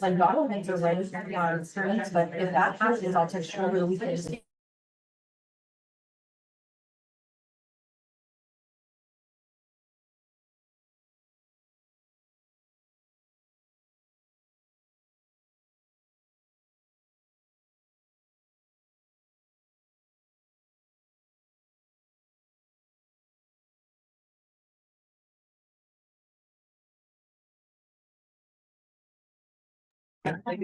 like documents are ready for our screens, but if that happens, I'll text you over the weekend. Okay,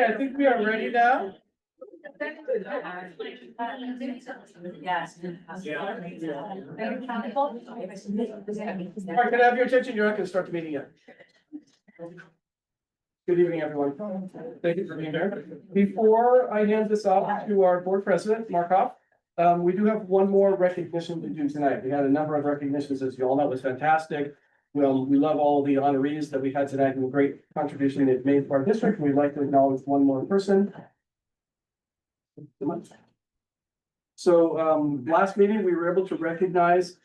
I think we are ready now. Yes. All right, can I have your attention? You're not gonna start the meeting yet. Good evening, everyone. Thank you for being here. Before I hand this off to our board president, Markov, we do have one more recognition to do tonight. We had a number of recognitions, as you all know, it was fantastic. Well, we love all the honorees that we had tonight and the great contribution they've made for our district. We'd like to acknowledge one more person. So last meeting, we were able to recognize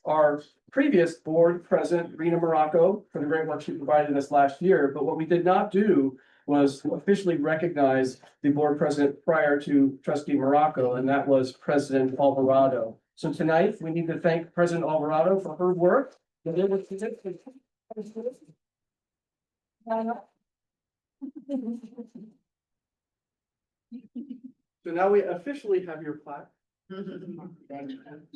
our previous board president, Rena Morocco, for the great work she provided us last year. But what we did not do was officially recognize the board president prior to trustee Morocco, and that was President Alvarado. So tonight, we need to thank President Alvarado for her work. So now we officially have your plaque.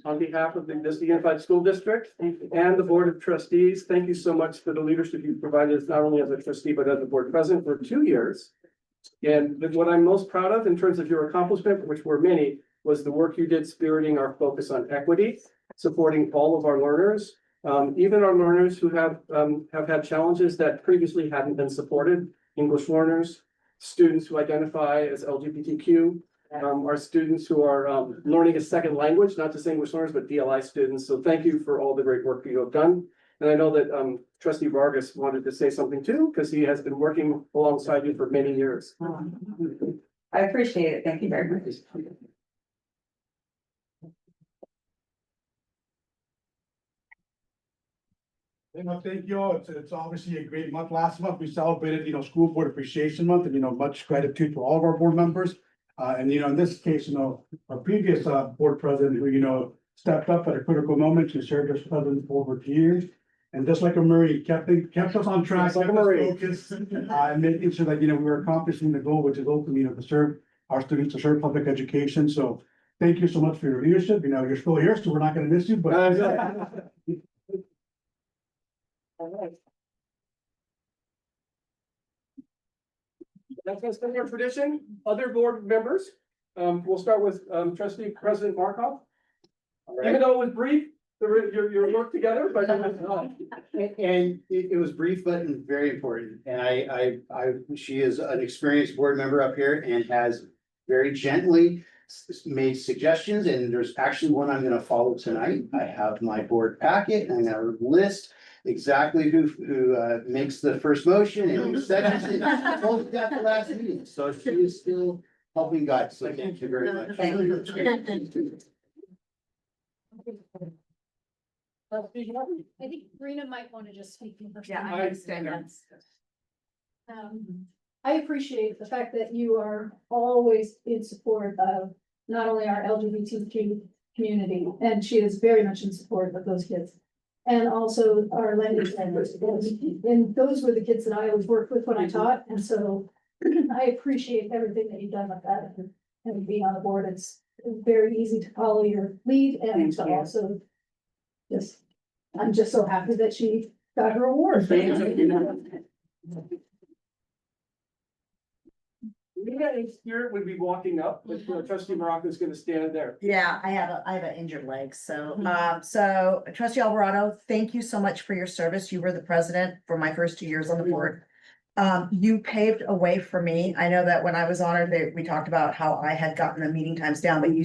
On behalf of the Vista Unified School District and the Board of Trustees, thank you so much for the leadership you've provided us, not only as a trustee, but as a board president for 2 years. And what I'm most proud of in terms of your accomplishment, which were many, was the work you did spiriting our focus on equity, supporting all of our learners, even our learners who have had challenges that previously hadn't been supported, English learners, students who identify as LGBTQ, our students who are learning a second language, not just English learners, but DLI students. So thank you for all the great work you have done. And I know that trustee Vargas wanted to say something too, because he has been working alongside you for many years. I appreciate it. Thank you very much. Thank you all. It's obviously a great month. Last month, we celebrated, School Board Appreciation Month, and, much gratitude to all of our board members. And, in this case, our previous, board president, who, stepped up at a critical moment to serve as president for over 2 years. And just like a Murray, kept us on track, Just like a kept us Murray. focused, and making sure that, we were accomplishing the goal, which is ultimately, to serve our students, to serve public education. So thank you so much for your leadership. You're still here, so we're not gonna miss you, but. All right. That's gonna stay our tradition. Other board members, we'll start with trustee president Markov. Even though it was brief, your work together, but And it was brief, but very important. And she is an experienced board member up here and has very gently made suggestions. And there's actually one I'm gonna follow tonight. I have my board packet and I'm gonna list exactly who makes the first motion and who seconds it. Told you at the last meeting, so she is still helping guide. So thank you very much. Thank you. I think Rena might want to just speak. Yeah, I understand that. I appreciate the fact that you are always in support of not only our LGBTQ community, and she is very much in support of those kids. And also our language learners, and those were the kids that I always worked with when I taught, and so I appreciate everything that you've done with that and being on the board. It's very easy to follow your lead and to also I'm just so happy that she got her award. Rena in spirit would be walking up, but trustee Morocco is gonna stand there. Yeah, I have an injured leg, so trustee Alvarado, thank you so much for your service. You were the president for my first 2 years on the board. You paved a way for me. I know that when I was honored, we talked about how I had gotten the meeting times down, but you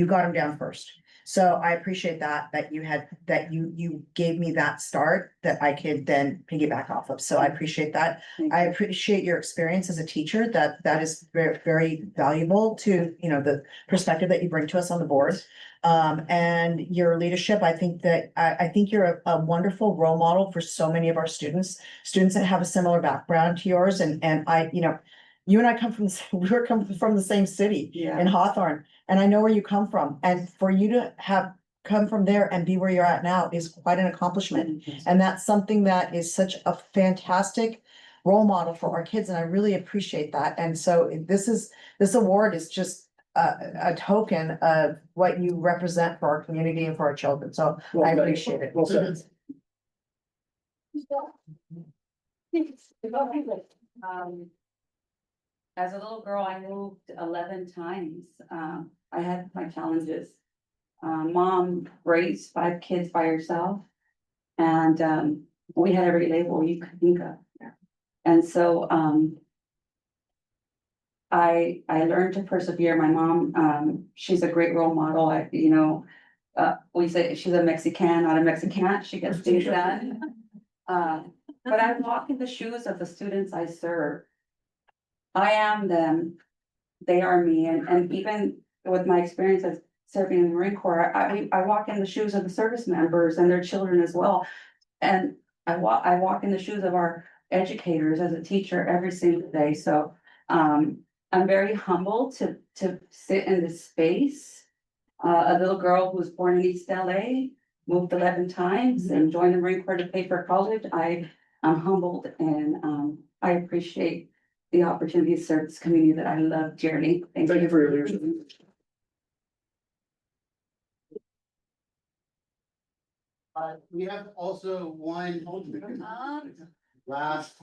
got them down first. So I appreciate that you gave me that start that I could then piggyback off of. So I appreciate that. I appreciate your experience as a teacher, that is very, very valuable to, the perspective that you bring to us on the board. And your leadership, I think you're a wonderful role model for so many of our students that have a similar background to yours. And you and I come from, we're coming from the same city in Hawthorne, and I know where you come from. And for you to have come from there and be where you're at now is quite an accomplishment. And that's something that is such a fantastic role model for our kids, and I really appreciate that. And so this award is just a token of what you represent for our community and for our children. So I appreciate it. Well said. As a little girl, I moved 11 times. I had my challenges. Mom raised 5 kids by herself, and we had every label you could think of. And so I learned to persevere. My mom, she's a great role model. We say she's a Mexican, not a Mexican. She gets things done. But I walk in the shoes of the students I serve. I am them, they are me, and even with my experience as serving in the Marine Corps, I walk in the shoes of the service members and their children as well. And I walk in the shoes of our educators as a teacher every single day. So I'm very humbled to sit in this space. A little girl who was born in East LA, moved 11 times and joined the Marine Corps to pay for college. I'm humbled, and I appreciate the opportunity to serve this community that I love dearly. Thank you for your leadership. We have also one last,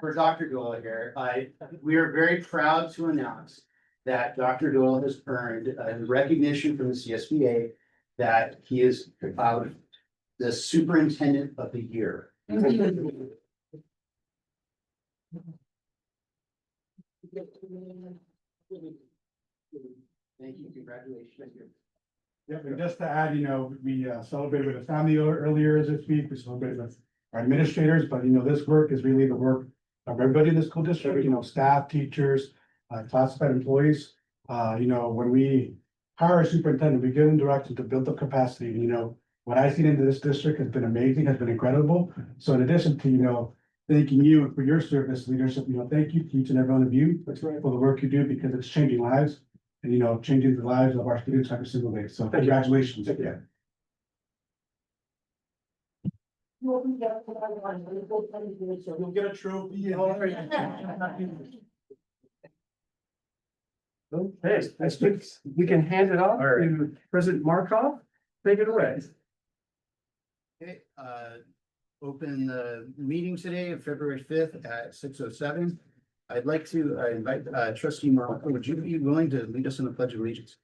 for Dr. Doyle here. We are very proud to announce that Dr. Doyle has earned a recognition from the CSBA that he is the Superintendent of the Year. Thank you, congratulations. Yeah, but just to add, we celebrated with a family earlier this week. We celebrated with our administrators, but this work is really the work of everybody in the school district, staff, teachers, classified employees. When we hire a superintendent, we give them direction to build up capacity. What I've seen in this district has been amazing, has been incredible. So in addition to, thanking you for your service leadership, thank you to each and every one of you for the work you do, because it's changing lives and, changing the lives of our students every single day. So congratulations. Yeah. You'll get a trophy. Okay, I think we can hand it off to President Markov. Take it away. Okay, open the meeting today of February 5th at 6:07. I'd like to invite trustee Morocco. Would you be willing to lead us in the Pledge of Allegiance?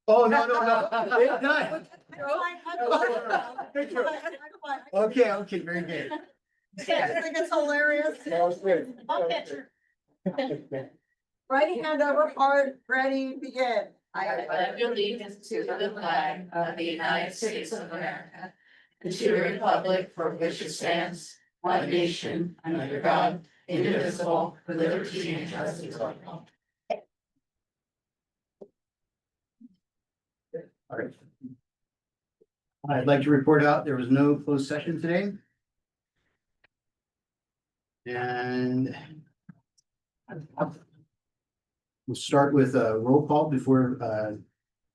Oh, no. It's done. Okay, very good. I think it's hilarious. I'll catch her. Right hand over heart, ready, begin. I pledge allegiance to the flag of the United States of America, and to the republic for which it stands, one nation, under God, indivisible, with liberty and justice for all. All right. I'd like to report out, there was no closed session today. And we'll start with a roll call before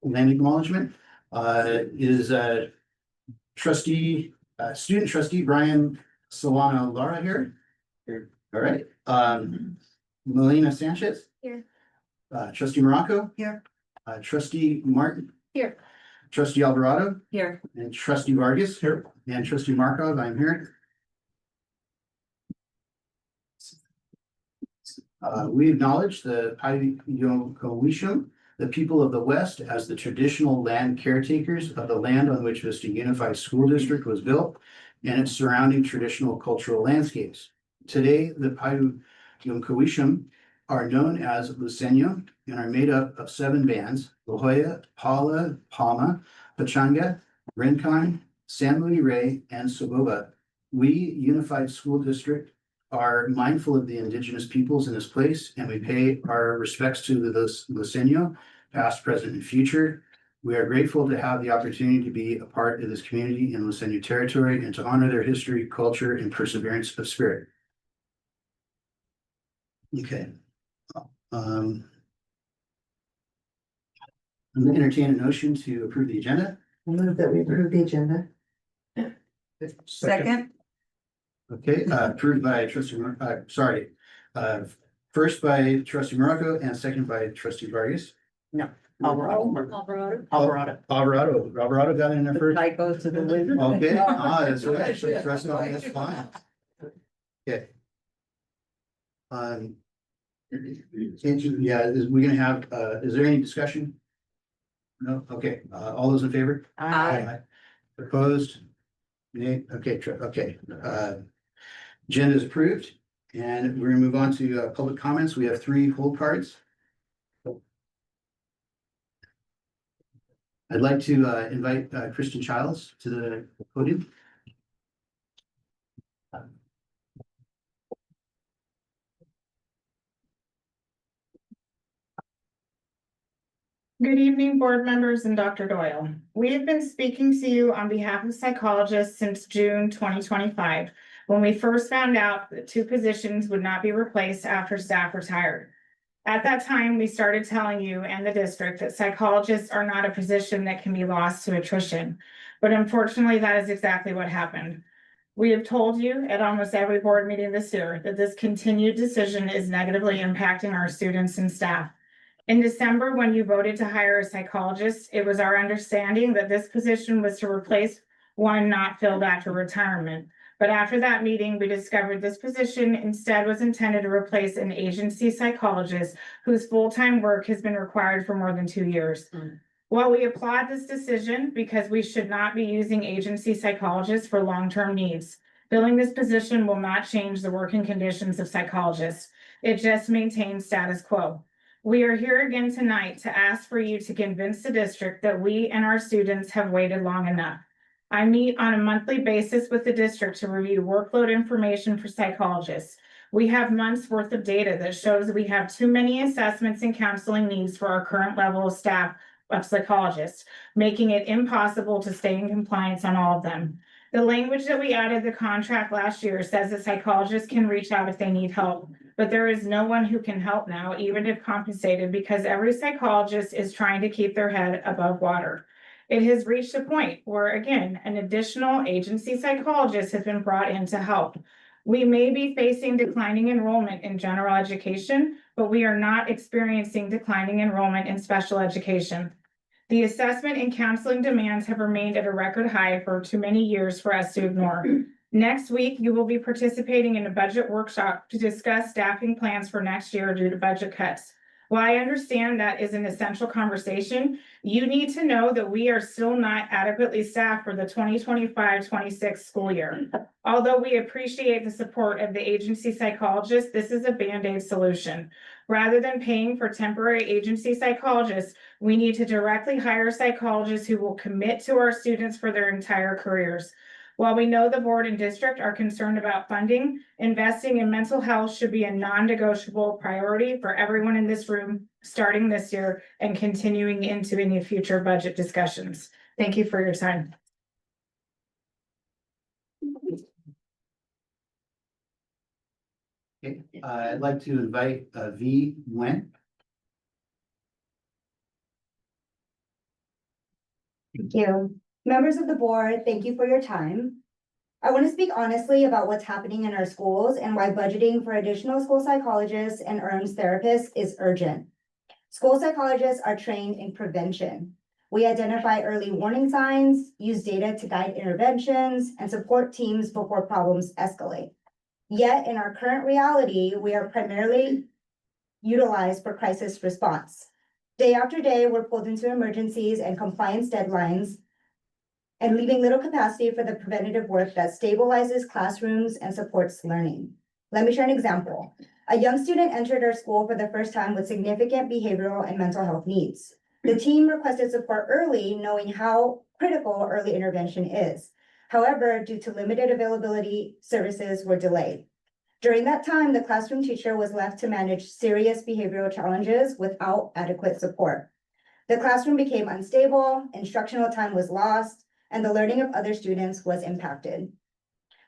land acknowledgement. Is student trustee Brian Solana Lara here? Here, all right. Melina Sanchez? Here. Trustee Morocco? Here. Trustee Martin? Here. Trustee Alvarado? Here. And trustee Vargas? Here. And trustee Markov, I'm here. We acknowledge the Paiute, the people of the West, as the traditional land caretakers of the land on which Vista Unified School District was built and its surrounding traditional cultural landscapes. Today, the Paiute are known as Luceño and are made up of 7 bands, La Jolla, Paula, Palma, Pachanga, Rincon, San Luis Rey, and Soboba. We, Unified School District, are mindful of the indigenous peoples in this place, and we pay our respects to the Luiseño, past, present, and future. We are grateful to have the opportunity to be a part of this community in Luiseño territory and to honor their history, culture, and perseverance of spirit. Okay. I'm going to entertain a motion to approve the agenda. I'll move that we approve the agenda. Second, Okay, approved by first by trustee Morocco and second by trustee Vargas. Alvarado. Alvarado got it in there first. I go to the wizard. Okay, that's right. So trust me, that's fine. Okay. We're gonna have, is there any discussion? No, okay, all those in favor? Aye. Opposed? Nay, okay, agenda is approved, and we're gonna move on to public comments. We have 3 hold cards. I'd like to invite Kristen Childs to the podium. Good evening, board members and Dr. Doyle. We have been speaking to you on behalf of psychologists since June 2025, when we first found out that 2 positions would not be replaced after staff retired. At that time, we started telling you and the district that psychologists are not a position that can be lost to attrition. But unfortunately, that is exactly what happened. We have told you at almost every board meeting this year that this continued decision is negatively impacting our students and staff. In December, when you voted to hire a psychologist, it was our understanding that this position was to replace one not filled after retirement. But after that meeting, we discovered this position instead was intended to replace an agency psychologist whose full-time work has been required for more than 2 years. While we applaud this decision because we should not be using agency psychologists for long-term needs, filling this position will not change the working conditions of psychologists. It just maintains status quo. We are here again tonight to ask for you to convince the district that we and our students have waited long enough. I meet on a monthly basis with the district to review workload information for psychologists. We have months worth of data that shows we have too many assessments and counseling needs for our current level of staff of psychologists, making it impossible to stay in compliance on all of them. The language that we added the contract last year says that psychologists can reach out if they need help, but there is no one who can help now, even if compensated, because every psychologist is trying to keep their head above water. It has reached a point where, again, an additional agency psychologist has been brought in to help. We may be facing declining enrollment in general education, but we are not experiencing declining enrollment in special education. The assessment and counseling demands have remained at a record high for too many years for us to ignore. Next week, you will be participating in a budget workshop to discuss staffing plans for next year due to budget cuts. While I understand that is an essential conversation, you need to know that we are still not adequately staffed for the 2025-26 school year. Although we appreciate the support of the agency psychologist, this is a Band-Aid solution. Rather than paying for temporary agency psychologists, we need to directly hire psychologists who will commit to our students for their entire careers. While we know the board and district are concerned about funding, investing in mental health should be a non-negotiable priority for everyone in this room, starting this year and continuing into any future budget discussions. Thank you for your time. Okay, I'd like to invite V. Nguyen. Thank you. Members of the board, thank you for your time. I want to speak honestly about what's happening in our schools and why budgeting for additional school psychologists and ERMS therapists is urgent. School psychologists are trained in prevention. We identify early warning signs, use data to guide interventions, and support teams before problems escalate. Yet in our current reality, we are primarily utilized for crisis response. Day after day, we're pulled into emergencies and compliance deadlines and leaving little capacity for the preventative work that stabilizes classrooms and supports learning. Let me share an example. A young student entered our school for the first time with significant behavioral and mental health needs. The team requested support early, knowing how critical early intervention is. However, due to limited availability, services were delayed. During that time, the classroom teacher was left to manage serious behavioral challenges without adequate support. The classroom became unstable, instructional time was lost, and the learning of other students was impacted.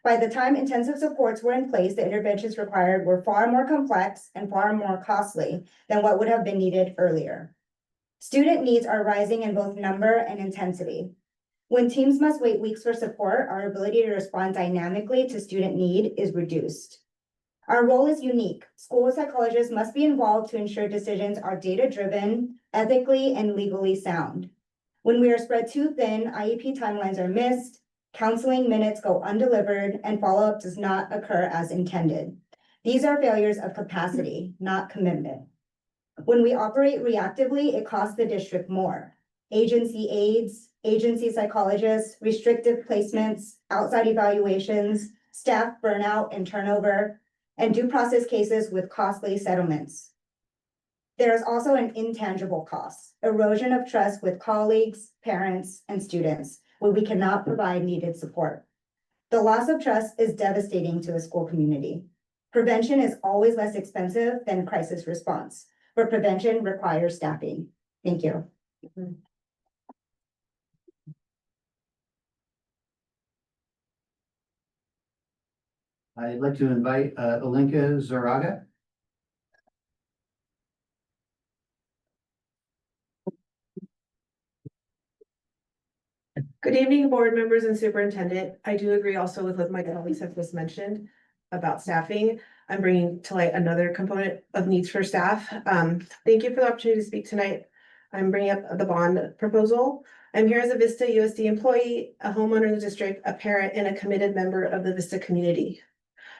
By the time intensive supports were in place, the interventions required were far more complex and far more costly than what would have been needed earlier. Student needs are rising in both number and intensity. When teams must wait weeks for support, our ability to respond dynamically to student need is reduced. Our role is unique. School psychologists must be involved to ensure decisions are data-driven, ethically, and legally sound. When we are spread too thin, IEP timelines are missed, counseling minutes go undelivered, and follow-up does not occur as intended. These are failures of capacity, not commitment. When we operate reactively, it costs the district more. Agency aides, agency psychologists, restrictive placements, outside evaluations, staff burnout and turnover, and due process cases with costly settlements. There is also an intangible cost, erosion of trust with colleagues, parents, and students when we cannot provide needed support. The loss of trust is devastating to the school community. Prevention is always less expensive than crisis response, but prevention requires staffing. Thank you. I'd like to invite Olenka Zaraga. Good evening, board members and superintendent. I do agree also with what my colleagues have just mentioned about staffing. I'm bringing to light another component of needs for staff. Thank you for the opportunity to speak tonight. I'm bringing up the bond proposal. I'm here as a Vista USD employee, a homeowner in the district, a parent, and a committed member of the Vista community.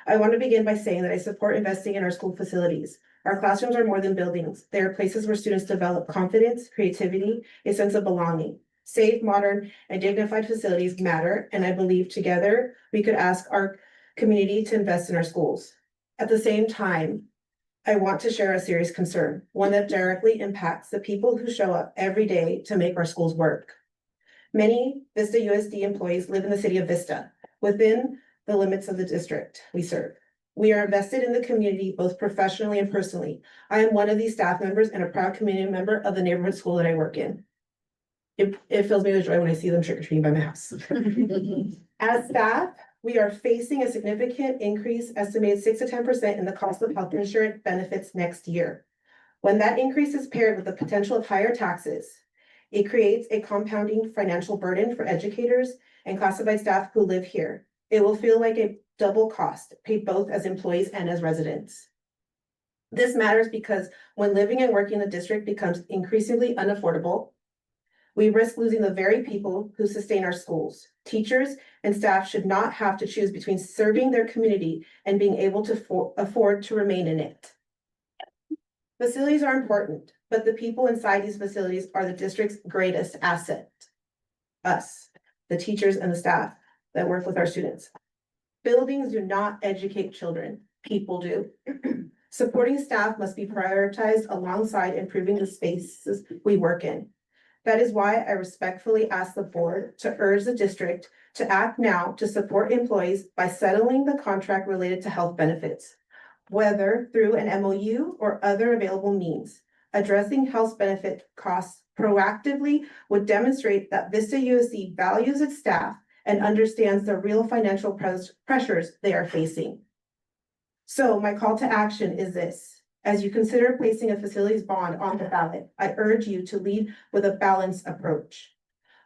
I want to begin by saying that I support investing in our school facilities. Our classrooms are more than buildings. They are places where students develop confidence, creativity, a sense of belonging. Safe, modern, and dignified facilities matter, and I believe together we could ask our community to invest in our schools. At the same time, I want to share a serious concern, one that directly impacts the people who show up every day to make our schools work. Many Vista USD employees live in the city of Vista, within the limits of the district we serve. We are invested in the community, both professionally and personally. I am one of these staff members and a proud community member of the neighborhood school that I work in. It fills me with joy when I see them trick-or-treating by my house. As staff, we are facing a significant increase, estimated 6 to 10% in the cost of health insurance benefits next year. When that increase is paired with the potential of higher taxes, it creates a compounding financial burden for educators and classified staff who live here. It will feel like a double cost, paid both as employees and as residents. This matters because when living and working in the district becomes increasingly unaffordable, we risk losing the very people who sustain our schools. Teachers and staff should not have to choose between serving their community and being able to afford to remain in it. Facilities are important, but the people inside these facilities are the district's greatest asset. Us, the teachers and the staff that work with our students. Buildings do not educate children, people do. Supporting staff must be prioritized alongside improving the spaces we work in. That is why I respectfully ask the board to urge the district to act now to support employees by settling the contract related to health benefits, whether through an MOU or other available means. Addressing health benefit costs proactively would demonstrate that Vista USD values its staff and understands the real financial pressures they are facing. So my call to action is this. As you consider placing a facilities bond on the ballot, I urge you to lead with a balanced approach.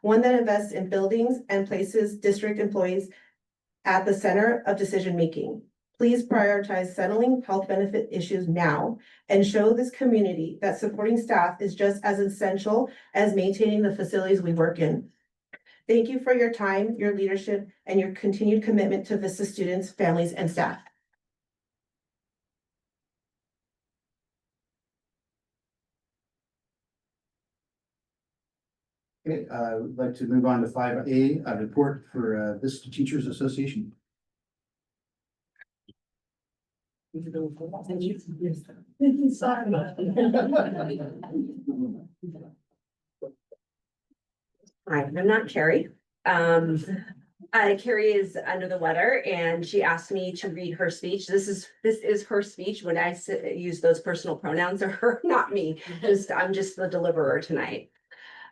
One that invests in buildings and places district employees at the center of decision-making. Please prioritize settling health benefit issues now and show this community that supporting staff is just as essential as maintaining the facilities we work in. Thank you for your time, your leadership, and your continued commitment to Vista students, families, and staff. Okay, we'd like to move on to 5A, a report for Vista Teachers Association. Hi, I'm not Carrie. Carrie is under the weather and she asked me to read her speech. This is her speech when I use those personal pronouns are her, not me. I'm just the deliverer tonight.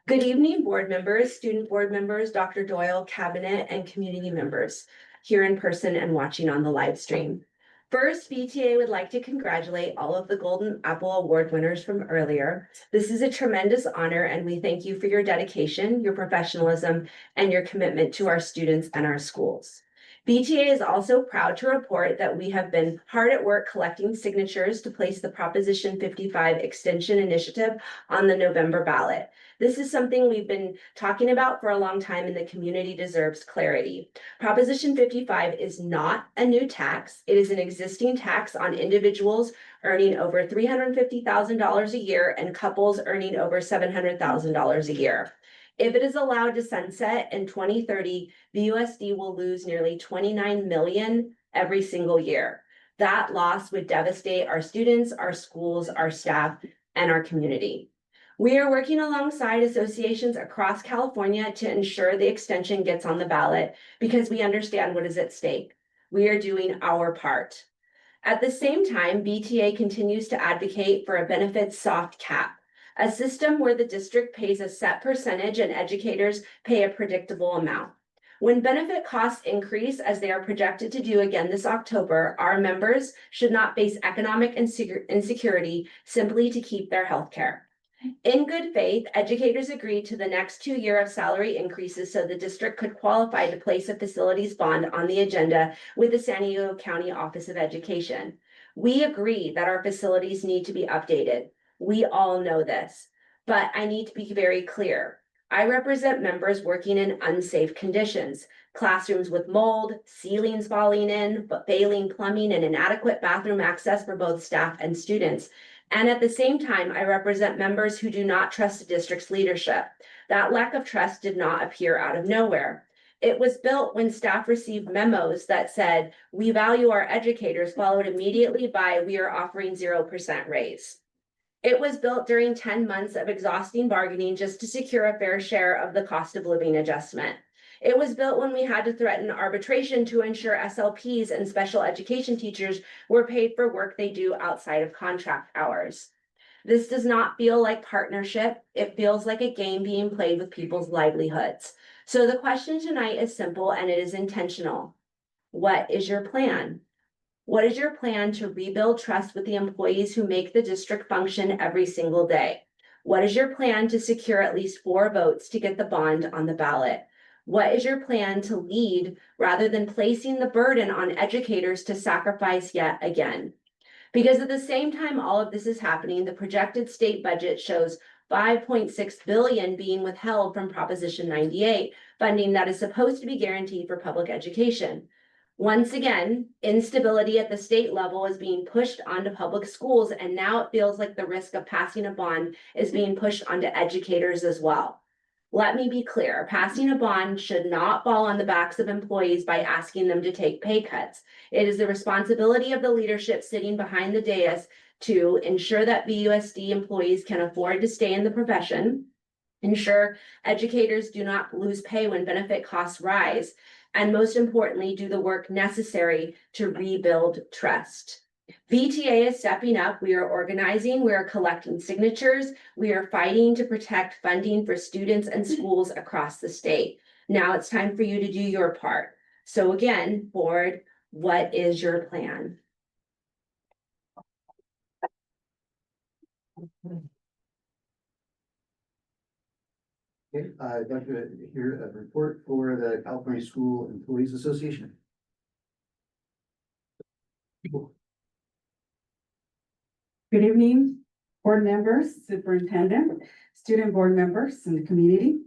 Good evening, board members, student board members, Dr. Doyle, cabinet, and community members here in person and watching on the live stream. First, BTA would like to congratulate all of the Golden Apple Award winners from earlier. This is a tremendous honor and we thank you for your dedication, your professionalism, and your commitment to our students and our schools. BTA is also proud to report that we have been hard at work collecting signatures to place the Proposition 55 Extension Initiative on the November ballot. This is something we've been talking about for a long time and the community deserves clarity. Proposition 55 is not a new tax. It is an existing tax on individuals earning over $350,000 a year and couples earning over $700,000 a year. If it is allowed to sunset in 2030, the USD will lose nearly 29 million every single year. That loss would devastate our students, our schools, our staff, and our community. We are working alongside associations across California to ensure the extension gets on the ballot because we understand what is at stake. We are doing our part. At the same time, BTA continues to advocate for a benefits soft cap, a system where the district pays a set percentage and educators pay a predictable amount. When benefit costs increase, as they are projected to do again this October, our members should not face economic insecurity simply to keep their health care. In good faith, educators agreed to the next 2 years of salary increases so the district could qualify to place a facilities bond on the agenda with the San Diego County Office of Education. We agree that our facilities need to be updated. We all know this, but I need to be very clear. I represent members working in unsafe conditions, classrooms with mold, ceilings falling in, failing plumbing, and inadequate bathroom access for both staff and students. And at the same time, I represent members who do not trust the district's leadership. That lack of trust did not appear out of nowhere. It was built when staff received memos that said, "We value our educators," followed immediately by, "We are offering 0% raise." It was built during 10 months of exhausting bargaining just to secure a fair share of the cost of living adjustment. It was built when we had to threaten arbitration to ensure SLPs and special education teachers were paid for work they do outside of contract hours. This does not feel like partnership. It feels like a game being played with people's livelihoods. So the question tonight is simple and it is intentional. What is your plan? What is your plan to rebuild trust with the employees who make the district function every single day? What is your plan to secure at least 4 votes to get the bond on the ballot? What is your plan to lead rather than placing the burden on educators to sacrifice yet again? Because at the same time all of this is happening, the projected state budget shows 5.6 billion being withheld from Proposition 98, funding that is supposed to be guaranteed for public education. Once again, instability at the state level is being pushed onto public schools, and now it feels like the risk of passing a bond is being pushed onto educators as well. Let me be clear, passing a bond should not fall on the backs of employees by asking them to take pay cuts. It is the responsibility of the leadership sitting behind the dais to ensure that VUSD employees can afford to stay in the profession, ensure educators do not lose pay when benefit costs rise, and most importantly, do the work necessary to rebuild trust. BTA is stepping up. We are organizing, we are collecting signatures, we are fighting to protect funding for students and schools across the state. Now it's time for you to do your part. So again, board, what is your plan? Okay, I'd like to hear a report for the California School Employees Association. Good evening, board members, superintendent, student board members, and the community.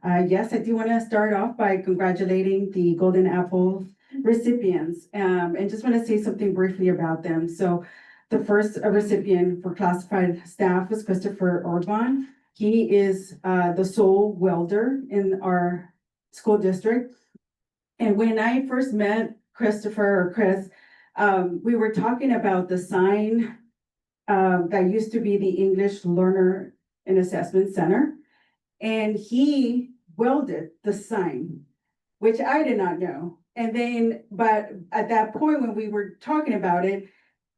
Yes, I do want to start off by congratulating the Golden Apple recipients, and just want to say something briefly about them. So the first recipient for classified staff was Christopher Orban. He is the sole welder in our school district. And when I first met Christopher or Chris, we were talking about the sign that used to be the English Learner and Assessment Center. And he welded the sign, which I did not know. And then, but at that point, when we were talking about it,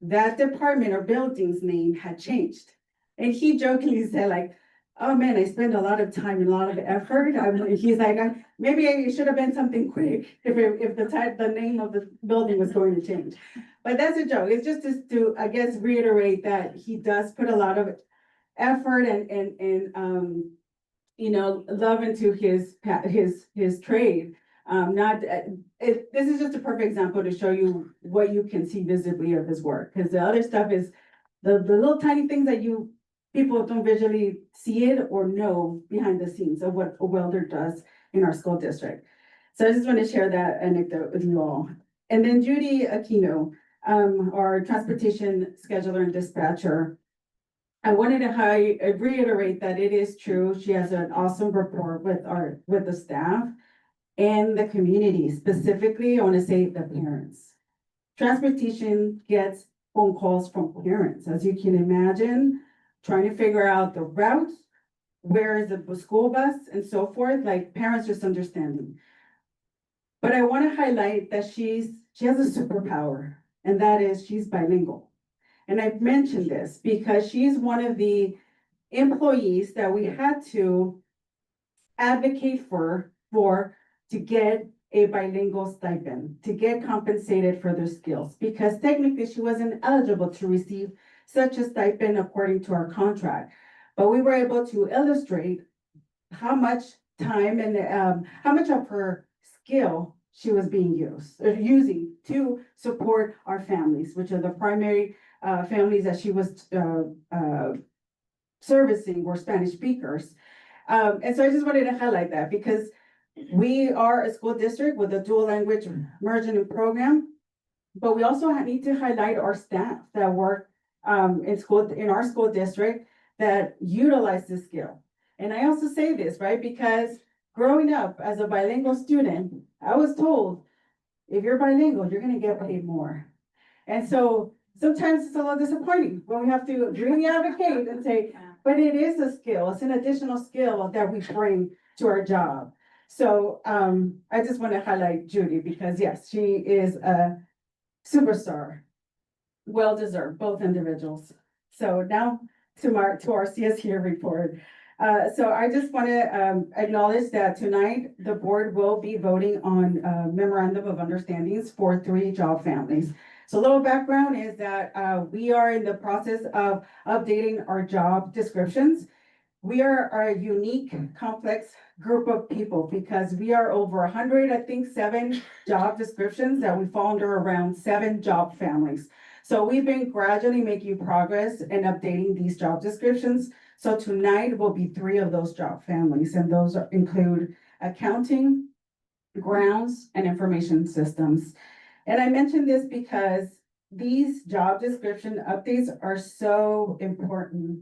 that department or building's name had changed. And he jokingly said like, oh man, I spent a lot of time and a lot of effort. He's like, maybe it should have been something quick if the name of the building was going to change. But that's a joke. It's just to, I guess, reiterate that he does put a lot of effort and you know, love into his trade. This is just a perfect example to show you what you can see visibly of his work, because the other stuff is the little tiny things that people don't visually see it or know behind the scenes of what a welder does in our school district. So I just want to share that anecdote with you all. And then Judy Aquino, our transportation scheduler and dispatcher, I wanted to reiterate that it is true. She has an awesome rapport with the staff and the community. Specifically, I want to say the parents. Transportation gets phone calls from parents, as you can imagine, trying to figure out the route, where is the school bus, and so forth, like parents just understanding. But I want to highlight that she has a superpower, and that is she's bilingual. And I've mentioned this because she's one of the employees that we had to advocate for to get a bilingual stipend, to get compensated for their skills, because technically she wasn't eligible to receive such a stipend according to our contract. But we were able to illustrate how much time and how much of her skill she was using to support our families, which are the primary families that she was servicing were Spanish speakers. And so I just wanted to highlight that because we are a school district with a dual language immersion program, but we also need to highlight our staff that work in our school district that utilize this skill. And I also say this, right, because growing up as a bilingual student, I was told, if you're bilingual, you're gonna get paid more. And so sometimes it's a little disappointing when we have to really advocate and say, but it is a skill, it's an additional skill that we bring to our job. So I just want to highlight Judy because yes, she is a superstar. Well deserved, both individuals. So now to our CSE report. So I just want to acknowledge that tonight the board will be voting on memorandum of understandings for 3 job families. So a little background is that we are in the process of updating our job descriptions. We are a unique, complex group of people because we are over 100, I think 7 job descriptions that we fall under around 7 job families. So we've been gradually making progress in updating these job descriptions. So tonight will be 3 of those job families, and those include accounting, grounds, and information systems. And I mention this because these job description updates are so important.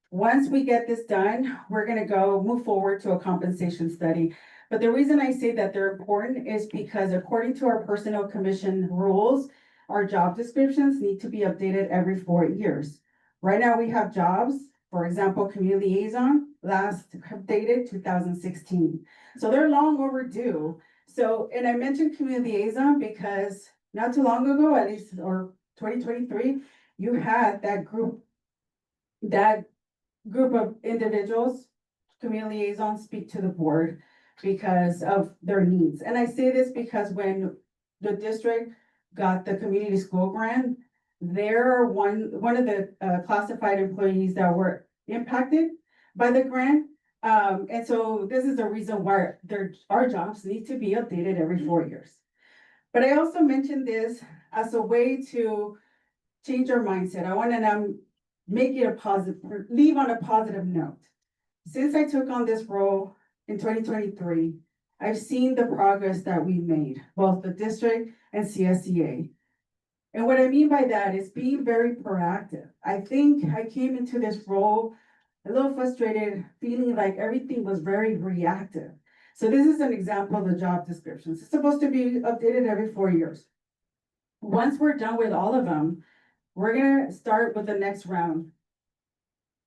Once we get this done, we're gonna move forward to a compensation study. But the reason I say that they're important is because according to our personnel commission rules, our job descriptions need to be updated every 4 years. Right now we have jobs, for example, community liaison, last updated 2016. So they're long overdue. So, and I mentioned community liaison because not too long ago, at least, or 2023, you had that group of individuals, community liaisons, speak to the board because of their needs. And I say this because when the district got the community school grant, they're one of the classified employees that were impacted by the grant. And so this is the reason why our jobs need to be updated every 4 years. But I also mentioned this as a way to change our mindset. I want to now make it leave on a positive note. Since I took on this role in 2023, I've seen the progress that we made, both the district and CSEA. And what I mean by that is being very proactive. I think I came into this role a little frustrated, feeling like everything was very reactive. So this is an example of the job descriptions. It's supposed to be updated every 4 years. Once we're done with all of them, we're gonna start with the next round.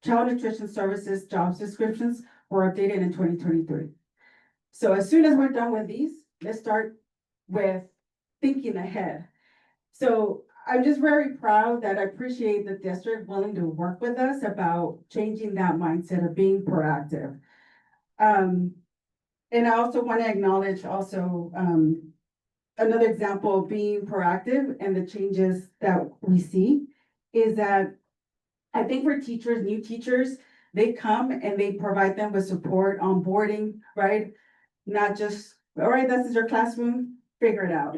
Child nutrition services jobs descriptions were updated in 2023. So as soon as we're done with these, let's start with thinking ahead. So I'm just very proud that I appreciate the district willing to work with us about changing that mindset of being proactive. And I also want to acknowledge also, another example of being proactive and the changes that we see is that I think for teachers, new teachers, they come and they provide them with support, onboarding, right? Not just, all right, this is your classroom, figure it out.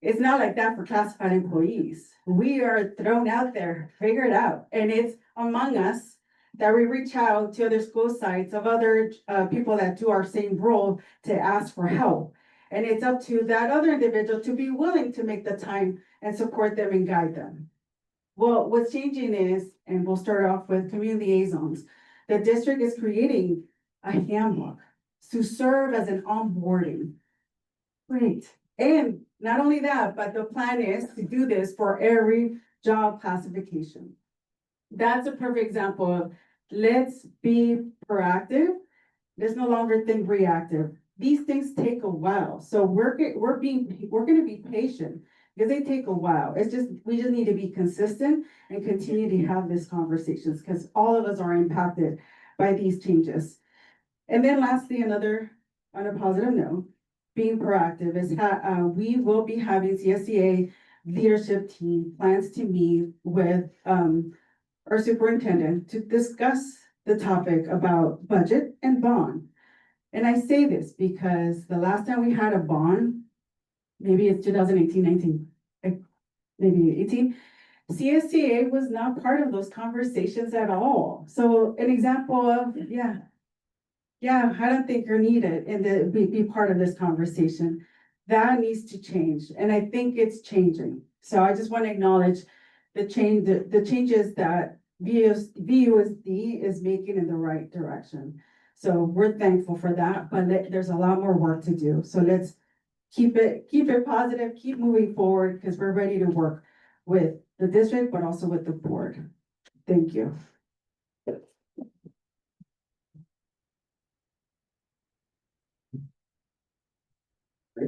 It's not like that for classified employees. We are thrown out there, figure it out. And it's among us that we reach out to other school sites of other people that do our same role to ask for help. And it's up to that other individual to be willing to make the time and support them and guide them. Well, what's changing is, and we'll start off with community liaisons, the district is creating a handbook to serve as an onboarding. Great. And not only that, but the plan is to do this for every job classification. That's a perfect example of let's be proactive. Let's no longer think reactive. These things take a while. So we're gonna be patient because they take a while. We just need to be consistent and continue to have these conversations because all of us are impacted by these changes. And then lastly, on a positive note, being proactive is we will be having CSEA leadership team plans to meet with our superintendent to discuss the topic about budget and bond. And I say this because the last time we had a bond, maybe it's 2018, 19, maybe 18, CSEA was not part of those conversations at all. So an example of, I don't think you're needed and be part of this conversation. That needs to change. And I think it's changing. So I just want to acknowledge the changes that VUSD is making in the right direction. So we're thankful for that, but there's a lot more work to do. So let's keep it positive, keep moving forward because we're ready to work with the district, but also with the board. Thank you.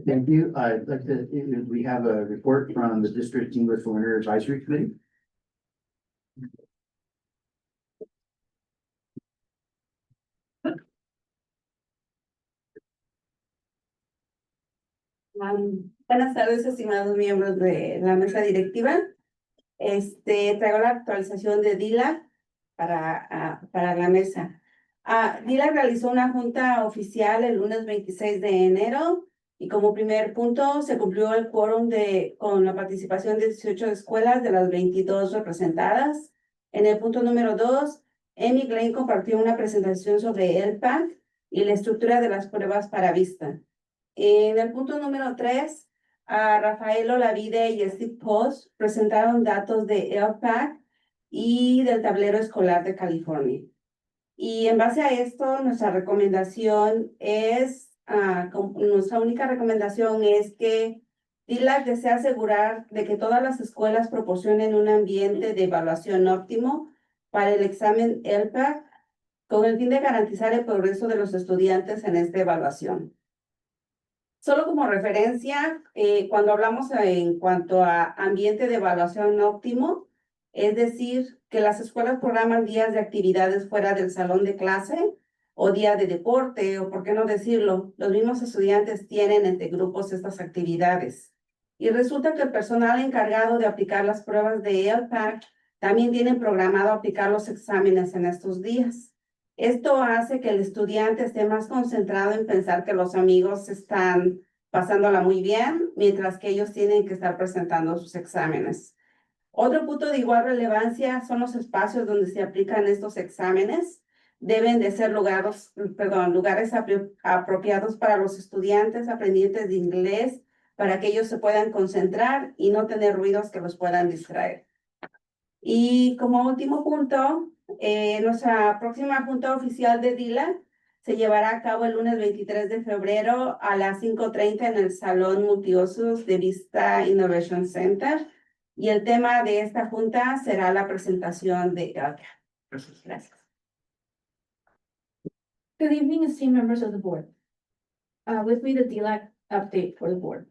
Thank you. I'd like to, we have a report from the District English Learner Advisory Committee. Buenas tardes, estimados miembros de la mesa directiva. Traigo la actualización de DILA para la mesa. DILA realizó una junta oficial el lunes 26 de enero y como primer punto se cumplió el quórum con la participación de 18 escuelas de las 22 representadas. En el punto número 2, Amy Glenn compartió una presentación sobre el PAC y la estructura de las pruebas para Vista. En el punto número 3, Rafael Olavide y Steve Post presentaron datos de LPAC y del tablero escolar de California. Y en base a esto, nuestra única recomendación es que DILAC desea asegurar de que todas las escuelas proporcionen un ambiente de evaluación óptimo para el examen LPAC con el fin de garantizar el progreso de los estudiantes en esta evaluación. Solo como referencia, cuando hablamos en cuanto a ambiente de evaluación óptimo, es decir, que las escuelas programan días de actividades fuera del salón de clase o día de deporte, o por qué no decirlo, los mismos estudiantes tienen entre grupos estas actividades. Y resulta que el personal encargado de aplicar las pruebas de LPAC también tienen programado aplicar los exámenes en estos días. Esto hace que el estudiante esté más concentrado en pensar que los amigos están pasándola muy bien, mientras que ellos tienen que estar presentando sus exámenes. Otro punto de igual relevancia son los espacios donde se aplican estos exámenes. Deben de ser lugares apropiados para los estudiantes aprendientes de inglés, para que ellos se puedan concentrar y no tener ruidos que los puedan distraer. Y como último punto, nuestra próxima junta oficial de DILA se llevará a cabo el lunes 23 de febrero a las 5:30 en el Salón Multiusos de Vista Innovation Center. Y el tema de esta junta será la presentación de LCA. Gracias. Good evening, esteemed members of the board. with me the DLAC update for the board.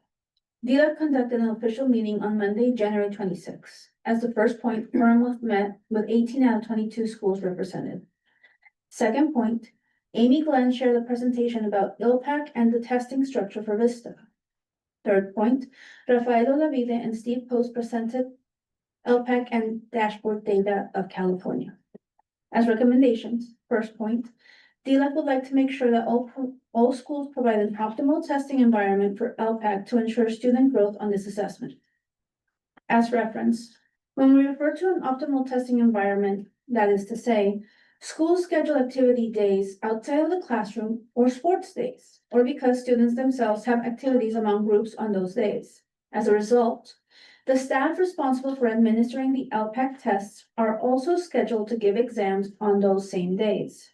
DLAC conducted an official meeting on Monday, January 26th. As the first point, quorum was met with 18 out of 22 schools represented. Second point, Amy Glenn shared a presentation about ILPAC and the testing structure for Vista. Third point, Rafael Olavide and Steve Post presented ILPAC and dashboard data of California. As recommendations, first point, DLAC would like to make sure that all schools provide an optimal testing environment for LPAC to ensure student growth on this assessment. As reference, when we refer to an optimal testing environment, that is to say, schools schedule activity days outside of the classroom or sports days, or because students themselves have activities among groups on those days. As a result, the staff responsible for administering the LPAC tests are also scheduled to give exams on those same days.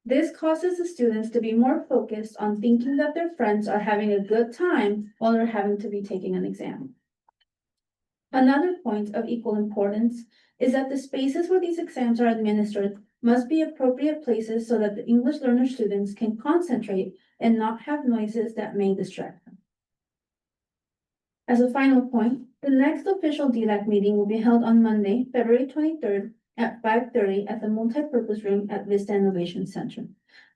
This causes the students to be more focused on thinking that their friends are having a good time while they're having to be taking an exam. Another point of equal importance is that the spaces where these exams are administered must be appropriate places so that the English learner students can concentrate and not have noises that may distract them. As a final point, the next official DLAC meeting will be held on Monday, February 23rd at 5:30 at the multipurpose room at Vista Innovation Center.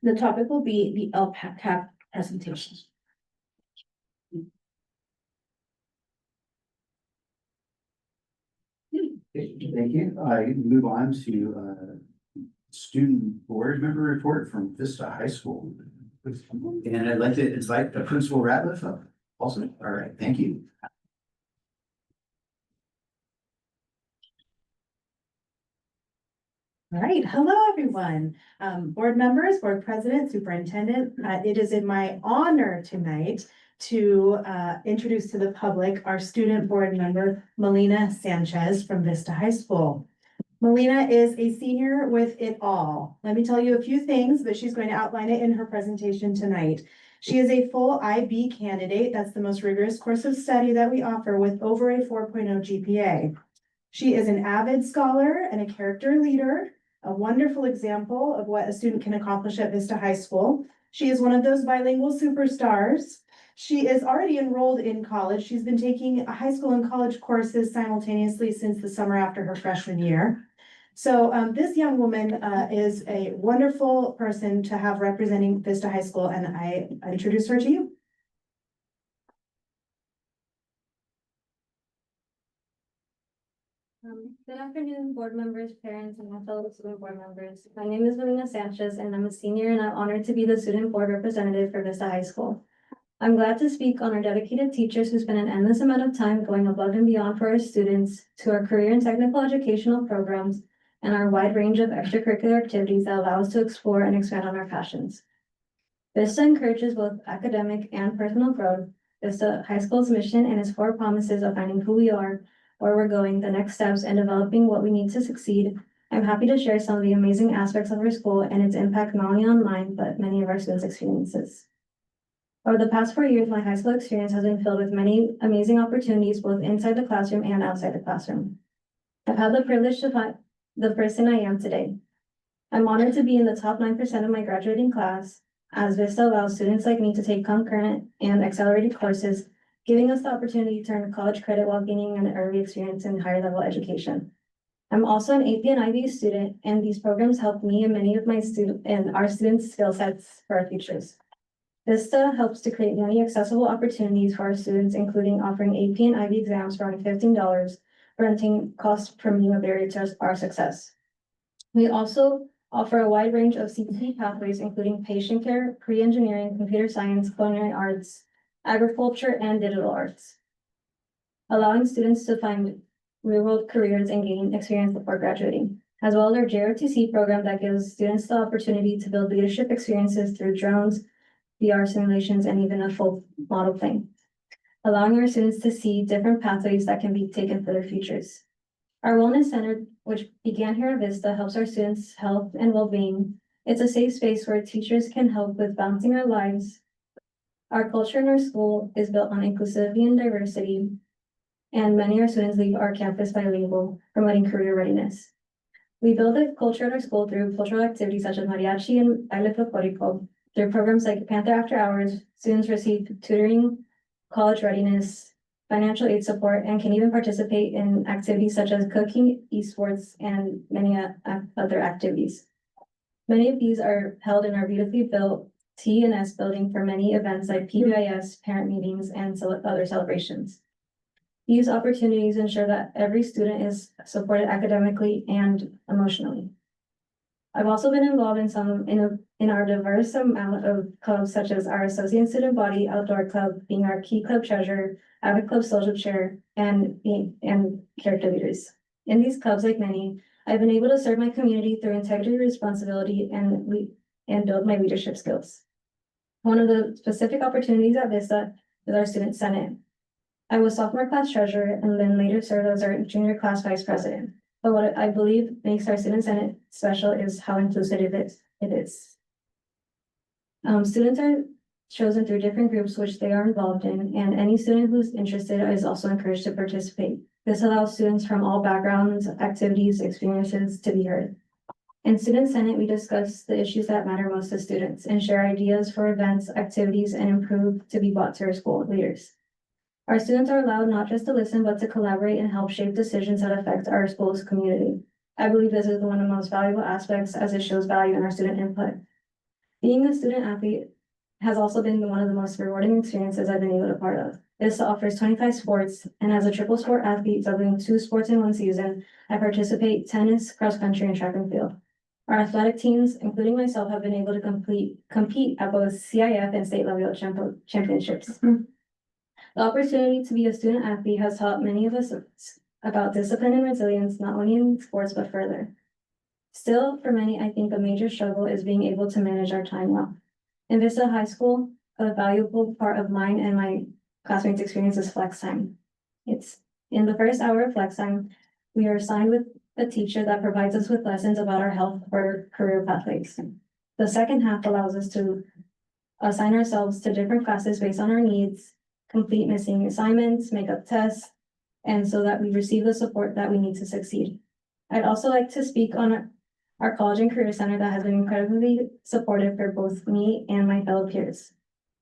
The topic will be the LPAC presentation. Thank you. I move on to student board member report from Vista High School. And I'd like to invite the Principal Ratliff up also. All right, thank you. All right, hello, everyone. Board members, board president, superintendent, it is in my honor tonight to introduce to the public our student board member, Melina Sanchez from Vista High School. Melina is a senior with it all. Let me tell you a few things, but she's going to outline it in her presentation tonight. She is a full IB candidate. That's the most rigorous course of study that we offer with over a 4.0 GPA. She is an avid scholar and a character leader, a wonderful example of what a student can accomplish at Vista High School. She is one of those bilingual superstars. She is already enrolled in college. She's been taking high school and college courses simultaneously since the summer after her freshman year. So this young woman is a wonderful person to have representing Vista High School, and I introduce her to you. Good afternoon, board members, parents, and my fellow student board members. My name is Melina Sanchez, and I'm a senior, and I'm honored to be the student board representative for Vista High School. I'm glad to speak on our dedicated teachers who spend an endless amount of time going above and beyond for our students, to our career and technical educational programs, and our wide range of extracurricular activities that allow us to explore and expand on our passions. Vista encourages both academic and personal growth. Vista High School's mission and its core promises of finding who we are, where we're going, the next steps, and developing what we need to succeed. I'm happy to share some of the amazing aspects of our school and its impact not only on mine, but many of our students' experiences. Over the past 4 years, my high school experience has been filled with many amazing opportunities, both inside the classroom and outside the classroom. I've had the privilege to find the person I am today. I'm honored to be in the top 9% of my graduating class, as Vista allows students like me to take concurrent and accelerated courses, giving us the opportunity to earn college credit while gaining an early experience in higher level education. I'm also an AP and IB student, and these programs help me and many of my our students' skill sets for our futures. Vista helps to create many accessible opportunities for our students, including offering AP and IB exams for only $15, preventing cost from being a barrier to our success. We also offer a wide range of CPT pathways, including patient care, pre-engineering, computer science, culinary arts, agriculture, and digital arts, allowing students to find real-world careers and gain experience before graduating, as well as our JROTC program that gives students the opportunity to build leadership experiences through drones, VR simulations, and even a full model plane, allowing our students to see different pathways that can be taken for their futures. Our Wellness Center, which began here at Vista, helps our students' health and well-being. It's a safe space where teachers can help with balancing our lives. Our culture in our school is built on inclusivity and diversity, and many of our students leave our campus bilingual, promoting career readiness. We build a culture at our school through cultural activities such as mariachi and baile folclórico, Through programs like Panther After Hours, students receive tutoring, college readiness, financial aid support, and can even participate in activities such as cooking, esports, and many other activities. Many of these are held in our beautifully built T&S building for many events like PBIS, parent meetings, and other celebrations. These opportunities ensure that every student is supported academically and emotionally. I've also been involved in our diverse amount of clubs, such as our associate student body outdoor club, being our key club treasurer, Avid Club social chair, and character leaders. In these clubs, like many, I've been able to serve my community through integrity, responsibility, and build my leadership skills. One of the specific opportunities at Vista is our student senate. I was sophomore class treasurer and then later served as our junior class vice president. But what I believe makes our student senate special is how inclusive it is. Students are chosen through different groups which they are involved in, and any student who's interested is also encouraged to participate. This allows students from all backgrounds, activities, experiences to be heard. In Student Senate, we discuss the issues that matter most to students and share ideas for events, activities, and improve to be brought to our school leaders. Our students are allowed not just to listen, but to collaborate and help shape decisions that affect our school's community. I believe this is one of the most valuable aspects as it shows value in our student input. Being a student athlete has also been one of the most rewarding experiences I've been able to be part of. This offers 25 sports, and as a triple sport athlete, juggling 2 sports in one season, I participate tennis, cross country, and track and field. Our athletic teams, including myself, have been able to compete at both CIF and state level championships. The opportunity to be a student athlete has taught many of us about discipline and resilience, not only in sports, but further. Still, for many, I think a major struggle is being able to manage our time well. In Vista High School, a valuable part of mine and my classmates' experience is flex time. It's in the first hour of flex time, we are assigned with a teacher that provides us with lessons about our health or career pathways. The second half allows us to assign ourselves to different classes based on our needs, complete missing assignments, make up tests, and so that we receive the support that we need to succeed. I'd also like to speak on our College and Career Center that has been incredibly supportive for both me and my fellow peers.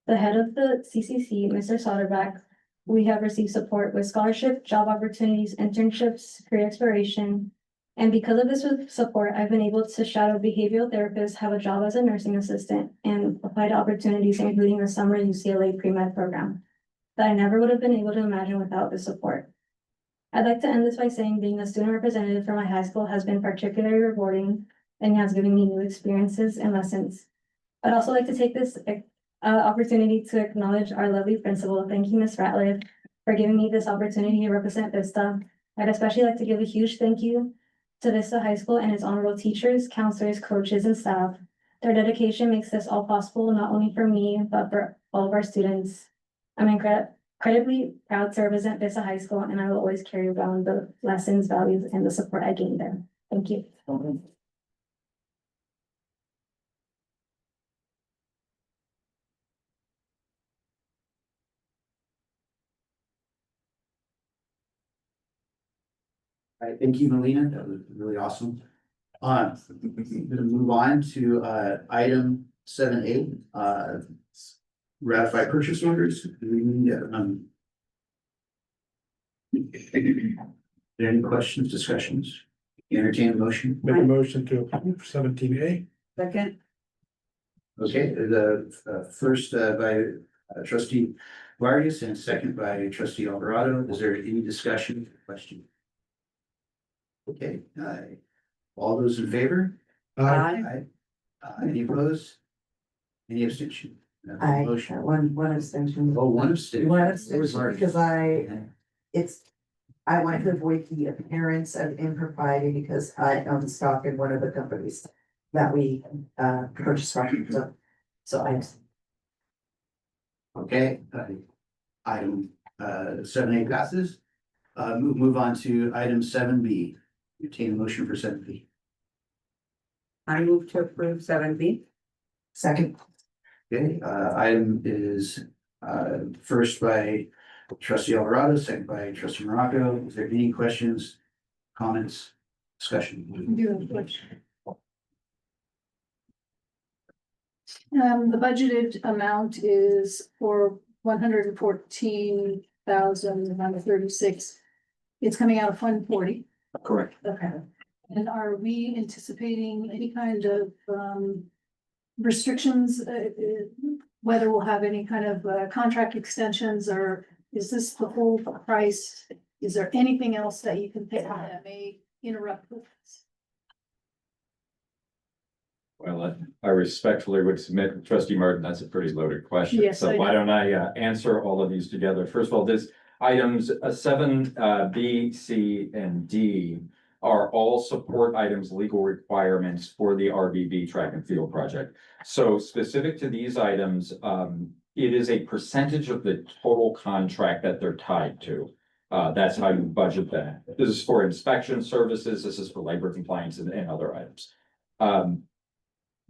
The head of the CCC, Mr. Soderback, we have received support with scholarship, job opportunities, internships, career exploration. And because of this support, I've been able to shadow behavioral therapists, have a job as a nursing assistant, and apply to opportunities, including the summer UCLA pre-med program that I never would have been able to imagine without the support. I'd like to end this by saying being a student representative for my high school has been particularly rewarding and has given me new experiences and lessons. I'd also like to take this opportunity to acknowledge our lovely principal. Thank you, Ms. Ratliff, for giving me this opportunity to represent Vista. I'd especially like to give a huge thank you to Vista High School and its honorable teachers, counselors, coaches, and staff. Their dedication makes this all possible, not only for me, but for all of our students. I'm incredibly proud to represent Vista High School, and I will always carry around the lessons, values, and the support I gained there. Thank you. All right, thank you, Melina. That was really awesome. I'm gonna move on to item 7A, ratify purchase orders. Any questions, discussions? Entertain a motion? Make a motion to approve 17A. Second. Okay, the first by trustee Vargas and second by trustee Alvarado. Is there any discussion, question? Okay, all those in favor? Aye. Any opposed? Any abstention? I, Motion. one abstention. Oh, one abstention. One Where's abstention Vargas? because Okay. I want to avoid the appearance of impropriety because I own stock in one of the companies that we purchased from. So I. Okay, item 7A passes. Move on to item 7B. Entertain a motion for 7B. I move to approve 7B. Second. Okay, item is first by trustee Alvarado, second by trustee Morocco. Is there any questions, comments, discussion? The budgeted amount is for 114,936. It's coming out of Fund 40. Correct. Okay. And are we anticipating any kind of restrictions, whether we'll have any kind of contract extensions, or is this the whole price? Is there anything else that you can pick on that may interrupt with this? Well, I respectfully would submit, trustee Martin, that's a pretty loaded question. Yes, I So why know. don't I answer all of these together? First of all, this items 7B, C, and D are all support items, legal requirements for the RBB track and field project. So specific to these items, it is a percentage of the total contract that they're tied to. That's how you budget that. This is for inspection services. This is for labor compliance and other items.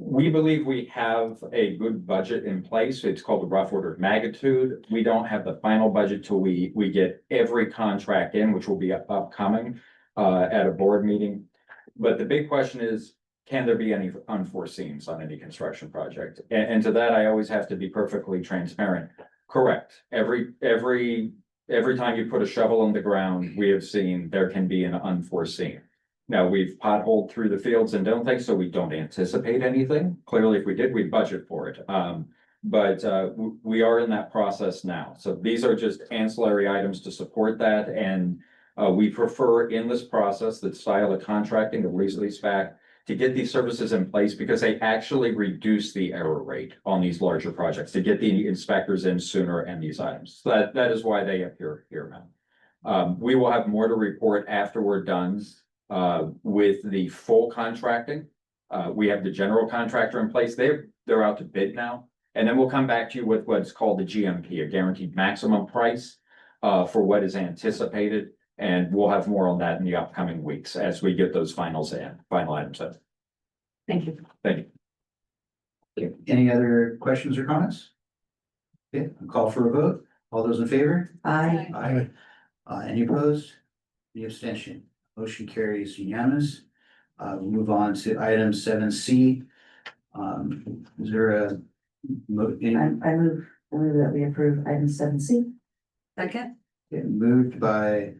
We believe we have a good budget in place. It's called the rough order of magnitude. We don't have the final budget till we get every contract in, which will be upcoming at a board meeting. But the big question is, can there be any unforeseens on any construction project? And to that, I always have to be perfectly transparent. Correct. Every time you put a shovel in the ground, we have seen there can be an unforeseen. Now, we've potholed through the fields and don't think so. We don't anticipate anything. Clearly, if we did, we'd budget for it. But we are in that process now. So these are just ancillary items to support that. And we prefer in this process, that style of contracting, the lease back, to get these services in place because they actually reduce the error rate on these larger projects, to get the inspectors in sooner and these items. So that is why they appear here now. We will have more to report after we're done with the full contracting. We have the general contractor in place. They're out to bid now. And then we'll come back to you with what's called the GMP, a guaranteed maximum price for what is anticipated. And we'll have more on that in the upcoming weeks as we get those final items in. Thank you. Thank you. Any other questions or comments? Okay, I'll call for a vote. All those in favor? Aye. Aye. Any opposed? Any abstention? Motion carries unanimous. We'll move on to item 7C. Is there a? I move that we approve item 7C. Second, Moved by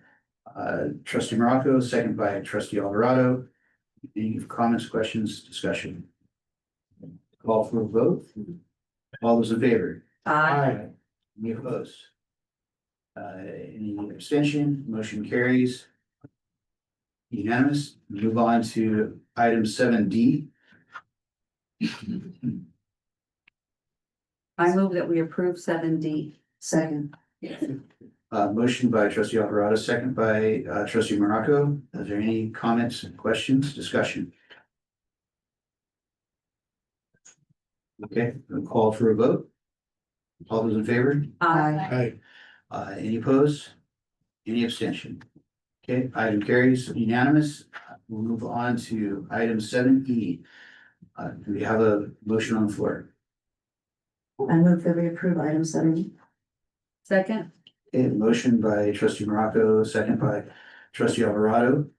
trustee Morocco, second by trustee Alvarado. Any comments, questions, discussion? Call for a vote. All those in favor? Aye. Any opposed? Any abstention? Motion carries. Unanimous. Move on to item 7D. I move that we approve 7D. Second. Motion by trustee Alvarado, second by trustee Morocco. Is there any comments, questions, discussion? Okay, I'll call for a vote. All those in favor? Aye. Any opposed? Any abstention? Okay, item carries unanimous. We'll move on to item 7E. Do we have a motion on the floor? I move that we approve item 7. Second, Okay, motion by trustee Morocco, second by trustee Alvarado.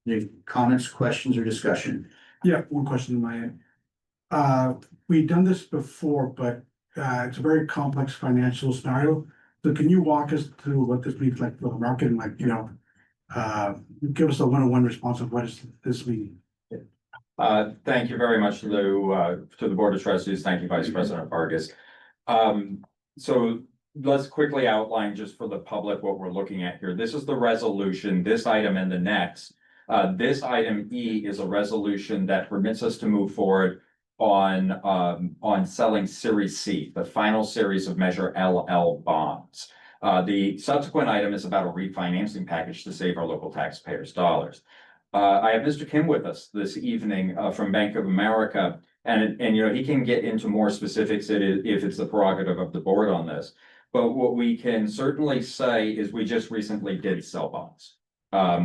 Any comments, questions, or discussion? Yeah, one question in my end. We've done this before, but it's a very complex financial scenario. So can you walk us through what this means like for the market and like, give us a one-on-one response of what does this mean? Thank you very much to the Board of Trustees. Thank you, Vice President Vargas. So let's quickly outline just for the public what we're looking at here. This is the resolution, this item and the next. This item E is a resolution that permits us to move forward on selling Series C, the final series of Measure LL bonds. The subsequent item is about a refinancing package to save our local taxpayers' dollars. I have Mr. Kim with us this evening from Bank of America, and he can get into more specifics if it's the prerogative of the board on this. But what we can certainly say is we just recently did sell bonds.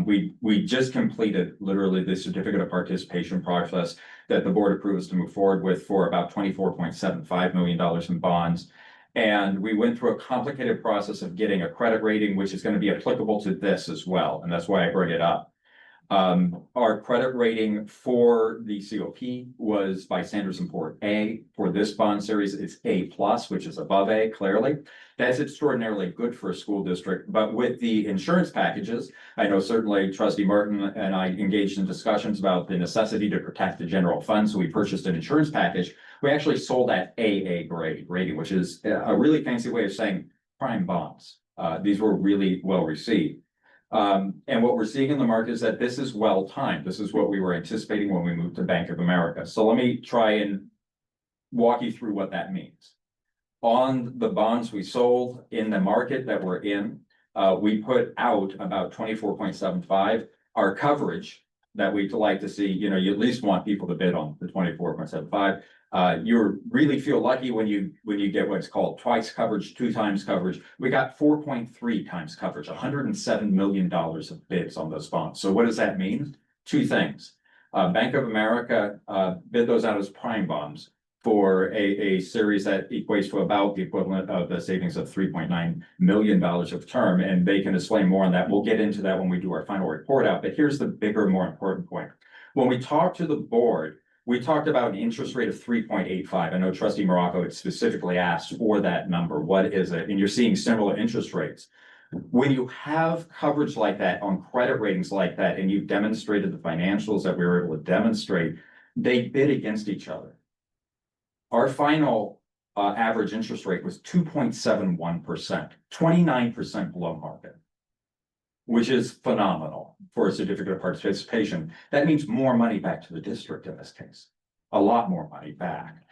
We just completed literally the certificate of participation process that the board approves to move forward with for about $24.75 million in bonds. And we went through a complicated process of getting a credit rating, which is going to be applicable to this as well. And that's why I bring it up. Our credit rating for the COP was by Standards and Poor's A. For this bond series, it's A+, which is above A, clearly. That's extraordinarily good for a school district, but with the insurance packages, I know certainly Trustee Martin and I engaged in discussions about the necessity to protect the general fund, so we purchased an insurance package. We actually sold at AA grade rating, which is a really fancy way of saying prime bonds. These were really well received. And what we're seeing in the market is that this is well timed. This is what we were anticipating when we moved to Bank of America. So let me try and walk you through what that means. On the bonds we sold in the market that we're in, we put out about 24.75. Our coverage that we'd like to see, you know, you at least want people to bid on the 24.75. You really feel lucky when you get what's called twice coverage, 2 times coverage. We got 4.3 times coverage, $107 million of bids on those bonds. So what does that mean? 2 things. Bank of America bid those out as prime bonds for a series that equates to about the equivalent of the savings of $3.9 million of term, and they can explain more on that. We'll get into that when we do our final report out, but here's the bigger, more important point. When we talked to the board, we talked about an interest rate of 3.85. I know Trustee Morocco had specifically asked for that number. What is it? And you're seeing similar interest rates. When you have coverage like that on credit ratings like that, and you've demonstrated the financials that we were able to demonstrate, they bid against each other. Our final average interest rate was 2.71%, 29% below market, which is phenomenal for a certificate of participation. That means more money back to the district in this case, a lot more money back.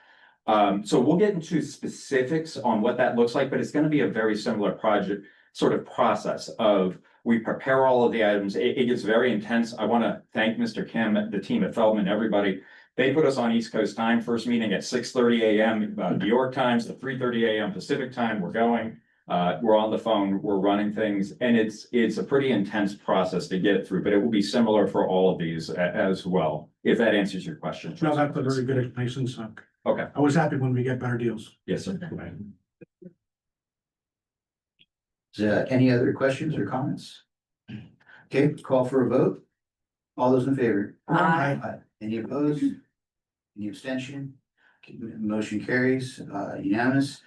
So we'll get into specifics on what that looks like, but it's going to be a very similar project sort of process of we prepare all of the items. It gets very intense. I want to thank Mr. Kim, the team at Feldman, everybody. They put us on East Coast time, first meeting at 6:30 a.m. New York times to 3:30 a.m. Pacific time. We're going, we're on the phone, we're running things, and it's a pretty intense process to get through, but it will be similar for all of these as well, if that answers your question. No, that's a very good explanation, so. Okay. I was happy when we get better deals. Yes, sir. Any other questions or comments? Okay, call for a vote. All those in favor? Aye. Any opposed? Any abstention? Okay, motion carries, unanimous.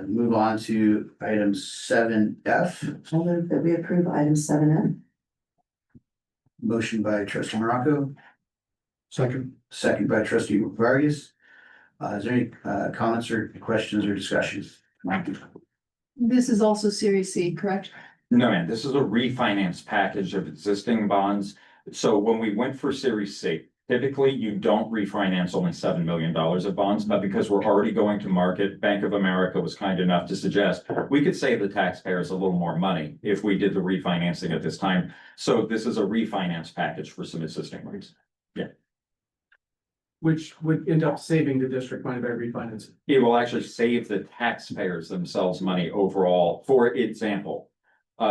Move on to item 7F. I move that we approve item 7F. Motion by trustee Morocco, Second. second by trustee Vargas. Is there any comments or questions or discussions? This is also Series C, correct? No, ma'am, this is a refinance package of existing bonds. So when we went for Series C, typically you don't refinance only $7 million of bonds, but because we're already going to market, Bank of America was kind enough to suggest we could save the taxpayers a little more money if we did the refinancing at this time. So this is a refinance package for some existing rates. Yeah. Which would end up saving the district money by refinancing. It will actually save the taxpayers themselves money overall. For example,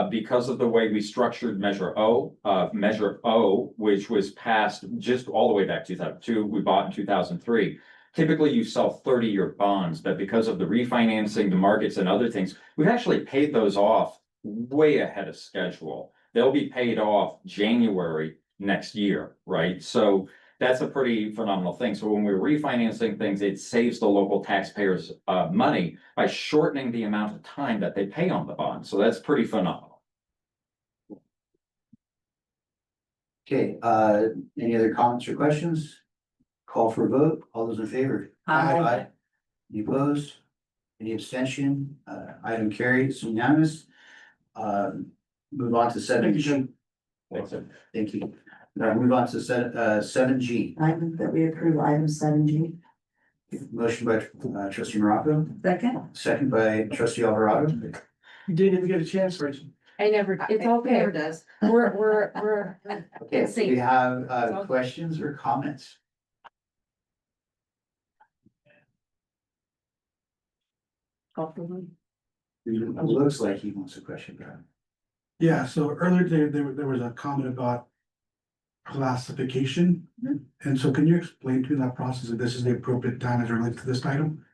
because of the way we structured Measure O, which was passed just all the way back to 2002, we bought in 2003. Typically, you sell 30-year bonds, but because of the refinancing, the markets and other things, we've actually paid those off way ahead of schedule. They'll be paid off January next year, right? So that's a pretty phenomenal thing. So when we're refinancing things, it saves the local taxpayers money by shortening the amount of time that they pay on the bond. So that's pretty phenomenal. Okay, any other comments or questions? Call for a vote. All those in favor? Aye. Any opposed? Any abstention? Item carries unanimous. Move on to 7G. Thank you. Move on to 7G. I move that we approve item 7G. Motion by trustee Morocco, Second. second by trustee Alvarado. You didn't even get a chance, Rachel. I never, it's okay. Never does. We're. Okay, See. we have questions or comments? It looks like he wants a question, Brian. Yeah, so earlier today, there was a comment about classification. And so can you explain to me that process, if this is the appropriate time as it relates to this item?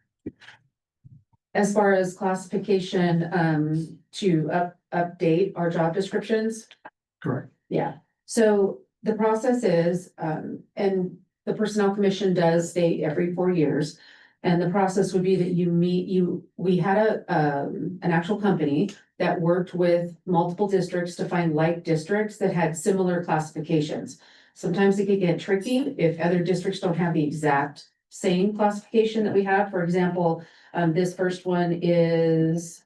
As far as classification, to update our job descriptions. Correct. Yeah, so the process is, and the Personnel Commission does state every 4 years. And the process would be that we had an actual company that worked with multiple districts to find like districts that had similar classifications. Sometimes it could get tricky if other districts don't have the exact same classification that we have. For example, this first one is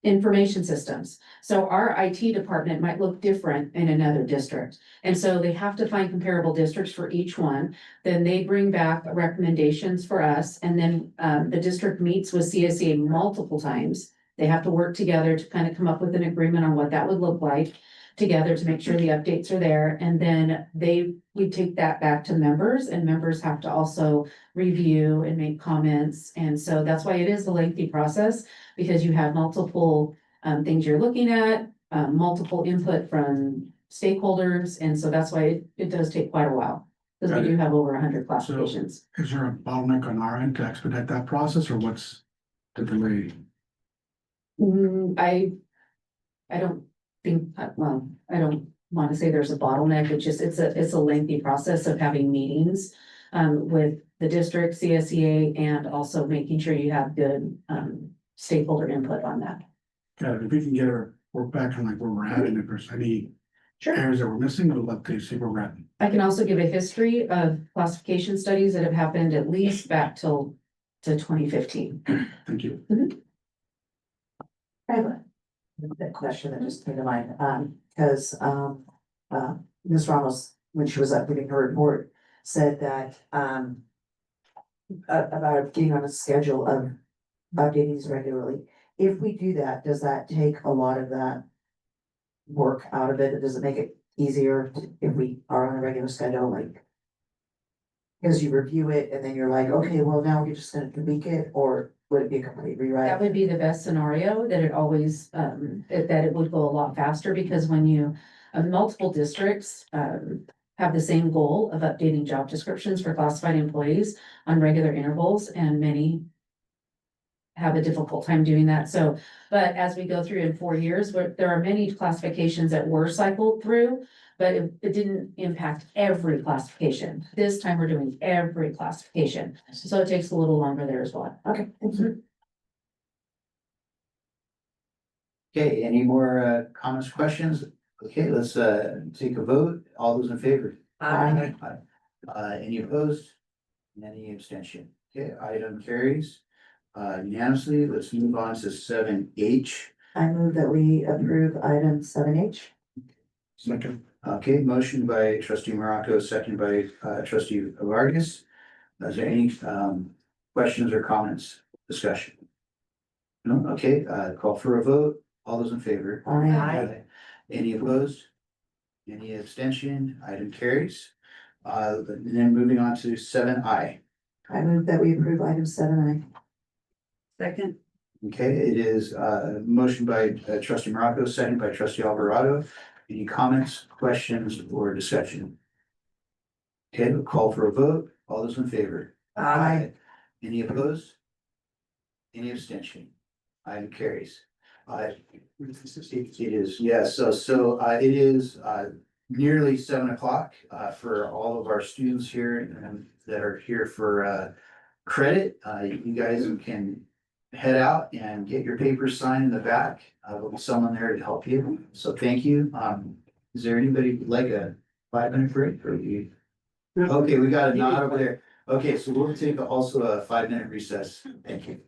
information systems. So our IT department might look different in another district. And so they have to find comparable districts for each one. Then they bring back recommendations for us. And then the district meets with CSEA multiple times. They have to work together to kind of come up with an agreement on what that would look like together to make sure the updates are there. And then we take that back to members, and members have to also review and make comments. And so that's why it is a lengthy process, because you have multiple things you're looking at, multiple input from stakeholders. And so that's why it does take quite a while, because we do have over 100 classifications. Is there a bottleneck on our end to expedite that process, or what's the delay? I don't think, well, I don't want to say there's a bottleneck. It's a lengthy process of having meetings with the district, CSEA, and also making sure you have good stakeholder input on that. Yeah, if we can get our work back on like where we're at, and if there's any areas that we're missing, I'd love to see where we're at. I can also give a history of classification studies that have happened at least back to 2015. Thank you. I have that question that just came to mind, because, Ms. Ramos, when she was up giving her report, said that, about getting on a schedule of updating these regularly. If we do that, does that take a lot of that work out of it? Does it make it easier if we are on a regular schedule, like? Because you review it and then you're like, okay, well, now we're just gonna tweak it, or would it be a complete rewrite? That would be the best scenario, that it always, that it would go a lot faster, because when you, multiple districts, have the same goal of updating job descriptions for classified employees on regular intervals, and many have a difficult time doing that. So, but as we go through in 4 years, there are many classifications that were cycled through, but it didn't impact every classification. This time we're doing every classification, so it takes a little longer there as well. Okay, thank you. Okay, any more comments, questions? Okay, let's take a vote. All those in favor? Aye. Any opposed? And any abstention? Okay, item carries unanimously. Let's move on to 7H. I move that we approve item 7H. Second. Okay, motion by trustee Morocco, second by trustee Vargas. Is there any questions or comments, discussion? No, okay, call for a vote. All those in favor? Aye. Any opposed? Any abstention? Item carries. And then moving on to 7I. I move that we approve item 7I. Second. Okay, it is motion by trustee Morocco, second by trustee Alvarado. Any comments, questions, or discussion? Okay, we'll call for a vote. All those in favor? Aye. Any opposed? Any abstention? Item carries. It is, yes, so it is nearly 7 o'clock for all of our students here that are here for credit. You guys can head out and get your papers signed in the back. There'll be someone there to help you. So thank you. Is there anybody who'd like a 5-minute break or you? Okay, we got a nod over there. Okay, so we'll take also a 5-minute recess. Thank you.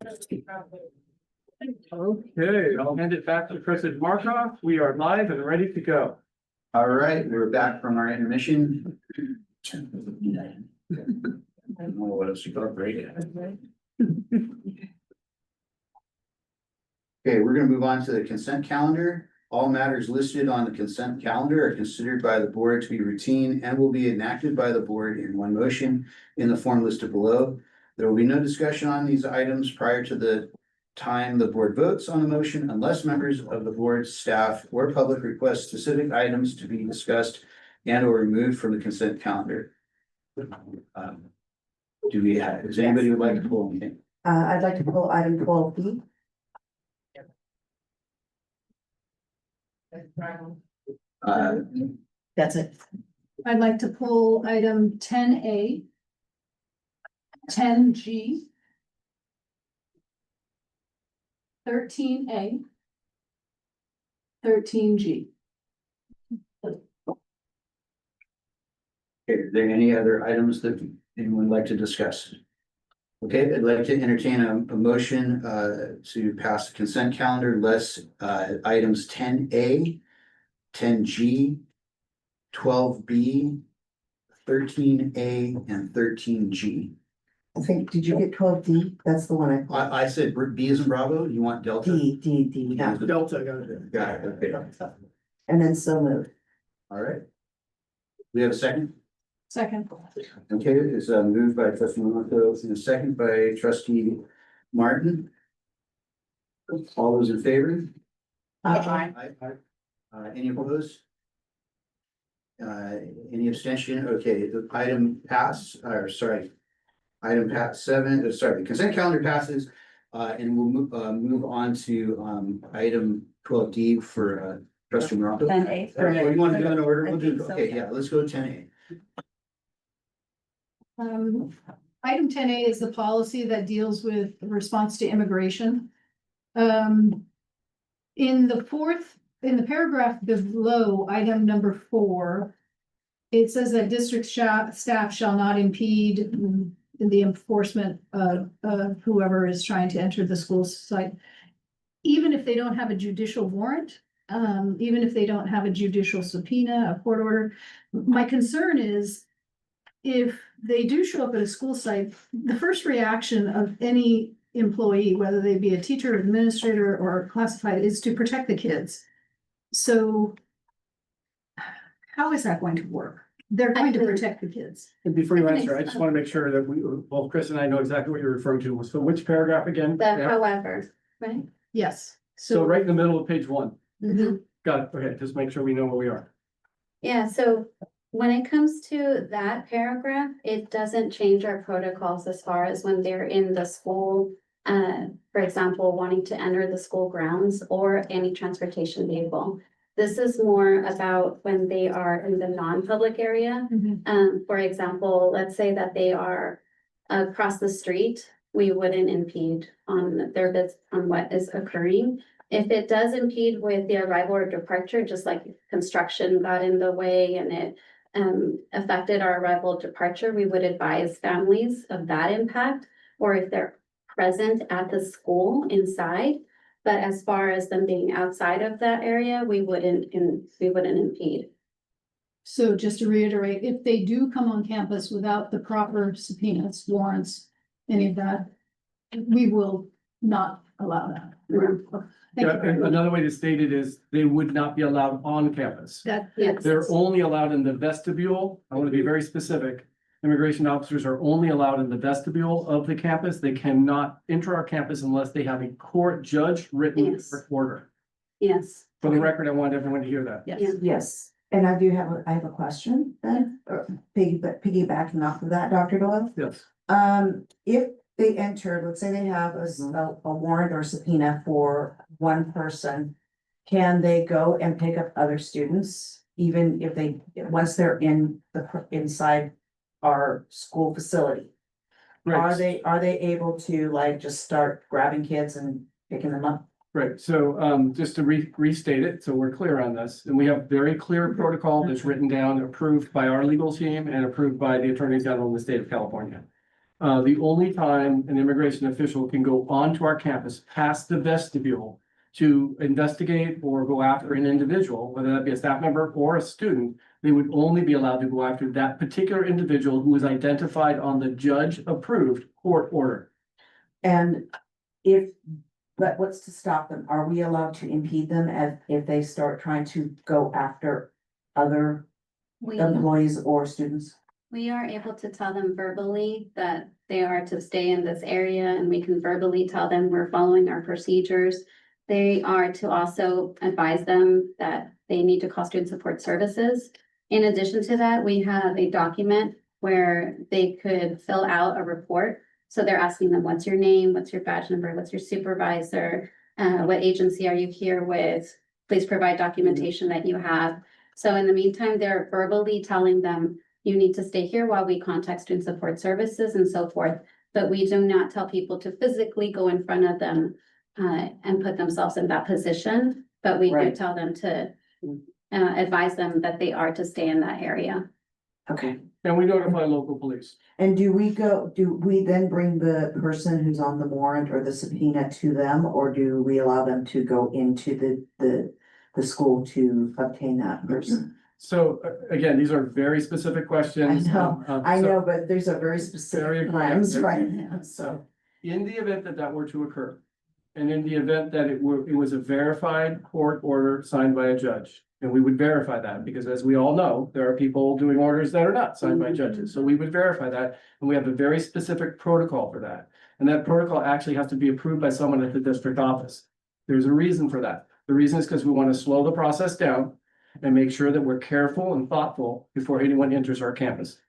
Okay, I'll hand it back to President Markov. We are live and ready to go. All right, we're back from our intermission. I don't know what else you got, right? Okay, we're gonna move on to the consent calendar. All matters listed on the consent calendar are considered by the board to be routine and will be enacted by the board in one motion in the form listed below. There will be no discussion on these items prior to the time the board votes on the motion unless members of the board, staff, or public request specific items to be discussed and or removed from the consent calendar. Do we have, does anybody would like to pull anything? I'd like to pull item 12B. That's it. I'd like to pull item 10A, 10G, 13A, 13G. Are there any other items that anyone would like to discuss? Okay, I'd like to entertain a motion to pass the consent calendar less items 10A, 10G, 12B, 13A, and 13G. I think, did you get 12D? That's the one I said B is in Bravo. You want Delta? D. Yeah. Delta, got it. Got it, okay. And then so moved. All right. We have a second? Second. Okay, it's moved by trustee Monaco and a second by trustee Martin. All those in favor? Aye. Any opposed? Any abstention? Okay, the item pass, or sorry. Item pass 7, sorry, consent calendar passes, and we'll move on to item 12D for trustee Morocco. 10A. What do you want to do in order? We'll do, okay, yeah, let's go 10A. Item 10A is the policy that deals with response to immigration. In the paragraph below, item number 4, it says that district staff shall not impede in the enforcement of whoever is trying to enter the school site. Even if they don't have a judicial warrant, even if they don't have a judicial subpoena, a court order. My concern is if they do show up at a school site, the first reaction of any employee, whether they be a teacher, administrator, or classified, is to protect the kids. So how is that going to work? They're going to protect the kids. And before you answer, I just want to make sure that both Chris and I know exactly what you're referring to. So which paragraph again? However, right? Yes. So right in the middle of page 1. Mhm. Got it. Okay, just make sure we know where we are. Yeah, so when it comes to that paragraph, it doesn't change our protocols as far as when they're in the school. For example, wanting to enter the school grounds or any transportation vehicle. This is more about when they are in the non-public area. For example, let's say that they are across the street, we wouldn't impede on their bits on what is occurring. If it does impede with the arrival or departure, just like construction got in the way and it affected our arrival or departure, we would advise families of that impact, or if they're present at the school inside. But as far as them being outside of that area, we wouldn't impede. So just to reiterate, if they do come on campus without the proper subpoenas, warrants, any of that, we will not allow that. Thank Yeah, you very and much. another way to state it is they would not be allowed on campus. Yes. They're only allowed in the vestibule. I want to be very specific. Immigration officers are only allowed in the vestibule of the campus. They cannot enter our campus unless they have a court judge written Yes. order. Yes. For the record, I want everyone to hear that. Yes. Yes, and I have a question then, or piggybacking off of that, Dr. Doyle. Yes. If they enter, let's say they have a warrant or subpoena for one person, can they go and pick up other students? Even if once they're inside our school facility? Are they able to like just start grabbing kids and picking them up? Right, so just to restate it, so we're clear on this, and we have very clear protocol that's written down, approved by our legal team and approved by the Attorney General in the state of California. The only time an immigration official can go onto our campus past the vestibule to investigate or go after an individual, whether that be a staff member or a student, they would only be allowed to go after that particular individual who is identified on the judge-approved court order. And but what's to stop them? Are we allowed to impede them if they start trying to go after other employees or students? We are able to tell them verbally that they are to stay in this area, and we can verbally tell them we're following our procedures. They are to also advise them that they need to call student support services. In addition to that, we have a document where they could fill out a report. So they're asking them, what's your name? What's your badge number? What's your supervisor? What agency are you here with? Please provide documentation that you have. So in the meantime, they're verbally telling them, you need to stay here while we contact student support services and so forth. But we do not tell people to physically go in front of them and put themselves in that position. But we do Right. tell them to advise them that they are to stay in that area. Okay. And we notify local police. And do we then bring the person who's on the warrant or the subpoena to them, or do we allow them to go into the school to obtain that person? So again, these are very specific questions. I know, but there's a very Very specific times important. right now, so. In the event that that were to occur, and in the event that it was a verified court order signed by a judge, and we would verify that, because as we all know, there are people doing orders that are not signed by judges, so we would verify that, and we have a very specific protocol for that. And that protocol actually has to be approved by someone at the district office. There's a reason for that. The reason is because we want to slow the process down and make sure that we're careful and thoughtful before anyone enters our campus.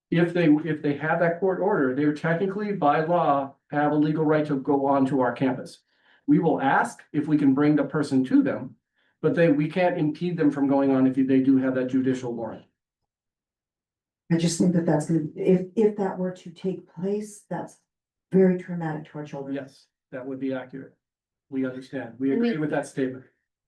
If they have that court order, they're technically by law have a legal right to go onto our campus. We will ask if we can bring the person to them, but we can't impede them from going on if they do have that judicial warrant. I just think that that's gonna, if that were to take place, that's very traumatic to our children. Yes, that would be accurate. We understand. We agree with that statement.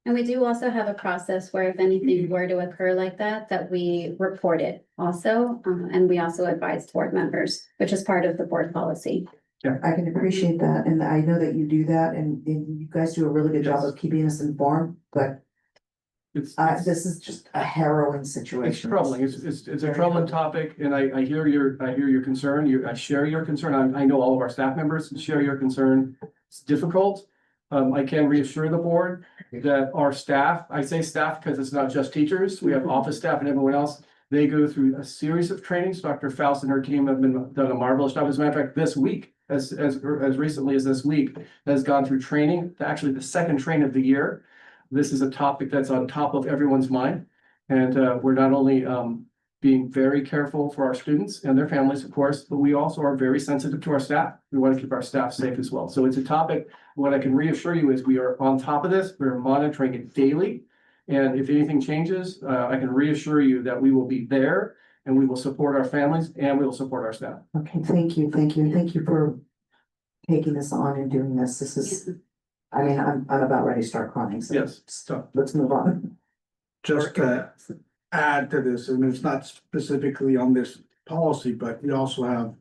And we do also have a process where if anything were to occur like that we report it also. And we also advise board members, which is part of the board policy. I can appreciate that, and I know that you do that, and you guys do a really good job of keeping us informed, but this is just a harrowing situation. It's troubling. It's a troubling topic, and I hear your concern. I share your concern. I know all of our staff members share your concern. It's difficult. I can reassure the board that our staff, I say staff because it's not just teachers. We have office staff and everyone else. They go through a series of trainings. Dr. Faust and her team have done a marvelous job. As a matter of fact, this week, as recently as this week, has gone through training, actually the second train of the year. This is a topic that's on top of everyone's mind. And we're not only being very careful for our students and their families, of course, but we also are very sensitive to our staff. We want to keep our staff safe as well. So it's a topic. What I can reassure you is we are on top of this. We're monitoring it daily. And if anything changes, I can reassure you that we will be there and we will support our families and we will support our staff. Okay, thank you for taking this on and doing this. This is, I mean, I'm about ready to start crying, so. Yes, stop. Let's move on. Just to add to this, and it's not specifically on this policy, but we also have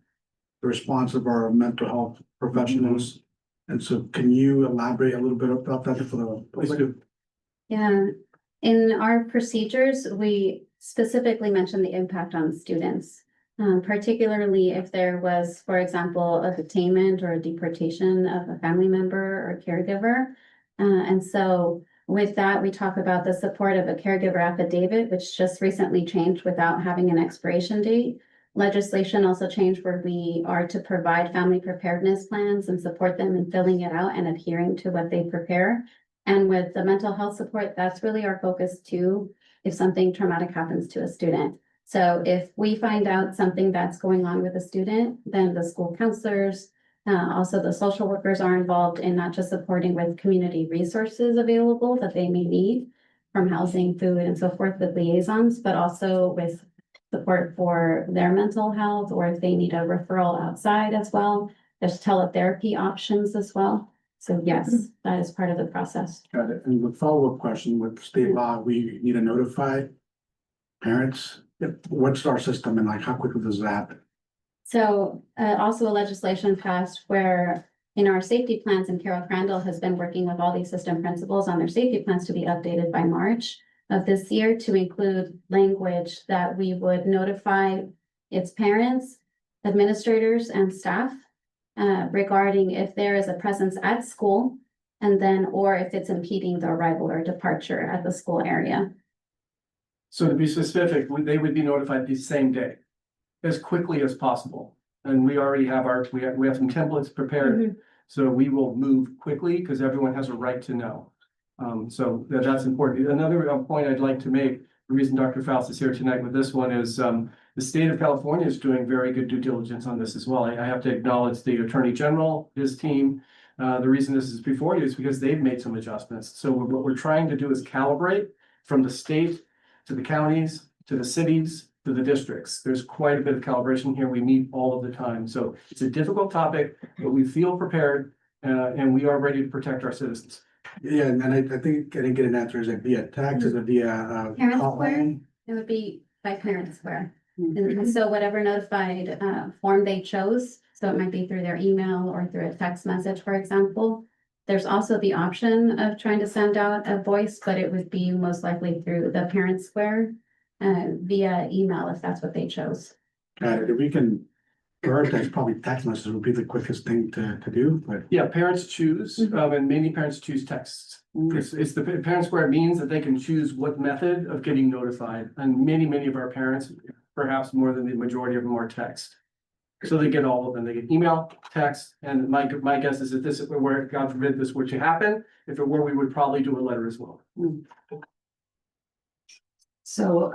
the response of our mental health professionals. And so can you elaborate a little bit about that for the public? Yeah, in our procedures, we specifically mention the impact on students. Particularly if there was, for example, a detainment or a deportation of a family member or caregiver. And so with that, we talk about the support of a caregiver affidavit, which just recently changed without having an expiration date. Legislation also changed where we are to provide family preparedness plans and support them in filling it out and adhering to what they prepare. And with the mental health support, that's really our focus too, if something traumatic happens to a student. So if we find out something that's going on with a student, then the school counselors, also the social workers are involved in not just supporting with community resources available that they may need from housing, food, and so forth with liaisons, but also with support for their mental health, or if they need a referral outside as well. There's teletherapy options as well. So yes, that is part of the process. Got it. And the follow-up question with state law, we need to notify parents. What's our system and like how quickly does that So also a legislation passed where in our safety plans, and Carol Crandall has been working with all the assistant principals on their safety plans to be updated by March of this year to include language that we would notify its parents, administrators, and staff regarding if there is a presence at school and then, or if it's impeding the arrival or departure at the school area. So to be specific, they would be notified the same day, as quickly as possible. And we already have we have some templates prepared, so we will move quickly because everyone has a right to know. So that's important. Another point I'd like to make, the reason Dr. Faust is here tonight with this one is the state of California is doing very good due diligence on this as well. I have to acknowledge the Attorney General, his team. The reason this is before you is because they've made some adjustments. So what we're trying to do is calibrate from the state to the counties, to the cities, to the districts. There's quite a bit of calibration here. We meet all of the time. So it's a difficult topic, but we feel prepared and we are ready to protect our citizens. Yeah, and then I think I didn't get an answer, is it via text, is it via Parents hotline? Square, it would be by Parents Square. And so whatever notified form they chose, so it might be through their email or through a text message, for example. There's also the option of trying to send out a voice, but it would be most likely through the Parents Square via email if that's what they chose. If we can, prioritize probably text messages would be the quickest thing to do, but. Yeah, parents choose, and many parents choose texts. It's the Parent Square means that they can choose what method of getting notified, and many of our parents, perhaps more than the majority of them, are text. So they get all of them. They get email, text, and my guess is that this is where, God forbid, this were to happen. If it were, we would probably do a letter as well. So,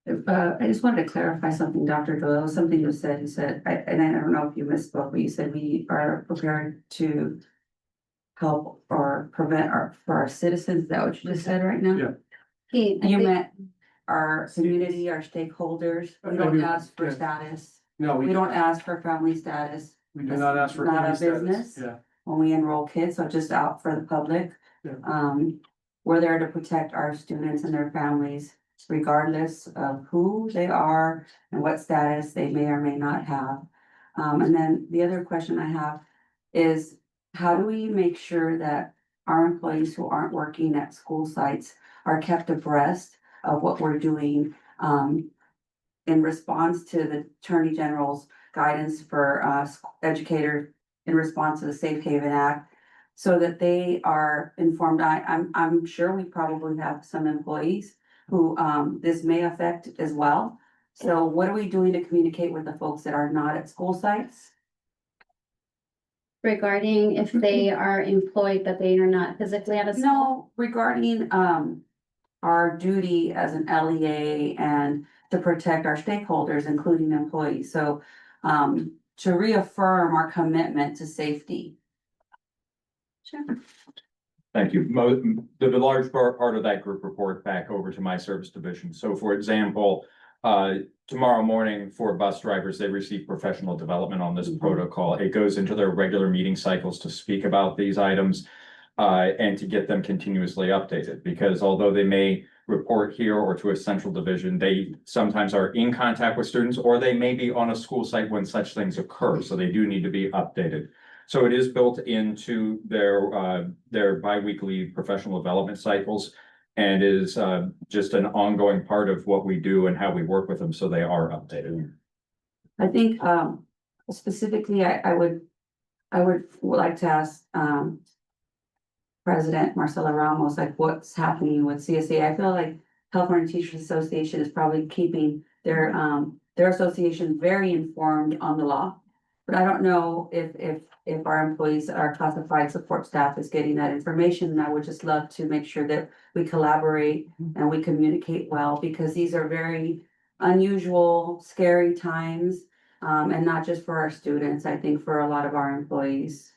I just wanted to clarify something, Dr. Doyle, something you said, and I don't know if you misspoke, but you said we are prepared to help or prevent for our citizens. Is that what you just said right now? Yeah. You meant our community, our stakeholders. We don't ask for status. No, We don't ask for family status. we do not ask for Not family a status. business. Yeah. When we enroll kids, so just out for the public. Yeah. We're there to protect our students and their families, regardless of who they are and what status they may or may not have. And then the other question I have is, how do we make sure that our employees who aren't working at school sites are kept abreast of what we're doing, in response to the Attorney General's guidance for educators in response to the Safe Haven Act, so that they are informed? I'm sure we probably have some employees who this may affect as well. So what are we doing to communicate with the folks that are not at school sites? Regarding if they are employed, but they are not physically at a school? No, regarding our duty as an LEA and to protect our stakeholders, including employees. So to reaffirm our commitment to safety. Sure. Thank you. The large part of that group report back over to my service division. So for example, tomorrow morning for bus drivers, they receive professional development on this protocol. It goes into their regular meeting cycles to speak about these items and to get them continuously updated, because although they may report here or to a central division, they sometimes are in contact with students, or they may be on a school site when such things occur. So they do need to be updated. So it is built into their bi-weekly professional development cycles, and is just an ongoing part of what we do and how we work with them, so they are updated. I think specifically, I would like to ask President Marcela Ramos, like, what's happening with CSA. I feel like California Teachers Association is probably keeping their association very informed on the law. But I don't know if our employees, our classified support staff is getting that information. And I would just love to make sure that we collaborate and we communicate well, because these are very unusual, scary times. And not just for our students, I think for a lot of our employees.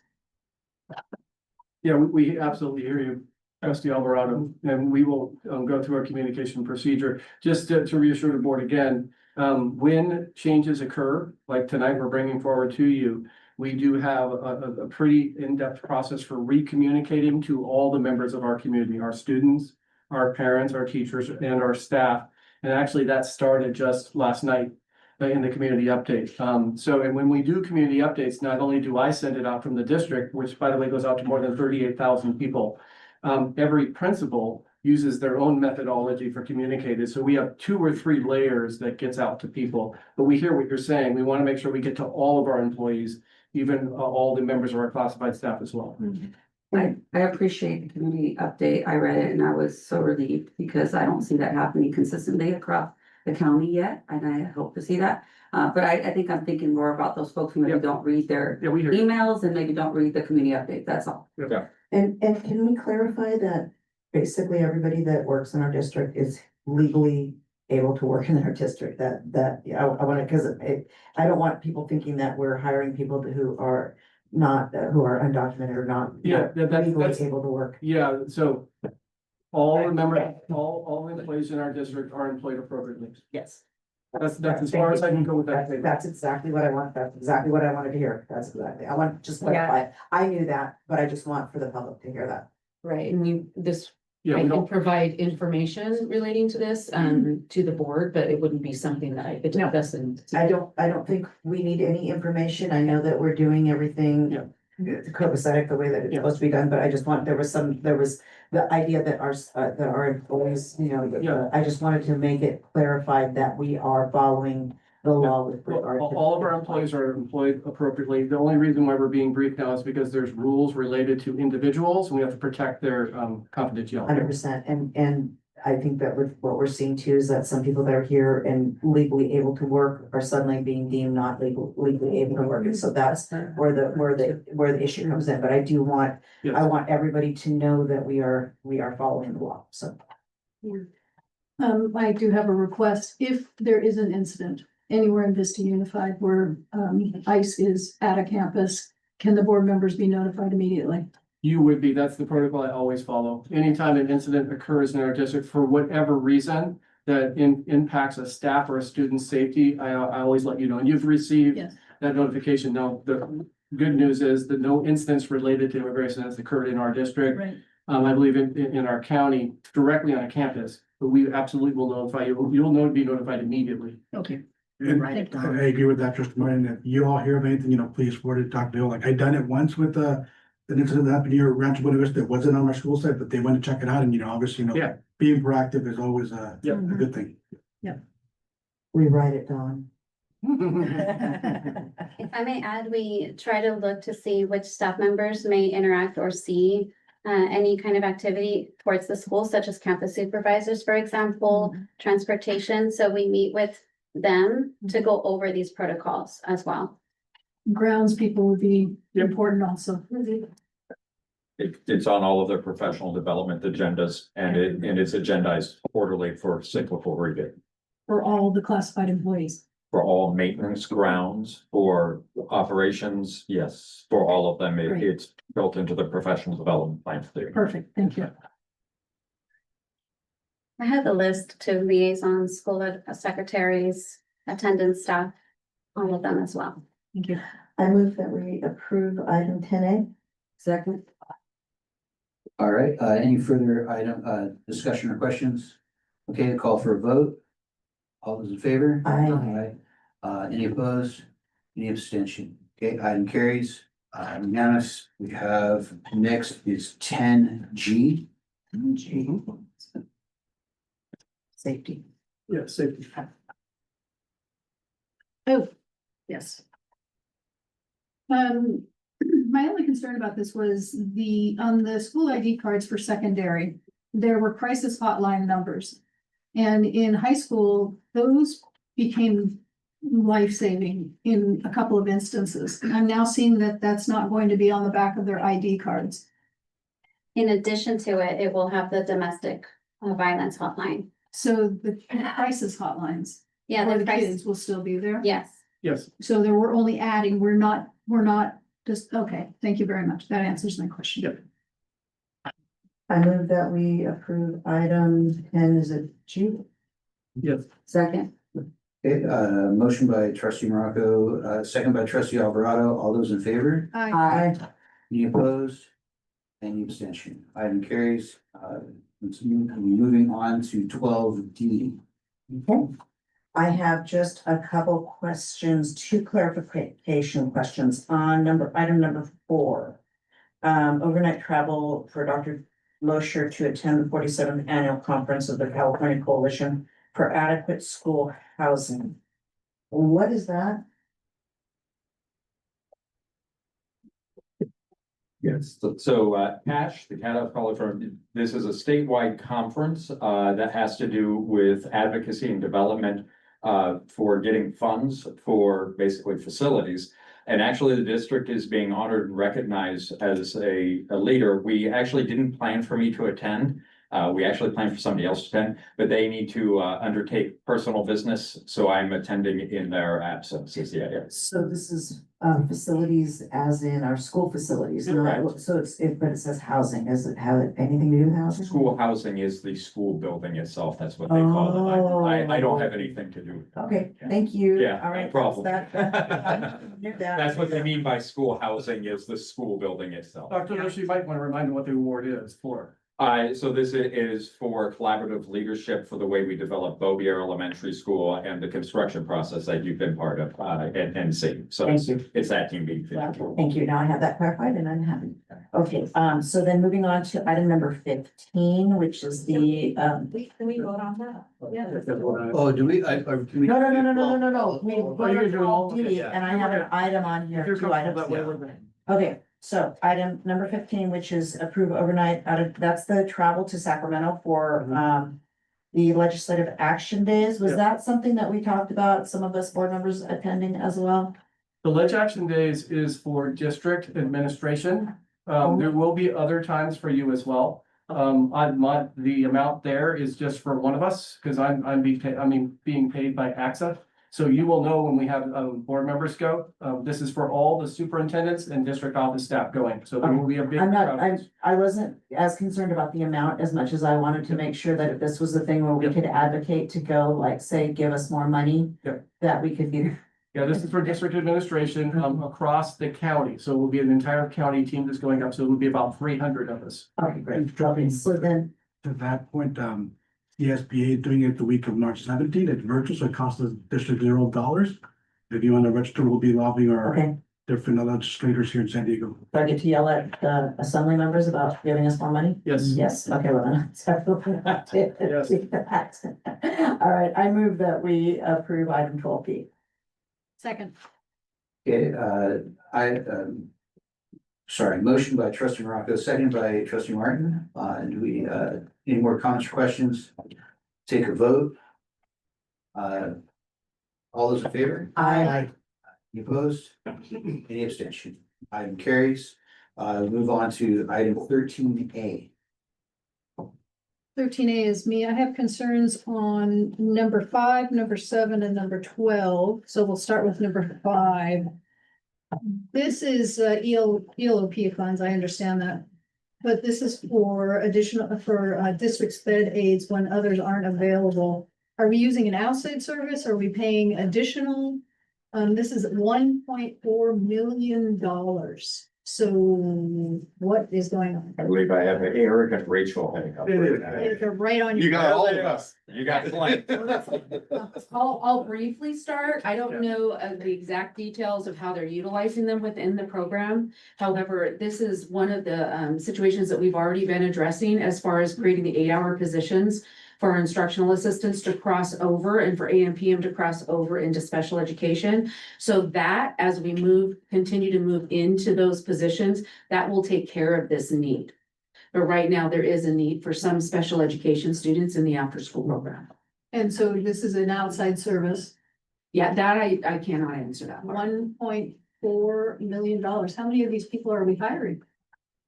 Yeah, we absolutely hear you, Trustee Alvarado, and we will go through our communication procedure. Just to reassure the board again, when changes occur, like tonight we're bringing forward to you, we do have a pretty in-depth process for re-communicating to all the members of our community, our students, our parents, our teachers, and our staff. And actually that started just last night. in the community update. So, and when we do community updates, not only do I send it out from the district, which by the way goes out to more than 38,000 people, every principal uses their own methodology for communicating. So we have 2 or 3 layers that gets out to people. But we hear what you're saying. We want to make sure we get to all of our employees, even all the members of our classified staff as well. I appreciate the community update. I read it and I was so relieved because I don't see that happening consistently across the county yet, and I hope to see that. But I think I'm thinking more about those folks who maybe don't read their Yeah, we hear you. emails and maybe don't read the community update, that's all. Yeah. And can we clarify that basically everybody that works in our district is legally able to work in our district? I want to, because I don't want people thinking that we're hiring people who are not, who are undocumented or not. Yeah, Legally that's, able to work. yeah, so all employees in our district are employed appropriately. Yes. That's as far as I can go with that. That's exactly what I want. That's exactly what I wanted to hear. That's exactly, I want to just clarify. I knew that, but I just want for the public to hear that. Right, and Yeah, I we can don't, provide information relating to this, to the board, but it wouldn't be something that I could discuss and. I don't think we need any information. I know that we're doing everything. Yeah. Copacetic the way that it's supposed to be done, but I just want, there was the idea that our employees, Yeah. I just wanted to make it clarified that we are following the law with regard to. all of our employees are employed appropriately. The only reason why we're being briefed now is because there's rules related to individuals and we have to protect their confidentiality. 100%, and I think that with what we're seeing too is that some people that are here and legally able to work are suddenly being deemed not legally able to work, and so that's where the issue comes in. But I do want, Yes. I want everybody to know that we are following the law, so. I do have a request. If there is an incident anywhere in Vista Unified where ICE is at a campus, can the board members be notified immediately? You would be, that's the protocol I always follow. Anytime an incident occurs in our district for whatever reason that impacts a staff or a student's safety, I always let you know. And you've received Yes. that notification. Now, the good news is that no incidents related to immigration has occurred in our district. Right. I believe in our county, directly on a campus, but we absolutely will notify you. You'll be notified immediately. Okay. And Thank you. I agree with that, Trustee Martin. If you all hear of anything, please forward it to Dr. Bill. Like I done it once with an incident that happened here at Rancho Buena Vista that wasn't on our school site, but they went to check it out and, obviously, Yeah. being proactive is always a good thing. We write it down. If I may add, we try to look to see which staff members may interact or see any kind of activity towards the school, such as campus supervisors, for example, transportation. So we meet with them to go over these protocols as well. Grounds people would be important also. It's on all of their professional development agendas and it's agendized quarterly for cyclical review. For all the classified employees. For all maintenance grounds, for operations, yes, for all of them, Great. it's built into the professional development plan. Perfect, thank you. I have a list to liaisons, school secretaries, attendance staff, all of them as well. Thank you. I move that we approve item 10A. Second, All right, any further discussion or questions? Okay, call for a vote. All those in favor? Aye. Any opposed? Any abstention? Okay, item carries. Unanimous. We have next is 10G. Safety. Yeah, safety. Oh, yes. My only concern about this was on the school ID cards for secondary, there were crisis hotline numbers. And in high school, those became life-saving in a couple of instances. I'm now seeing that that's not going to be on the back of their ID cards. In addition to it, it will have the domestic violence hotline. So the crisis hotlines. Yeah, for the the crisis- kids will still be there? Yes. Yes. So there we're only adding, we're not just, okay, thank you very much. That answers my question. Yep. I move that we approve item 10, is it G? Yes. second, Okay, motion by trustee Morocco, second by trustee Alvarado. All those in favor? Aye. Any opposed? Any abstention? Item carries. Moving on to 12D. Okay. I have just a couple questions, two clarification questions on item number 4. Overnight travel for Dr. Mosher to attend the 47th annual conference of the California Coalition for Adequate School Housing. What is that? Yes, CASH, the Canada College Firm, this is a statewide conference that has to do with advocacy and development for getting funds for basically facilities. And actually, the district is being honored and recognized as a leader. We actually didn't plan for me to attend. We actually planned for somebody else to attend, but they need to undertake personal business, so I'm attending in their absence, is the idea. So this is facilities as in our school facilities, Correct. so but it says housing, does it have anything to do with housing? School housing is the school building itself, that's what they call it. I don't have anything to do with it. Okay, thank you. Yeah, All no right. problem. That's That's what they mean by school housing is the school building itself. Dr. Lucy, you might want to remind them what the award is for. So this is for collaborative leadership for the way we develop Bobier Elementary School and the construction process that you've been part of, and see. So Thank you. it's that team being. Thank you. Now I have that clarified and I'm happy. Okay, so then moving on to item number 15, which is the, Can we vote on that? Yeah. Oh, do we, can we? no. We Oh, you're gonna do it all? D, and I have an item on here, two items. Okay, so item number 15, which is approve overnight that's the travel to Sacramento for, the legislative action days. Was Yeah. that something that we talked about, some of us board members attending as well? The Ledge Action Days is for district administration. There will be other times for you as well. The amount there is just for one of us, because I'm being paid by AXA. So you will know when we have board members go. This is for all the superintendents and district office staff going. So there will be a big. I wasn't as concerned about the amount as much as I wanted to make sure that if this was the thing where we could advocate to go, like, say, give us more money. Yep. That we could be. Yeah, this is for district administration across the county. So it will be an entire county team that's going up. So it will be about 300 of us. Okay, great. Okay, so then, To that point, the SBA is doing it the week of March 17th. It's virtual, so it costs the district $0. If you want to register, we'll be lobbying our okay, different legislators here in San Diego. do I get to yell at the assembly members about giving us more money? Yes. Yes, okay, well then. Yes. All right, I move that we approve item 12P. Second. Okay, sorry, motion by trustee Morocco, second by trustee Martin. Do we, any more comments or questions? Take a vote. All those in favor? Aye. Any opposed? Any abstention? Item carries. Move on to item 13A. 13A is me. I have concerns on number 5, number 7, and number 12. So we'll start with number 5. This is ELOP funds, I understand that. But this is for district sped aids when others aren't available. Are we using an outside service? Are we paying additional? This is $1.4 million. So what is going on? I believe I have Eric and Rachel heading up. They're right on. You got all of us. You got plenty. I'll briefly start. I don't know the exact details of how they're utilizing them within the program. However, this is one of the situations that we've already been addressing as far as creating the 8-hour positions for our instructional assistants to cross over and for AM PM to cross over into special education. So that as we continue to move into those positions, that will take care of this need. But right now, there is a need for some special education students in the after-school program. And so this is an outside service, Yeah, that I cannot answer that. part. $1.4 million. How many of these people are we hiring?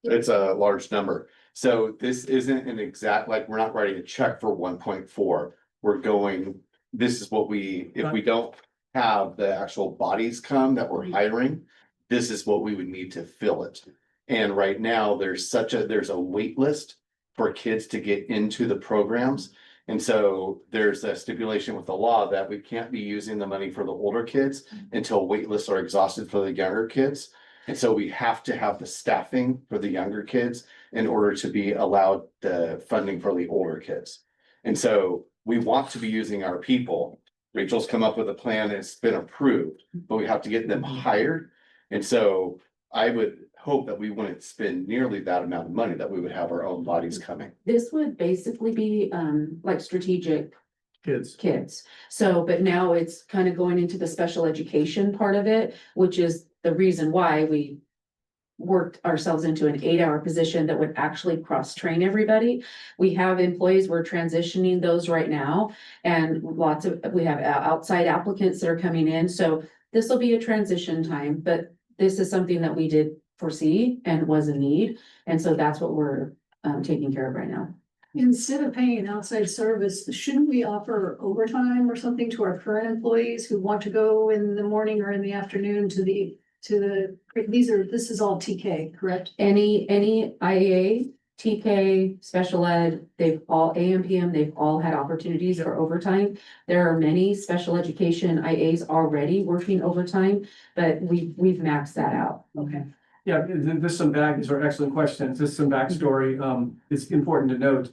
It's a large number. So this isn't an exact, like, we're not writing a check for 1.4. We're going, this is what if we don't have the actual bodies come that we're hiring, this is what we would need to fill it. And right now, there's a wait list for kids to get into the programs. And so there's a stipulation with the law that we can't be using the money for the older kids until wait lists are exhausted for the younger kids. And so we have to have the staffing for the younger kids in order to be allowed the funding for the older kids. And so we want to be using our people, Rachel's come up with a plan, it's been approved, but we have to get them hired. And so I would hope that we wouldn't spend nearly that amount of money, that we would have our own bodies coming. This would basically be like strategic Kids. So, but now it's kind of going into the special education part of it, which is the reason why we worked ourselves into an 8-hour position that would actually cross-train everybody. We have employees, we're transitioning those right now, and we have outside applicants that are coming in, so this will be a transition time, but this is something that we did foresee and was a need, and so that's what we're taking care of right now. Instead of paying outside service, shouldn't we offer overtime or something to our current employees who want to go in the morning or in the afternoon this is all TK, correct? Any IEA, TK, special ed, they've all, AM, PM, they've all had opportunities for overtime. There are many special education IAs already working overtime, but we've maxed that out. Okay. Yeah, these are excellent questions. This is some backstory. It's important to note,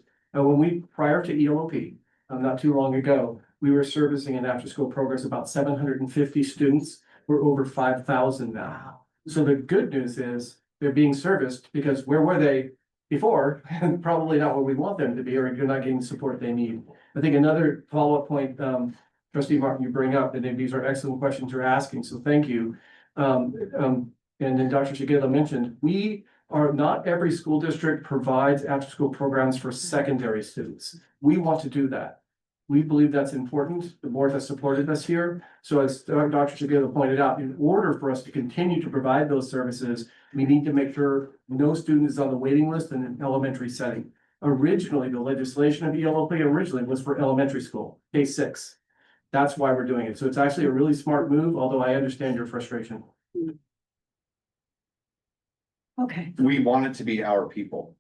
prior to ELOP, not too long ago, we were servicing in after-school programs about 750 students. We're over 5,000 now. So the good news is they're being serviced, because where were they before? And probably not where we want them to be, or you're not getting the support they need. I think another follow-up point, Trustee Martin, you bring up, and these are excellent questions you're asking, so thank you. And then Dr. Shigella mentioned, not every school district provides after-school programs for secondary students. We want to do that. We believe that's important. The board has supported us here. So as Dr. Shigella pointed out, in order for us to continue to provide those services, we need to make sure no student is on the waiting list in an elementary setting. Originally, the legislation of ELOP was for elementary school, K-6. That's why we're doing it. So it's actually a really smart move, although I understand your frustration. Okay, We want it to be our people.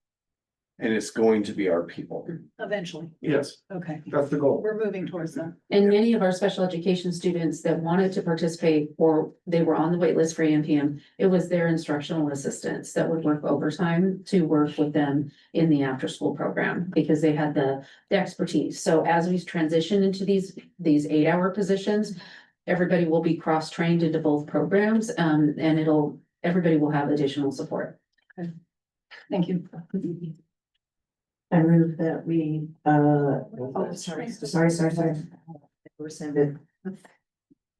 And it's going to be our people. eventually. Yes, Okay, that's the goal. we're moving towards that. And many of our special education students that wanted to participate, or they were on the wait list for AMPM, it was their instructional assistants that would work overtime to work with them in the after-school program, because they had the expertise. So as we transition into these 8-hour positions, everybody will be cross-trained into both programs, and everybody will have additional support. Okay. Thank you. I move that we, sorry. Rescind it.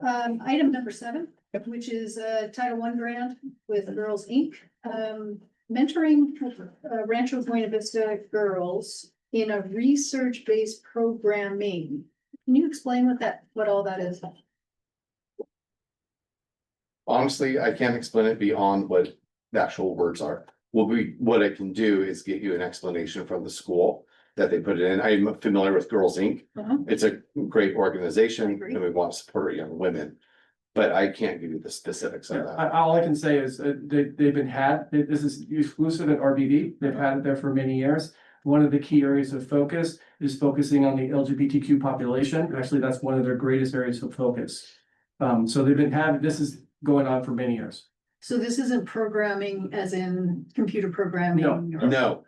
Item number 7, which is a Title I grant with Girls Inc. Mentoring Rancho Buena Vista girls in a research-based programming. Can you explain what all that is? Honestly, I can't explain it beyond what the actual words are. What I can do is get you an explanation from the school that they put it in. I'm familiar with Girls Inc. It's a great organization and we want to support our young women. But I can't give you the specifics of that. All I can say is this is exclusive at RBD. They've had it there for many years. One of the key areas of focus is focusing on the LGBTQ population. Actually, that's one of their greatest areas of focus. So this is going on for many years. So this isn't programming as in computer programming? No.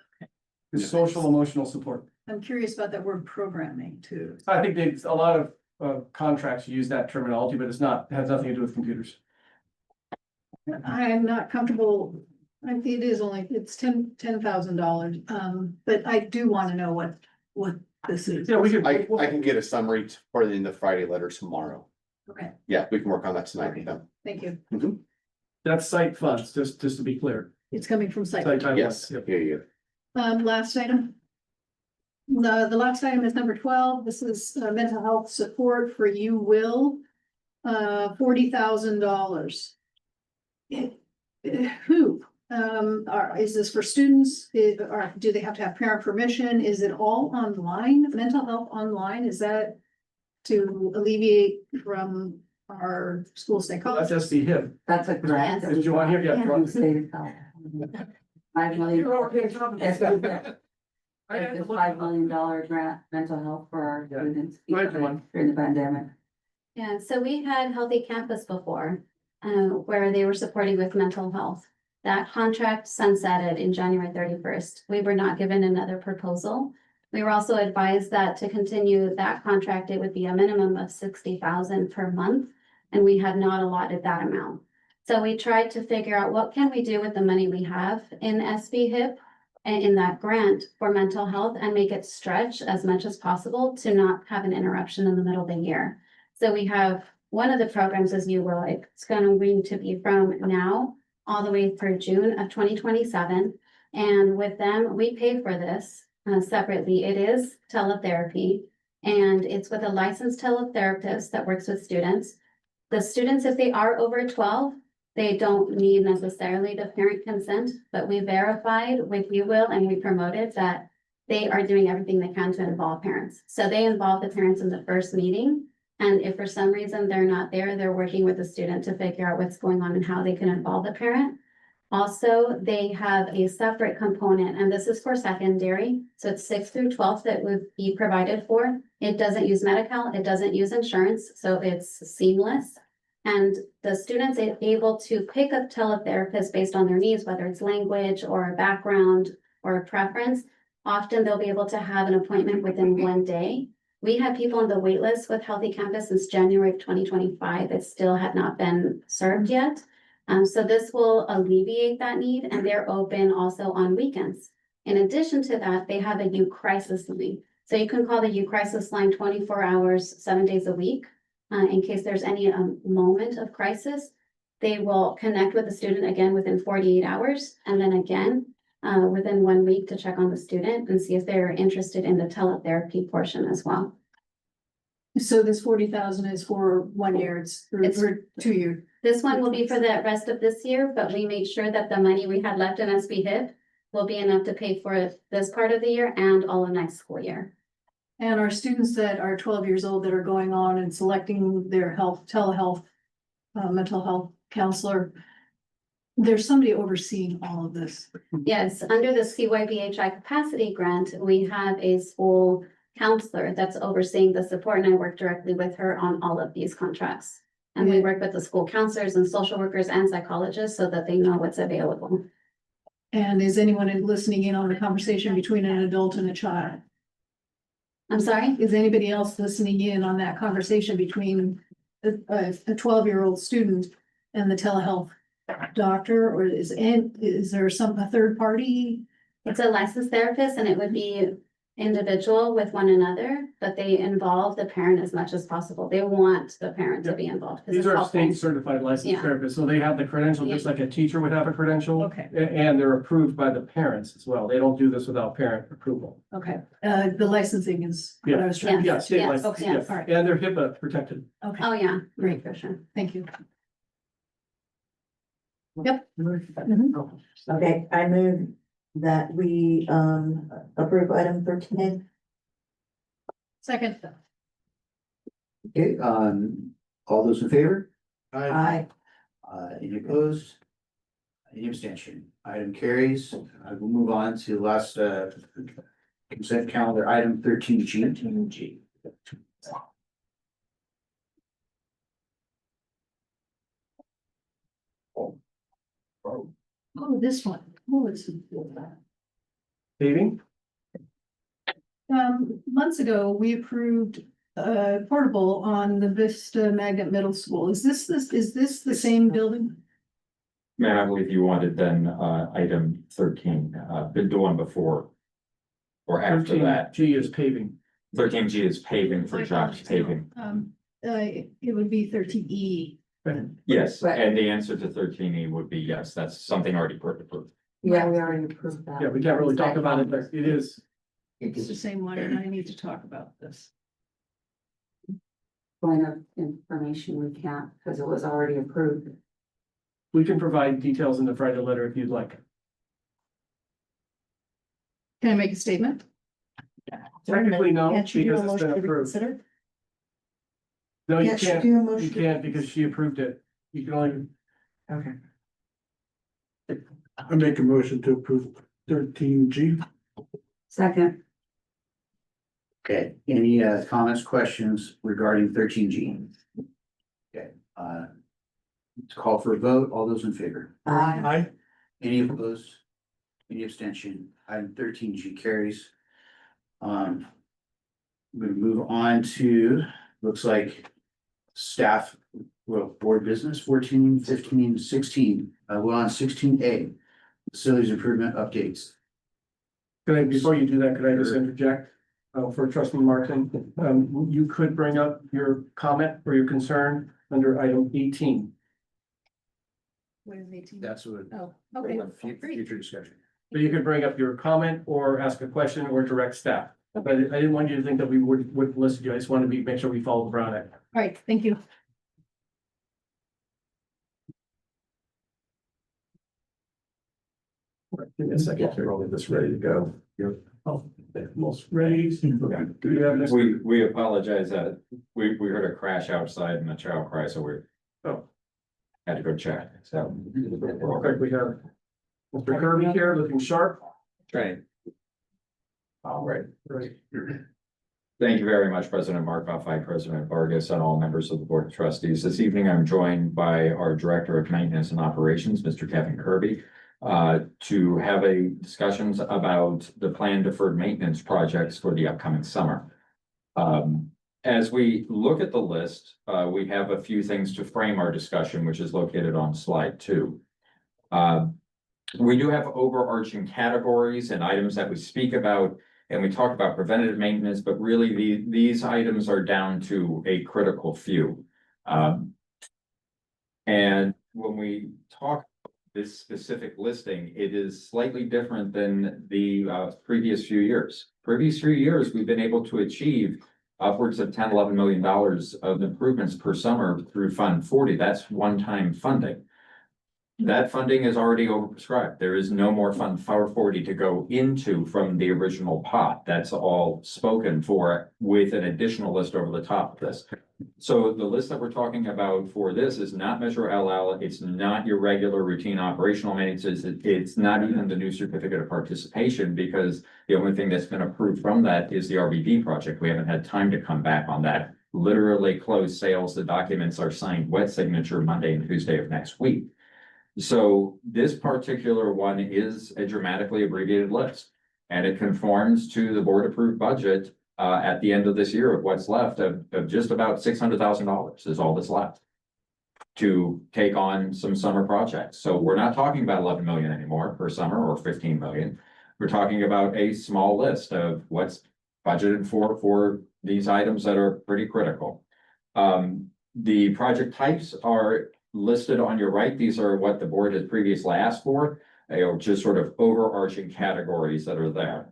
It's social emotional support. I'm curious about that word programming too. I think a lot of contracts use that terminology, but has nothing to do with computers. I'm not comfortable, it's $10,000, but I do want to know what this is. Yeah, I can get a summary for the end of Friday letter tomorrow. Okay, Yeah, we can work on that tonight with them. thank you. That's site funds, just to be clear. It's coming from site. Site title. Yes, Yep. yeah. Last item. The last item is number 12. This is mental health support for You Will. $40,000. Who? Is this for students? Or do they have to have parent permission? Is it all online? Mental health online? Is that to alleviate from our school psychologist? That's SC That's a grant. Did you want to hear? Yeah. From the state of California. $5 million. It's a $5 million grant, mental health for our students during the pandemic. Yeah, so we had Healthy Campus before, where they were supporting with mental health. That contract sunsetted in January 31st. We were not given another proposal We were also advised that to continue that contract, it would be a minimum of 60,000 per month, and we had not allotted that amount. So we tried to figure out what can we do with the money we have in SB HIP and in that grant for mental health and make it stretch as much as possible to not have an interruption in the middle of the year. So we have one of the programs, as you were like, it's going to be from now all the way through June of 2027. And with them, we pay for this separately. It is teletherapy, and it's with a licensed teletherapist that works with students. The students, if they are over 12, they don't need necessarily the parent consent, but we verified with you, Will, and we promoted that they are doing everything they can to involve parents. So they involve the parents in the first meeting. And if for some reason they're not there, they're working with the student to figure out what's going on and how they can involve the parent. Also, they have a separate component, and this is for secondary. So it's 6th through 12th that would be provided for. It doesn't use Medi-Cal, it doesn't use insurance, so it's seamless. And the students are able to pick a teletherapist based on their needs, whether it's language or a background or a preference. Often they'll be able to have an appointment within one day. We had people on the wait list with Healthy Campus since January of 2025 that still had not been served yet. So this will alleviate that need, and they're open also on weekends. In addition to that, they have a U crisis line. So you can call the U crisis line 24 hours, 7 days a week. In case there's any moment of crisis, they will connect with the student again within 48 hours, and then again within 1 week to check on the student and see if they're interested in the teletherapy portion as well. So this 40,000 is for 1 year, it's for 2 years. This one will be for the rest of this year, but we made sure that the money we had left in SB HIP will be enough to pay for this part of the year and all of next school year. And our students that are 12 years old that are going on and selecting their telehealth, mental health counselor, there's somebody overseeing all of this. Yes, under the CYBHI capacity grant, we have a school counselor that's overseeing the support, and I work directly with her on all of these contracts. And we work with the school counselors and social workers and psychologists so that they know what's available. And is anyone listening in on the conversation between an adult and a child? I'm sorry? Is anybody else listening in on that conversation between a 12-year-old student and the telehealth doctor, or is there a third party? It's a licensed therapist, and it would be individual with one another, but they involve the parent as much as possible. They want the parent to be involved. 'Cause These it's are helpful. state certified licensed Yeah. therapists, so they have the credential, just like a teacher would have a credential. Okay. And they're approved by the parents as well. They don't do this without parent approval. Okay, the licensing is what I was trying to. Yeah, state Yes, license, okay, yes, all right. and they're HIPAA protected. Okay, Oh, yeah, Great. for sure. thank you. Yep. Okay, I move that we approve item 13A. Second. Okay, all those in favor? Aye. Any opposed? Any abstention? Item carries. I will move on to last consent calendar, item 13G. Oh, this one. Oh, it's. Paving? Months ago, we approved portable on the Vista Magnet Middle School. Is this the same building? Man, I believe you wanted then, item 13, been doing before. Or after that, 13G is paving. 13G is paving for jobs paving. It would be 13E. Yes, Right. and the answer to 13E would be yes, that's something already approved. Yeah, we already approved that. Yeah, we can't really talk about it, but it is. It's the same one, and I need to talk about this. Point of information, we can't, because it was already approved. We can provide details in the Friday letter if you'd like. Can I make a statement? Technically, no, Can't you do a because it's been motion to approved. reconsider? No, you Can't you can't, do a you motion? can't because she approved it. You can only, Okay. I make a motion to approve 13G. Second. Okay, any comments, questions regarding 13G? Okay, let's call for a vote. All those in favor? Aye. Any opposed? Any abstention? Item 13G carries. We move on to, looks like staff, well, board business, 14, 15, 16. We're on 16A, facilities improvement updates. Before you do that, could I just interject? For trustee Martin, you could bring up your comment or your concern under item 18. What is 18? That's what. Oh, okay. Future discussion. So you could bring up your comment or ask a question or direct staff. But I didn't want you to think that we would listen to you. I just wanted to make sure we follow the Brown Act. All right, thank you. Give me a second here, I'll get this ready to go. You're almost ready. Do you have this? We apologize that we heard a crash outside and a child cry, so we had to go check, so. Okay, we have Mr. Kirby here looking sharp. Right. All right, great. Thank you very much, President Markov, Vice President Vargas, and all members of the Board of Trustees. This evening, I'm joined by our Director of Maintenance and Operations, Mr. Kevin Kirby, to have a discussions about the planned deferred maintenance projects for the upcoming summer. As we look at the list, we have a few things to frame our discussion, which is located on slide 2. We do have overarching categories and items that we speak about, and we talk about preventative maintenance, but really these items are down to a critical few. And when we talk this specific listing, it is slightly different than the previous few years. Previous few years, we've been able to achieve upwards of $10–11 million of improvements per summer through Fund 40. That's one-time funding. That funding is already overprescribed. There is no more Fund 40 to go into from the original pot. That's all spoken for with an additional list over the top of this. So the list that we're talking about for this is not Measure LL. It's not your regular routine operational maintenance. It's not even the new certificate of participation, because the only thing that's been approved from that is the RBD project. We haven't had time to come back on that. Literally closed sales. The documents are signed wet signature Monday and Tuesday of next week. So this particular one is a dramatically abbreviated list, and it conforms to the board approved budget at the end of this year of what's left of just about $600,000 is all that's left to take on some summer projects. So we're not talking about 11 million anymore per summer or 15 million. We're talking about a small list of what's budgeted for these items that are pretty critical. The project types are listed on your right. These are what the board has previously asked for. They are just sort of overarching categories that are there.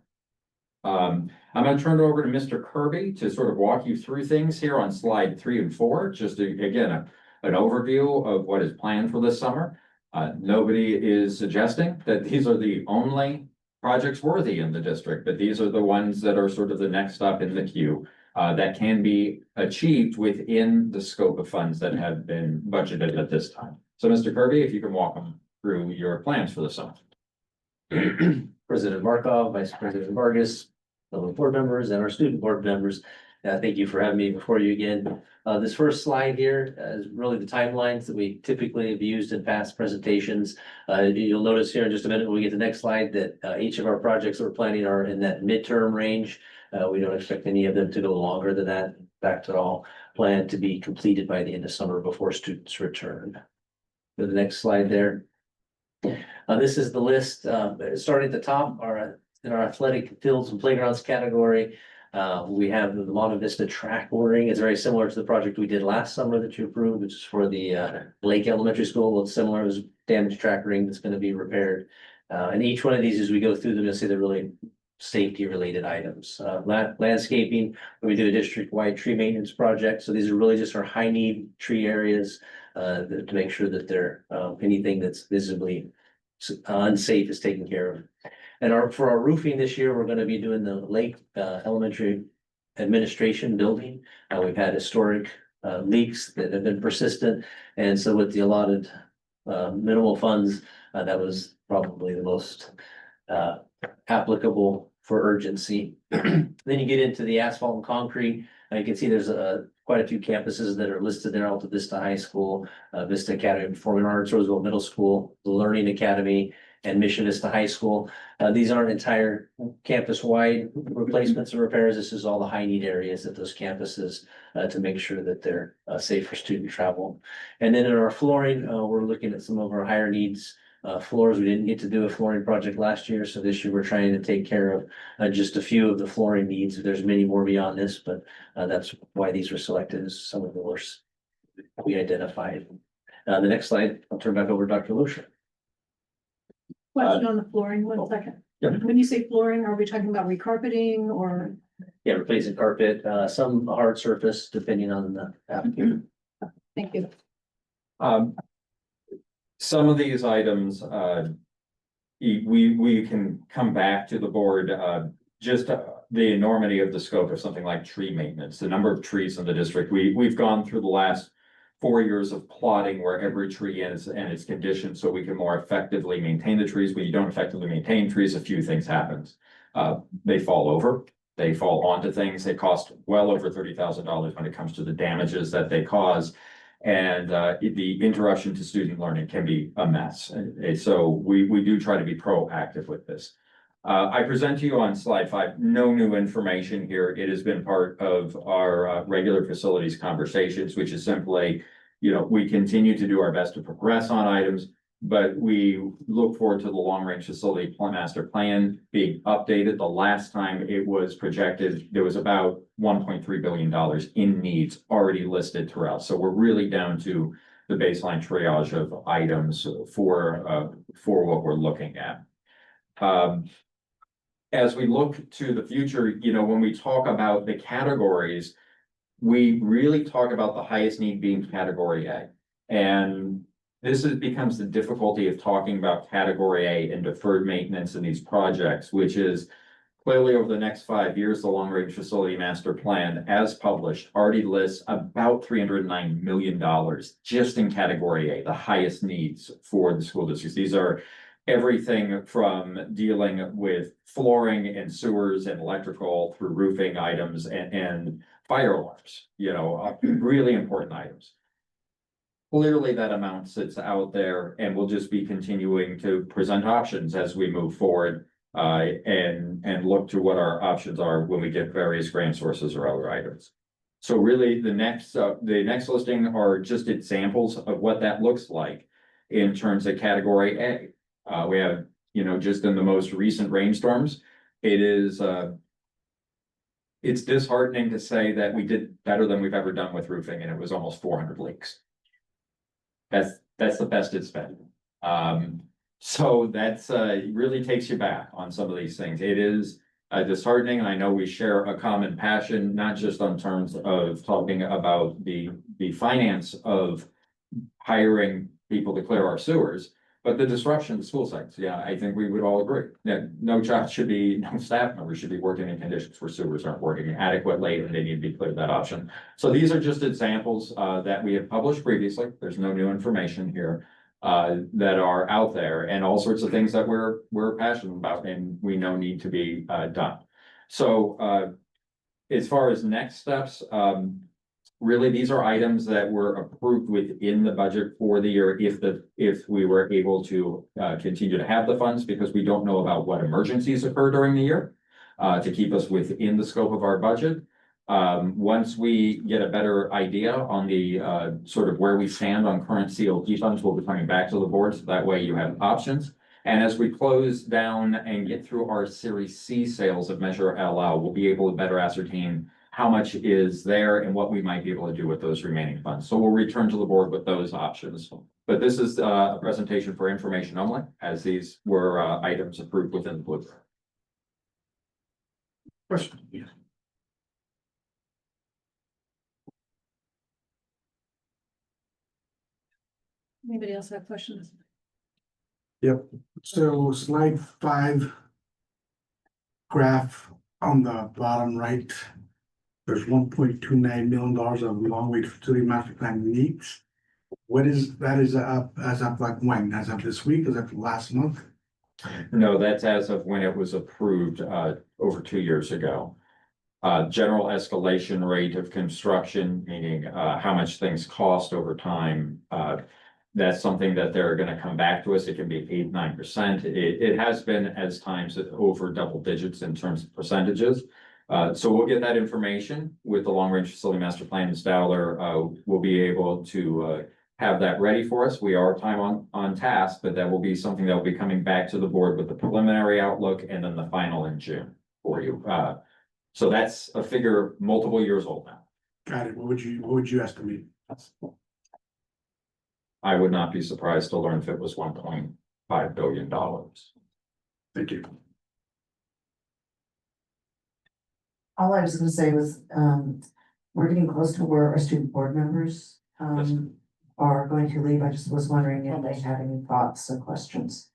I'm going to turn it over to Mr. Kirby to sort of walk you through things here on slide 3 and 4, just to, again, an overview of what is planned for this summer. Nobody is suggesting that these are the only projects worthy in the district, but these are the ones that are sort of the next up in the queue. That can be achieved within the scope of funds that have been budgeted at this time. So Mr. Kirby, if you can walk them through your plans for the summer. President Markov, Vice President Vargas, fellow board members, and our student board members. Thank you for having me before you again. This first slide here is really the timelines that we typically have used in past presentations. You'll notice here in just a minute when we get to the next slide that each of our projects that we're planning are in that midterm range. We don't expect any of them to go longer than that. In fact, they're all planned to be completed by the end of summer before students return. Go to the next slide there. This is the list, starting at the top, in our athletic fields and playgrounds category. We have the Monte Vista track boarding. It's very similar to the project we did last summer that you approved, which is for the Lake Elementary School. It's similar as damaged track ring that's going to be repaired. And each one of these, as we go through them, you'll see they're really safety related items. Landscaping, we do a district-wide tree maintenance project. So these are really just our high need tree areas to make sure that they're anything that's visibly unsafe is taken care of. And for our roofing this year, we're going to be doing the Lake Elementary Administration building. We've had historic leaks that have been persistent. And so with the allotted minimal funds, that was probably the most applicable for urgency. Then you get into the asphalt and concrete. You can see there's quite a few campuses that are listed there. Alta Vista High School, Vista Academy of Performing Arts, Roosevelt Middle School, the Learning Academy, and Mission Vista High School. These aren't entire campus-wide replacements or repairs. This is all the high need areas at those campuses to make sure that they're safe for student travel. And then in our flooring, we're looking at some of our higher needs floors. We didn't get to do a flooring project last year, so this year we're trying to take care of just a few of the flooring needs. There's many more beyond this, but that's why these were selected as some of the worst we identified. The next slide, I'll turn back over to Dr. Loescher. Question on the flooring, 1 second. Yeah. When you say flooring, are we talking about recarpeting or? Yeah, replacing carpet, some hard surface depending on the application. Thank you. Some of these items, we can come back to the board, just the enormity of the scope of something like tree maintenance, the number of trees in the district. We've gone through the last 4 years of plotting where every tree is and its condition, so we can more effectively maintain the trees. When you don't effectively maintain trees, a few things happen. They fall over, they fall onto things. They cost well over $30,000 when it comes to the damages that they cause. And the interruption to student learning can be a mess. And so we do try to be proactive with this. I present to you on slide 5, no new information here. It has been part of our regular facilities conversations, which is simply, we continue to do our best to progress on items, but we look forward to the long-range facility master plan being updated. The last time it was projected, there was about $1.3 billion in needs already listed throughout. So we're really down to the baseline triage of items for what we're looking at. As we look to the future, when we talk about the categories, we really talk about the highest need being category A. And this becomes the difficulty of talking about category A and deferred maintenance in these projects, which is clearly over the next 5 years, the long range facility master plan, as published, already lists about $309 million just in category A, the highest needs for the school districts. These are everything from dealing with flooring and sewers and electrical through roofing items and fire alarms, really important items. Clearly that amount sits out there and we'll just be continuing to present options as we move forward and look to what our options are when we get various grant sources or other items. So really the next listing are just examples of what that looks like in terms of category A. We have, just in the most recent rainstorms, it's disheartening to say that we did better than we've ever done with roofing, and it was almost 400 leaks. That's the best it's been. So that's really takes you back on some of these things. It is disheartening, and I know we share a common passion, not just on terms of talking about the finance of hiring people to clear our sewers, but the disruption of the school sites. Yeah, I think we would all agree that no staff member should be working in conditions where sewers aren't working adequately and they need to be cleared that option. So these are just examples that we have published previously. There's no new information here that are out there, and all sorts of things that we're passionate about and we know need to be done. So as far as next steps, really, these are items that were approved within the budget for the year if we were able to continue to have the funds, because we don't know about what emergencies occur during the year to keep us within the scope of our budget. Once we get a better idea on the sort of where we stand on current COP funds, we'll be coming back to the board, so that way you have options. And as we close down and get through our Series C sales of Measure LL, we'll be able to better ascertain how much is there and what we might be able to do with those remaining funds. So we'll return to the board with those options. But this is a presentation for information only, as these were items approved within the blueprint. Question. Anybody else have questions? Yep, so slide 5. Graph on the bottom right. There's $1.29 million of long-range facility master plan needs. What is that? Is up as of like when? As of this week? As of last month? No, that's as of when it was approved over 2 years ago. General escalation rate of construction, meaning how much things cost over time. That's something that they're gonna come back to us. It can be 8-9%. It has been as times over double digits in terms of percentages. So we'll get that information with the long range facility master plan and Stowler. We'll be able to have that ready for us. We are time on task, but that will be something that will be coming back to the board with the preliminary outlook and then the final in June for you. So that's a figure multiple years old now. Got it. What would you estimate? I would not be surprised to learn if it was $1.5 billion. Thank you. All I was gonna say was, we're getting close to where our student board members, are going to leave. I just was wondering if they had any thoughts or questions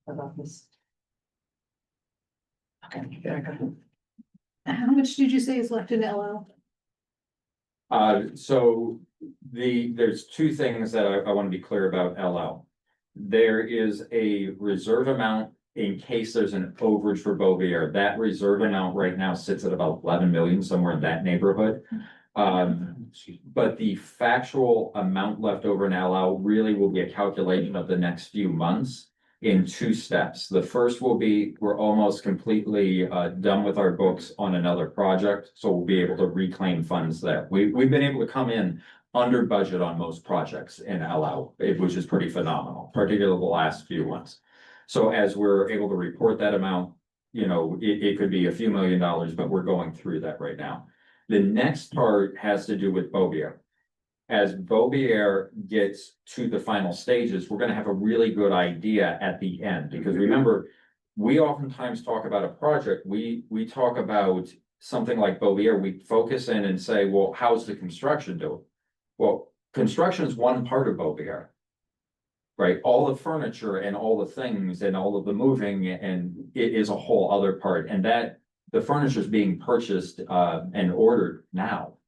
about this. Okay. How much did you say is left in LL? So there's two things that I want to be clear about LL. There is a reserve amount in case there's an overage for Bovier. That reserve amount right now sits at about 11 million, somewhere in that neighborhood. But the factual amount left over in LL really will be a calculation of the next few months in two steps. The first will be, we're almost completely done with our books on another project, so we'll be able to reclaim funds there. We've been able to come in under budget on most projects in LL, which is pretty phenomenal, particularly the last few ones. So as we're able to report that amount, you know, it could be a few $1 million, but we're going through that right now. The next part has to do with Bovier. As Bovier gets to the final stages, we're gonna have a really good idea at the end, because remember, we oftentimes talk about a project, we talk about something like Bovier, we focus in and say, well, how's the construction doing? Well, construction is one part of Bovier. Right, all the furniture and all the things and all of the moving, and it is a whole other part, and that the furniture is being purchased and ordered now.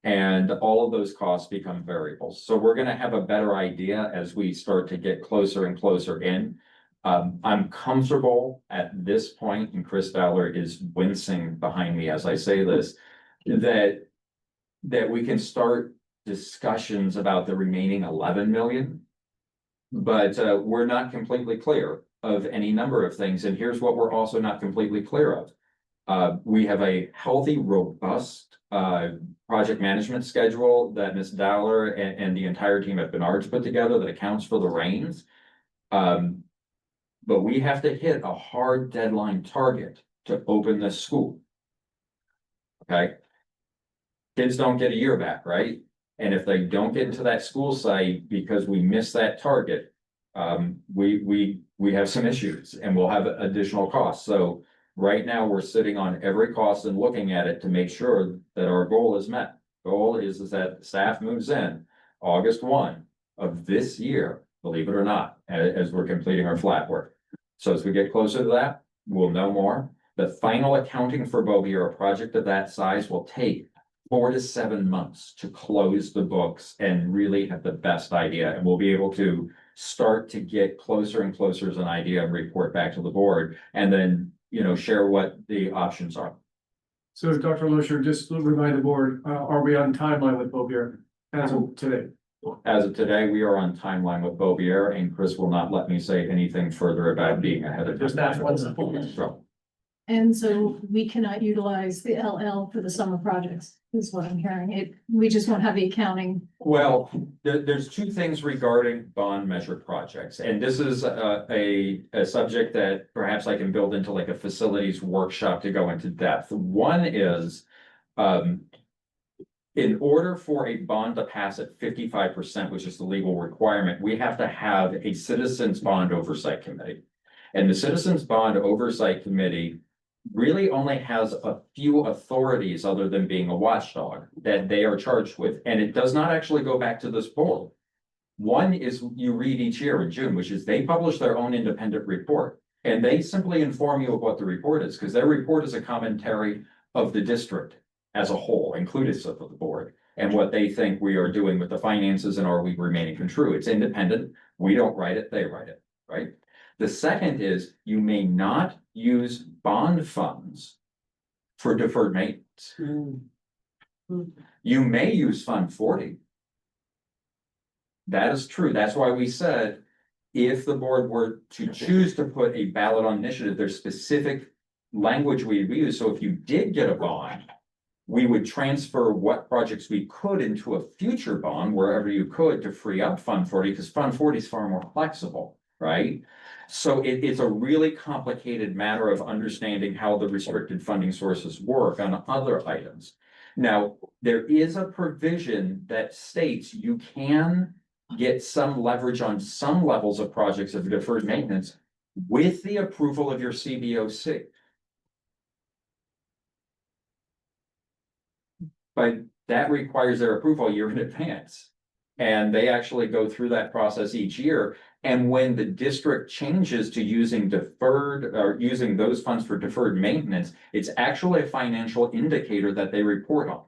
And all of those costs become variables. So we're gonna have a better idea as we start to get closer and closer in. I'm comfortable at this point, and Chris Fowler is wincing behind me as I say this, that we can start discussions about the remaining 11 million. But we're not completely clear of any number of things. And here's what we're also not completely clear of. We have a healthy, robust project management schedule that Ms. Dowler and the entire team at Bernard's put together that accounts for the reins. But we have to hit a hard deadline target to open this school. Okay. Kids don't get a year back, right? And if they don't get into that school site because we miss that target, we have some issues and we'll have additional costs. So right now we're sitting on every cost and looking at it to make sure that our goal is met. Goal is that staff moves in August 1 of this year, believe it or not, as we're completing our flat work. So as we get closer to that, we'll know more. The final accounting for Bovier, a project of that size, will take 4 to 7 months to close the books and really have the best idea. And we'll be able to start to get closer and closer as an idea and report back to the board and then, you know, share what the options are. So Dr. Loescher, just remind the board, are we on timeline with Bovier as of today? As of today, we are on timeline with Bovier, and Chris will not let me say anything further about being ahead of. Just that one simple. And so we cannot utilize the LL for the summer projects, is what I'm hearing. We just won't have the accounting. Well, there's two things regarding bond measure projects, and this is a subject that perhaps I can build into like a facilities workshop to go into depth. One is, in order for a bond to pass at 55%, which is the legal requirement, we have to have a citizens bond oversight committee. And the citizens bond oversight committee really only has a few authorities other than being a watchdog that they are charged with. And it does not actually go back to this board. One is you read each year in June, which is they publish their own independent report. And they simply inform you of what the report is, because their report is a commentary of the district as a whole, inclusive of the board, and what they think we are doing with the finances and are we remaining true. It's independent. We don't write it, they write it, right? The second is you may not use bond funds for deferred maintenance. You may use Fund 40. That is true. That's why we said, if the board were to choose to put a ballot on initiative, there's specific language we use. So if you did get a bond, we would transfer what projects we could into a future bond wherever you could to free up Fund 40, because Fund 40 is far more flexible, right? So it's a really complicated matter of understanding how the restricted funding sources work on other items. Now, there is a provision that states you can get some leverage on some levels of projects of deferred maintenance with the approval of your CBOC. But that requires their approval a year in advance. And they actually go through that process each year. And when the district changes to using deferred or using those funds for deferred maintenance, it's actually a financial indicator that they report on.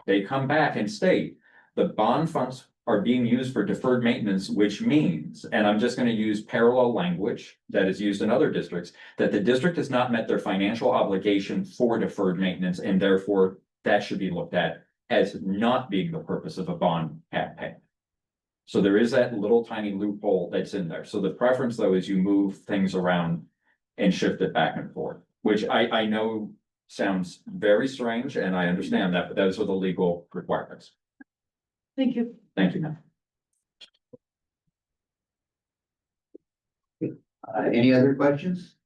They come back and state the bond funds are being used for deferred maintenance, which means, and I'm just going to use parallel language that is used in other districts, that the district has not met their financial obligation for deferred maintenance, and therefore that should be looked at as not being the purpose of a bond campaign. So there is that little tiny loophole that's in there. So the preference, though, is you move things around and shift it back and forth, which I know sounds very strange, and I understand that, but those are the legal requirements. Thank you. Thank you, ma'am. Any other questions?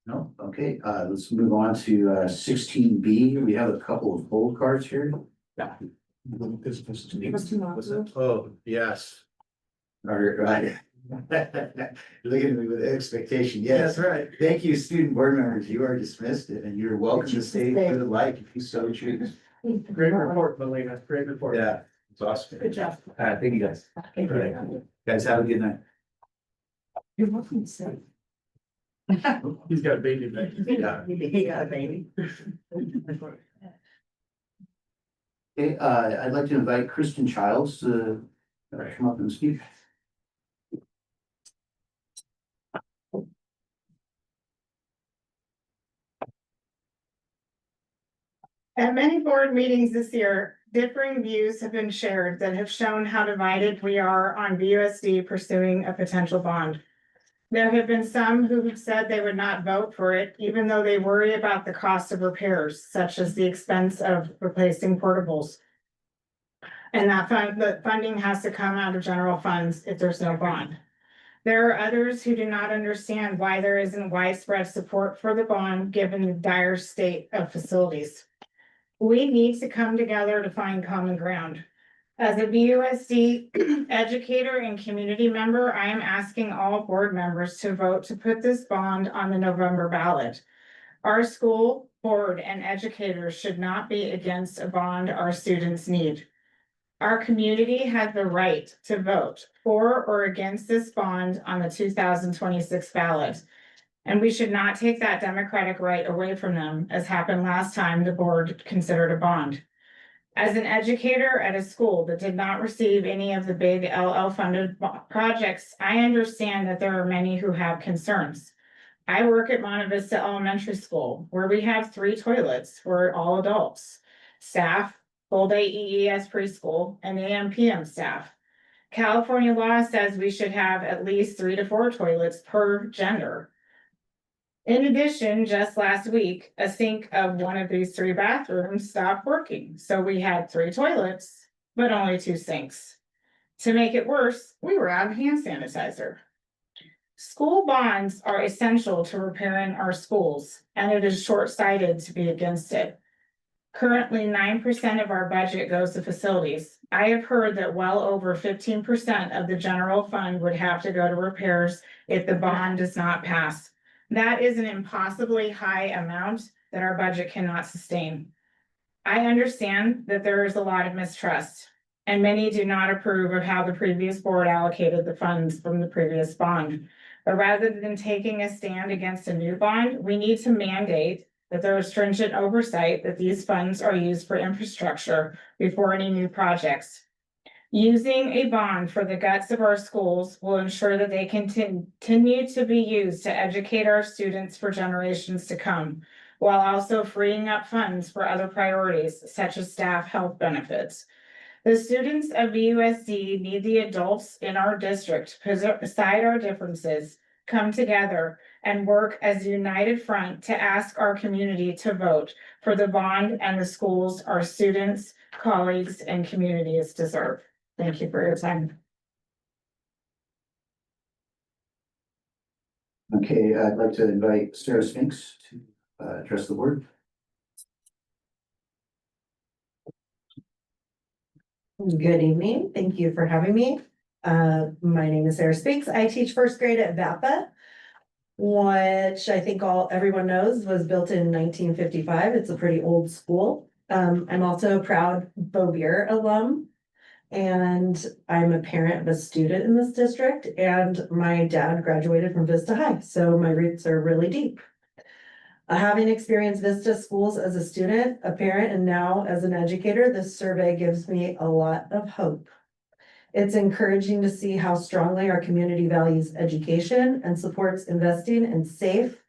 No, okay, let's move on to 16B. We have a couple of hold cards here. Yeah. Oh, yes. All right. Looking at me with expectation, yes. That's right. Thank you, student board members. You are dismissed and you're welcome to stay for the life if you so choose. Great report, Melina, great report. Yeah, it's awesome. Good job. Thank you, guys. Thank All right. Guys, have a good night. You're welcome to say. He's got a baby back. He got a baby. Okay, I'd like to invite Kristen Childs to come up and speak. At many board meetings this year, differing views have been shared that have shown how divided we are on VUSD pursuing a potential bond. There have been some who have said they would not vote for it, even though they worry about the cost of repairs, such as the expense of replacing portables. And the funding has to come out of general funds if there's no bond. There are others who do not understand why there isn't widespread support for the bond, given the dire state of facilities. We need to come together to find common ground. As a VUSD educator and community member, I am asking all board members to vote to put this bond on the November ballot. Our school board and educators should not be against a bond our students need. Our community has the right to vote for or against this bond on the 2026 ballot. And we should not take that democratic right away from them, as happened last time the board considered a bond. As an educator at a school that did not receive any of the big LL funded projects, I understand that there are many who have concerns. I work at Monte Vista Elementary School, where we have 3 toilets for all adults, staff, full day EES preschool, and AM/PM staff. California law says we should have at least 3 to 4 toilets per gender. In addition, just last week, a sink of one of these 3 bathrooms stopped working. So we had 3 toilets, but only 2 sinks. To make it worse, we were out of hand sanitizer. School bonds are essential to repairing our schools, and it is short-sighted to be against it. Currently, 9% of our budget goes to facilities. I have heard that well over 15% of the general fund would have to go to repairs if the bond does not pass. That is an impossibly high amount that our budget cannot sustain. I understand that there is a lot of mistrust, and many do not approve of how the previous board allocated the funds from the previous bond. But rather than taking a stand against a new bond, we need to mandate that there is stringent oversight that these funds are used for infrastructure before any new projects. Using a bond for the guts of our schools will ensure that they continue to be used to educate our students for generations to come, while also freeing up funds for other priorities such as staff health benefits. The students of VUSD need the adults in our district to beside our differences, come together and work as a united front to ask our community to vote for the bond and the schools our students, colleagues, and communities deserve. Thank you for your time. Okay, I'd like to invite Sarah Spinks to address the board. Good evening. Thank you for having me. My name is Sarah Spinks. I teach first grade at VAPA, which I think everyone knows was built in 1955. It's a pretty old school. I'm also a proud Beaubier alum, and I'm a parent of a student in this district, and my dad graduated from Vista High, so my roots are really deep. Having experienced Vista schools as a student, a parent, and now as an educator, this survey gives me a lot of hope. It's encouraging to see how strongly our community values education and supports investing in safe,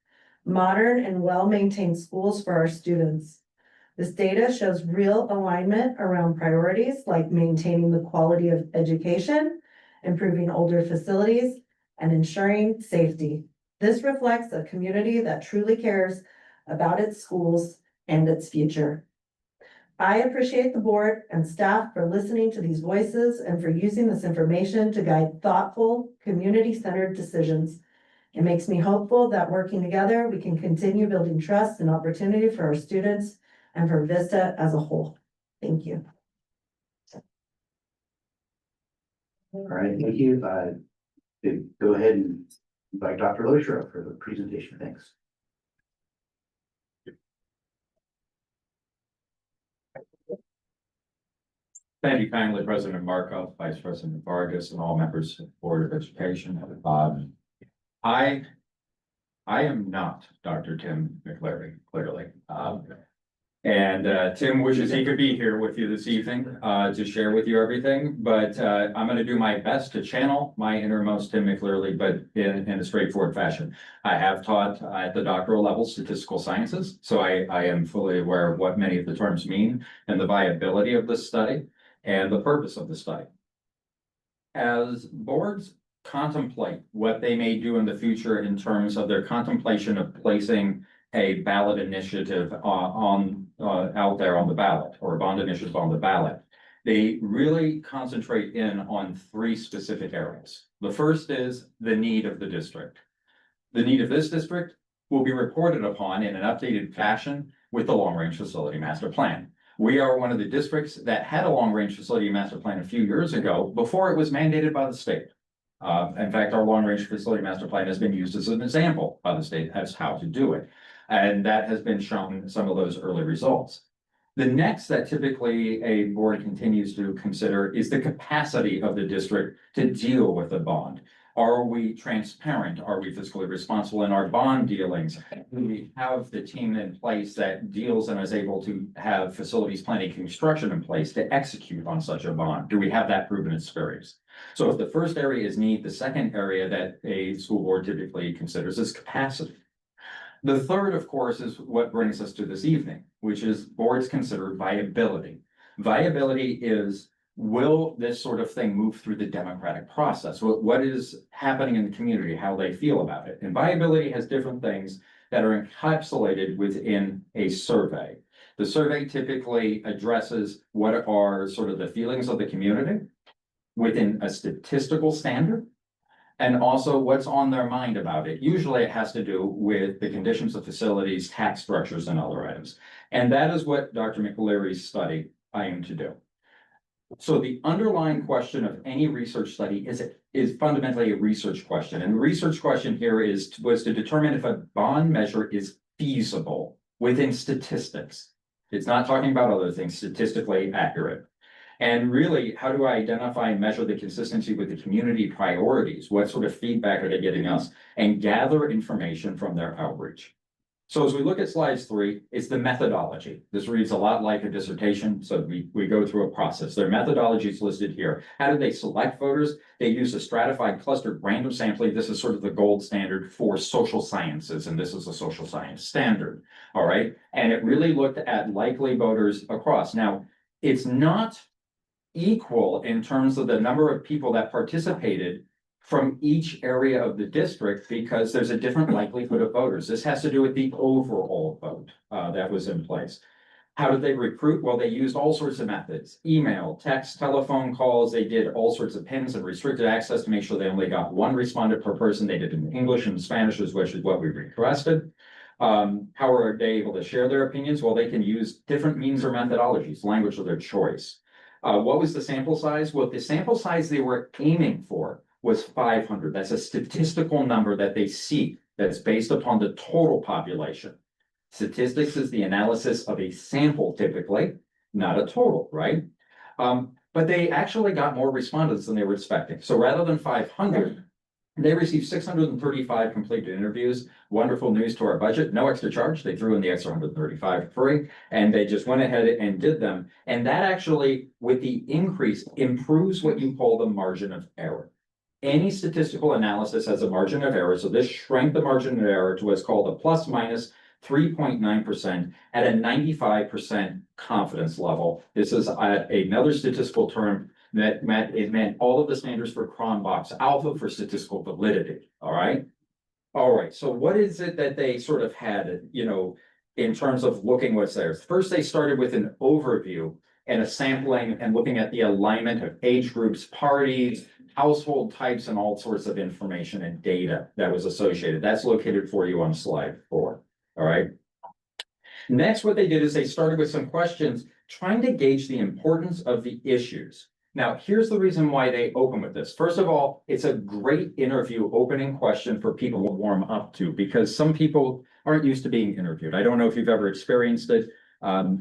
modern, and well-maintained schools for our students. This data shows real alignment around priorities like maintaining the quality of education, improving older facilities, and ensuring safety. This reflects a community that truly cares about its schools and its future. I appreciate the board and staff for listening to these voices and for using this information to guide thoughtful, community-centered decisions. It makes me hopeful that working together, we can continue building trust and opportunity for our students and for Vista as a whole. Thank you. All right, thank you. Go ahead and invite Dr. Loisher for the presentation. Thanks. Thank you kindly, President Markov, Vice President Vargas, and all members of the Board of Education. I am not Dr. Tim McCleary, clearly. Tim wishes he could be here with you this evening to share with you everything, but I'm going to do my best to channel my innermost Tim McCleary, but in a straightforward fashion. I have taught at the doctoral level statistical sciences, so I am fully aware of what many of the terms mean and the viability of this study and the purpose of the study. As boards contemplate what they may do in the future in terms of their contemplation of placing a ballot initiative out there on the ballot, or a bond initiative on the ballot, they really concentrate in on three specific areas. The first is the need of the district. The need of this district will be reported upon in an updated fashion with the long-range facility master plan. We are one of the districts that had a long-range facility master plan a few years ago before it was mandated by the state. In fact, our long-range facility master plan has been used as an example by the state as how to do it. And that has been shown some of those early results. The next that typically a board continues to consider is the capacity of the district to deal with a bond. Are we transparent? Are we fiscally responsible in our bond dealings? Do we have the team in place that deals and is able to have facilities planning construction in place to execute on such a bond? Do we have that proven experience? So if the first area is need, the second area that a school board typically considers is capacity. The third, of course, is what brings us to this evening, which is boards consider viability. Viability is, will this sort of thing move through the democratic process? What is happening in the community, how they feel about it? And viability has different things that are encapsulated within a survey. The survey typically addresses what are sort of the feelings of the community within a statistical standard, and also what's on their mind about it. Usually it has to do with the conditions of facilities, tax structures, and other items. And that is what Dr. McCleary's study aimed to do. So the underlying question of any research study is fundamentally a research question. And the research question here was to determine if a bond measure is feasible within statistics. It's not talking about other things, statistically accurate. And really, how do I identify and measure the consistency with the community priorities? What sort of feedback are they giving us? And gather information from their outreach. So as we look at slides 3, it's the methodology. This reads a lot like a dissertation, so we go through a process. Their methodology is listed here. How do they select voters? They use a stratified clustered random sampling. This is sort of the gold standard for social sciences, and this is a social science standard, all right? And it really looked at likely voters across. Now, it's not equal in terms of the number of people that participated from each area of the district because there's a different likelihood of voters. This has to do with the overall vote that was in place. How did they recruit? Well, they used all sorts of methods, email, text, telephone calls. They did all sorts of pins and restricted access to make sure they only got one respondent per person. They did it in English and Spanish, which is what we requested. How are they able to share their opinions? Well, they can use different means or methodologies, language of their choice. What was the sample size? Well, the sample size they were aiming for was 500. That's a statistical number that they seek that's based upon the total population. Statistics is the analysis of a sample typically, not a total, right? But they actually got more respondents than they were expecting. So rather than 500, they received 635 completed interviews. Wonderful news to our budget, no extra charge. They threw in the extra 135 free, and they just went ahead and did them. And that actually, with the increase, improves what you call the margin of error. Any statistical analysis has a margin of error. So this shrank the margin of error to what's called a plus minus 3.9% at a 95% confidence level. This is another statistical term that meant all of the standards for Cronbach's alpha for statistical validity. All right. So what is it that they sort of had, in terms of looking what's there? First, they started with an overview and a sampling and looking at the alignment of age groups, parties, household types, and all sorts of information and data that was associated. That's located for you on slide 4. All right. Next, what they did is they started with some questions trying to gauge the importance of the issues. Now, here's the reason why they open with this. First of all, it's a great interview opening question for people to warm up to because some people aren't used to being interviewed. I don't know if you've ever experienced it.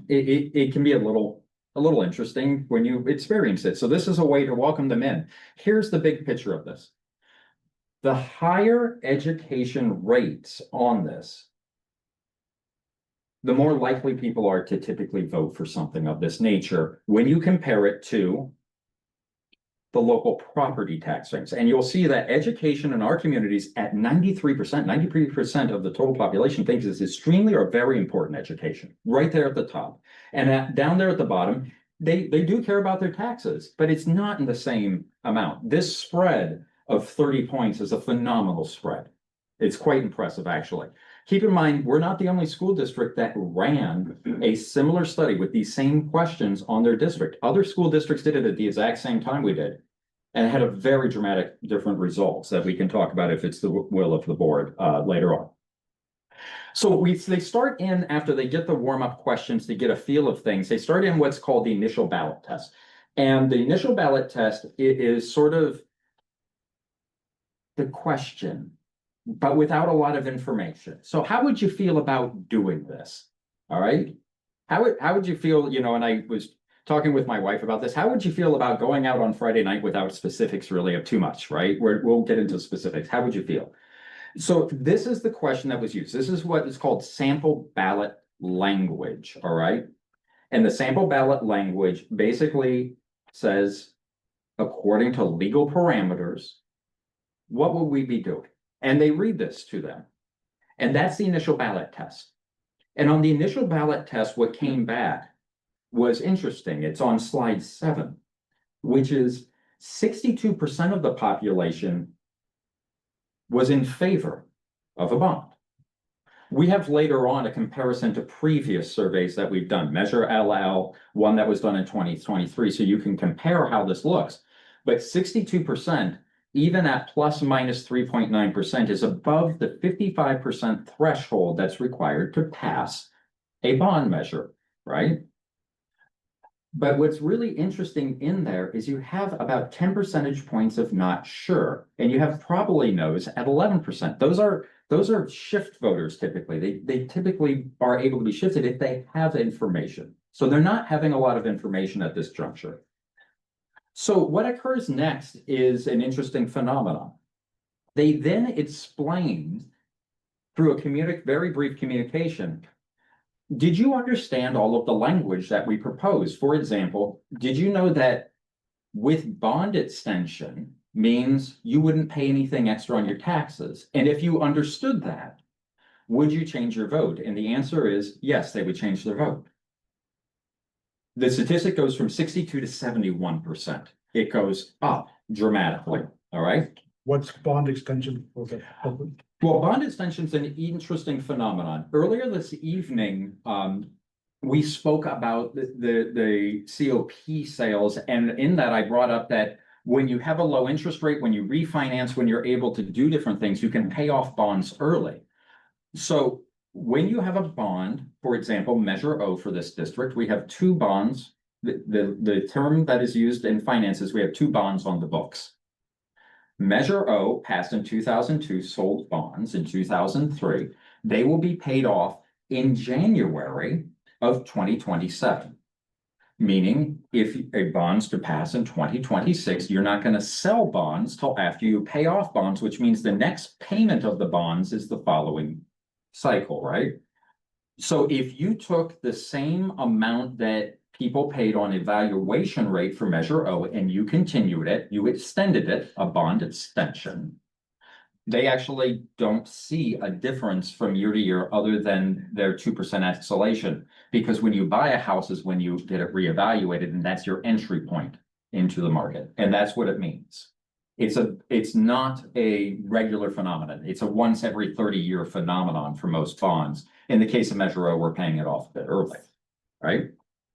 It can be a little interesting when you experience it. So this is a way to welcome them in. Here's the big picture of this. The higher education rates on this, the more likely people are to typically vote for something of this nature when you compare it to the local property tax rates. And you'll see that education in our communities at 93% of the total population thinks is extremely or very important education, right there at the top. And down there at the bottom, they do care about their taxes, but it's not in the same amount. This spread of 30 points is a phenomenal spread. It's quite impressive, actually. Keep in mind, we're not the only school district that ran a similar study with these same questions on their district. Other school districts did it at the exact same time we did, and had a very dramatic different results that we can talk about if it's the will of the board later on. So they start in, after they get the warm-up questions to get a feel of things, they start in what's called the initial ballot test. And the initial ballot test is sort of the question, but without a lot of information. So how would you feel about doing this? All right. How would you feel, and I was talking with my wife about this, how would you feel about going out on Friday night without specifics really of too much, right? We'll get into specifics. How would you feel? So this is the question that was used. This is what is called sample ballot language. All right. And the sample ballot language basically says, according to legal parameters, what will we be doing? And they read this to them. And that's the initial ballot test. And on the initial ballot test, what came back was interesting. It's on slide 7, which is 62% of the population was in favor of a bond. We have later on a comparison to previous surveys that we've done, Measure LL, one that was done in 2023, so you can compare how this looks. But 62%, even at plus minus 3.9%, is above the 55% threshold that's required to pass a bond measure, right? But what's really interesting in there is you have about 10 percentage points of not sure, and you have probably knows at 11%. Those are shift voters typically. They typically are able to be shifted if they have information. So they're not having a lot of information at this juncture. So what occurs next is an interesting phenomenon. They then explain through a very brief communication, did you understand all of the language that we proposed? For example, did you know that with bond extension means you wouldn't pay anything extra on your taxes? And if you understood that, would you change your vote? And the answer is yes, they would change their vote. the statistic goes from 62 to 71%. It goes up dramatically, all right? What's bond extension for the public? Well, bond extension is an interesting phenomenon. Earlier this evening, we spoke about the COP sales, and in that I brought up that when you have a low interest rate, when you refinance, when you're able to do different things, you can pay off bonds early. So when you have a bond, for example, Measure O for this district, we have two bonds. The term that is used in finances, we have two bonds on the books. Measure O passed in 2002, sold bonds in 2003. They will be paid off in January of 2027. Meaning if a bond's to pass in 2026, you're not going to sell bonds till after you pay off bonds, which means the next payment of the bonds is the following cycle, right? So if you took the same amount that people paid on evaluation rate for Measure O and you continued it, you extended it, a bond extension, they actually don't see a difference from year to year other than their 2% escalation. Because when you buy a house is when you get it reevaluated, and that's your entry point into the market. And that's what it means. It's not a regular phenomenon. It's a once every 30-year phenomenon for most bonds. In the case of Measure O, we're paying it off a bit early, right?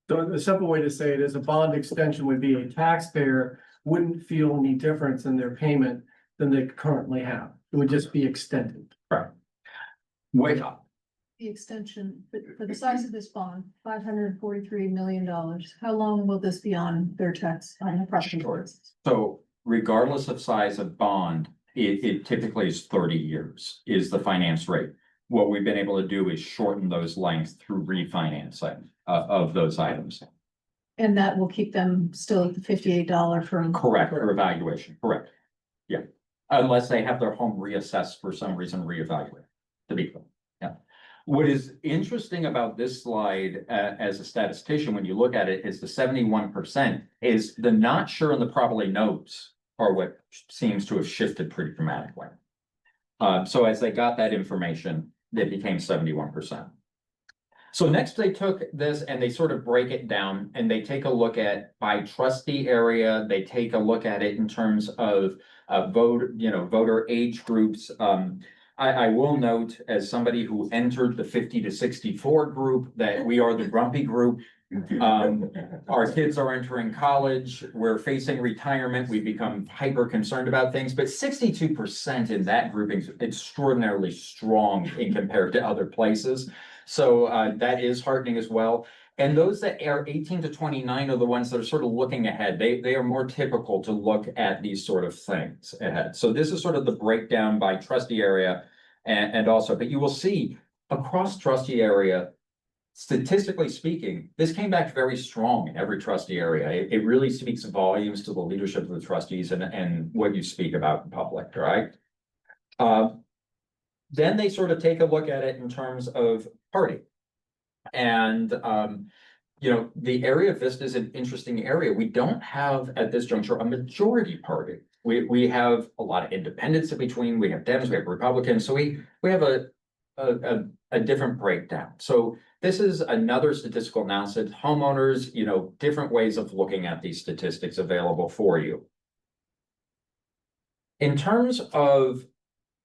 So the simple way to say it is a bond extension would be a taxpayer wouldn't feel any difference in their payment than they currently have. It would just be extended. Right. Wait up. The extension, for the size of this bond, $543 million, how long will this be on their tax, on the property boards? So regardless of size of bond, it typically is 30 years is the finance rate. What we've been able to do is shorten those lengths through refinancing of those items. And that will keep them still at the $58 for. Correct, for evaluation, correct. Yeah, unless they have their home reassessed for some reason, reevaluated, to be clear. Yeah. What is interesting about this slide as a statistician, when you look at it, is the 71% is the not sure and the probably knows are what seems to have shifted pretty dramatically. So as they got that information, they became 71%. So next they took this and they sort of break it down and they take a look at by trustee area. They take a look at it in terms of voter age groups. I will note, as somebody who entered the 50 to 64 group, that we are the grumpy group. Our kids are entering college, we're facing retirement, we become hyper concerned about things, but 62% in that grouping is extraordinarily strong in compared to other places. So that is heartening as well. And those that are 18 to 29 are the ones that are sort of looking ahead. They are more typical to look at these sort of things ahead. So this is sort of the breakdown by trustee area and also, but you will see across trustee area, statistically speaking, this came back very strong in every trustee area. It really speaks volumes to the leadership of the trustees and what you speak about in public, right? Then they sort of take a look at it in terms of party. And, the area of Vista is an interesting area. We don't have at this juncture a majority party. We have a lot of independents in between. We have Dems, we have Republicans. So we have a different breakdown. So this is another statistical analysis. Homeowners, different ways of looking at these statistics available for you. In terms of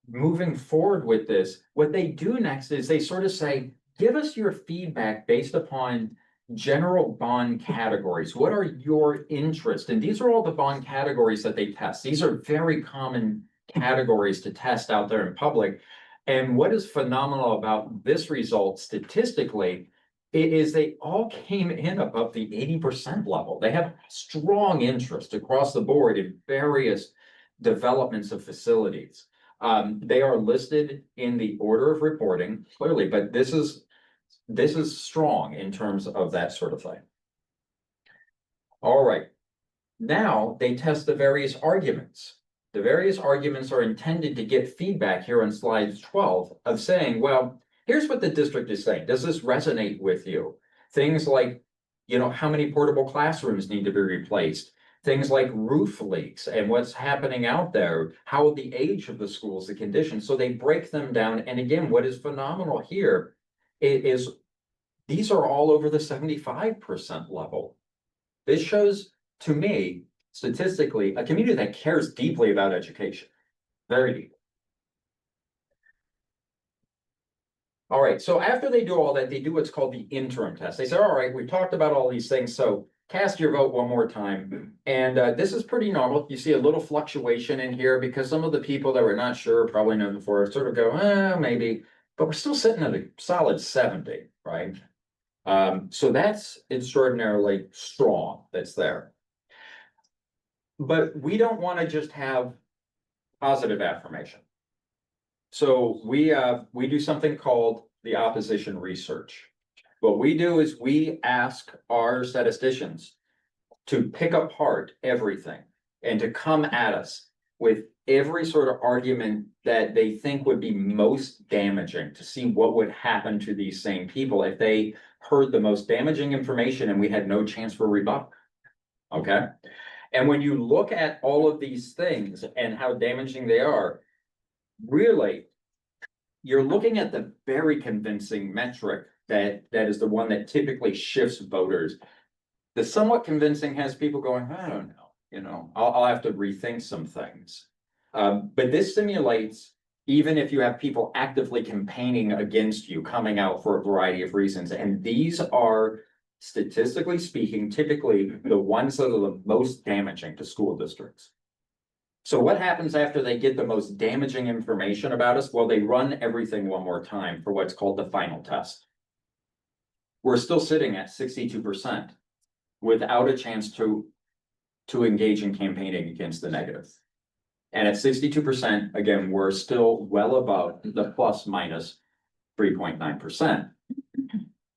moving forward with this, what they do next is they sort of say, give us your feedback based upon general bond categories. What are your interests? And these are all the bond categories that they test. These are very common categories to test out there in public. And what is phenomenal about this result statistically is they all came in above the 80% level. They have strong interest across the board in various developments of facilities. They are listed in the order of reporting clearly, but this is strong in terms of that sort of thing. All right. Now they test the various arguments. The various arguments are intended to get feedback here on slide 12 of saying, well, here's what the district is saying. Does this resonate with you? Things like, how many portable classrooms need to be replaced? Things like roof leaks and what's happening out there, how the age of the schools, the conditions. So they break them down. And again, what is phenomenal here is these are all over the 75% level. This shows, to me, statistically, a community that cares deeply about education, very deep. All right, so after they do all that, they do what's called the interim test. They say, all right, we've talked about all these things, so cast your vote one more time. And this is pretty normal. You see a little fluctuation in here because some of the people that were not sure, probably known before, sort of go, maybe, but we're still sitting at a solid 70, right? So that's extraordinarily strong, that's there. But we don't want to just have positive affirmation. So we do something called the opposition research. What we do is we ask our statisticians to pick apart everything and to come at us with every sort of argument that they think would be most damaging, to see what would happen to these same people if they heard the most damaging information and we had no chance for rebuttal. Okay? And when you look at all of these things and how damaging they are, really, you're looking at the very convincing metric that is the one that typically shifts voters. The somewhat convincing has people going, I don't know, I'll have to rethink some things. But this simulates, even if you have people actively campaigning against you, coming out for a variety of reasons, and these are, statistically speaking, typically the ones that are the most damaging to school districts. So what happens after they get the most damaging information about us? Well, they run everything one more time for what's called the final test. We're still sitting at 62% without a chance to engage in campaigning against the negative. And at 62%, again, we're still well above the plus minus 3.9%.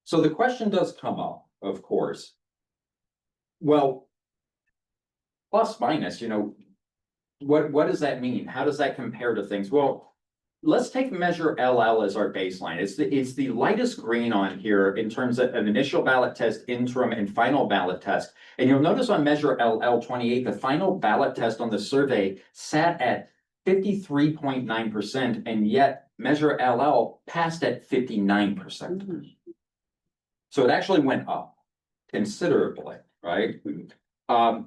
So the question does come up, of course. Well, plus minus, what does that mean? How does that compare to things? Well, let's take measure LL as our baseline. It's the lightest green on here in terms of an initial ballot test, interim, and final ballot test. And you'll notice on measure LL 28, the final ballot test on the survey sat at 53.9%, and yet measure LL passed at 59%. So it actually went up considerably, right?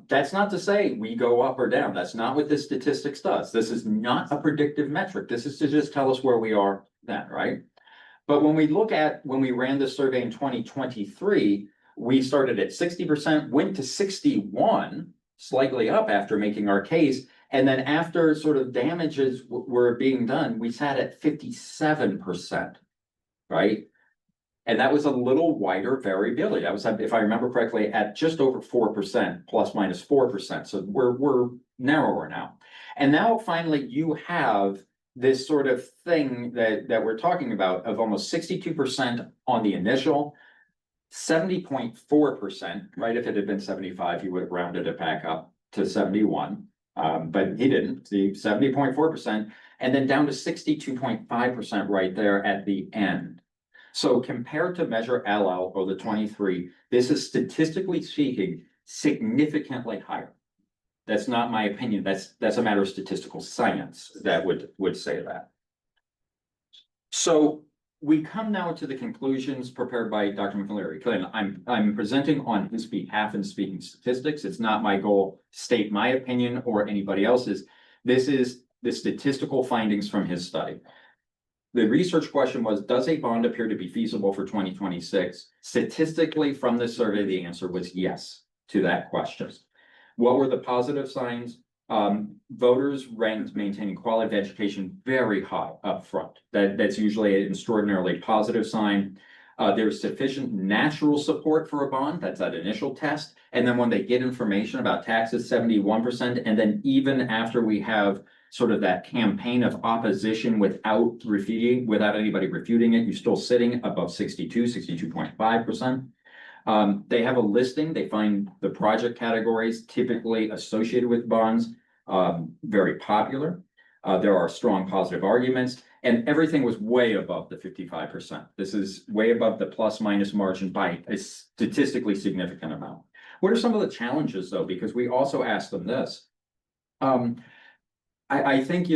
That's not to say we go up or down. That's not what this statistics does. This is not a predictive metric. This is to just tell us where we are then, right? But when we ran this survey in 2023, we started at 60%, went to 61, slightly up after making our case. And then after sort of damages were being done, we sat at 57%, right? And that was a little wider variability. That was, if I remember correctly, at just over 4%, plus minus 4%. So we're narrower now. And now finally you have this sort of thing that we're talking about of almost 62% on the initial, 70.4%, right? If it had been 75, he would have rounded it back up to 71. But he didn't, see 70.4%, and then down to 62.5% right there at the end. So compared to measure LL or the 23, this is statistically speaking significantly higher. That's not my opinion. That's a matter of statistical science that would say that. So we come now to the conclusions prepared by Dr. McAlery. I'm presenting on his behalf and speaking statistics. It's not my goal to state my opinion or anybody else's. This is the statistical findings from his study. The research question was, does a bond appear to be feasible for 2026? Statistically, from this survey, the answer was yes to that question. What were the positive signs? Voters ranked maintaining quality of education very high up front. That's usually an extraordinarily positive sign. There's sufficient natural support for a bond. That's that initial test. And then when they get information about taxes, 71%. And then even after we have sort of that campaign of opposition without anybody refuting it, you're still sitting above 62.5%. They have a listing. They find the project categories typically associated with bonds very popular. There are strong positive arguments, and everything was way above the 55%. This is way above the plus minus margin by a statistically significant amount. What are some of the challenges though? Because we also asked them this. I think,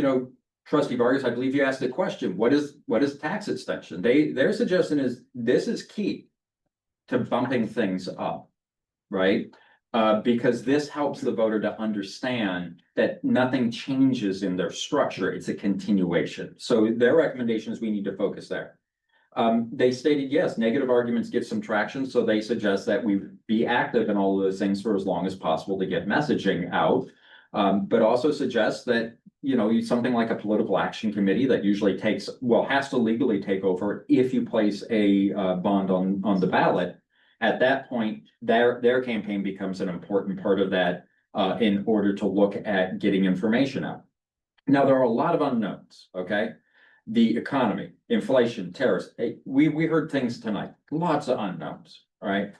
Trustee Vargas, I believe you asked the question, what is tax extension? Their suggestion is this is key. to bumping things up, right? Because this helps the voter to understand that nothing changes in their structure, it's a continuation. So their recommendation is we need to focus there. They stated, yes, negative arguments get some traction, so they suggest that we be active in all of those things for as long as possible to get messaging out. But also suggest that, you know, something like a political action committee that usually takes, well, has to legally take over if you place a bond on the ballot. At that point, their campaign becomes an important part of that in order to look at getting information out. Now, there are a lot of unknowns, okay? The economy, inflation, tariffs. We heard things tonight, lots of unknowns, all right?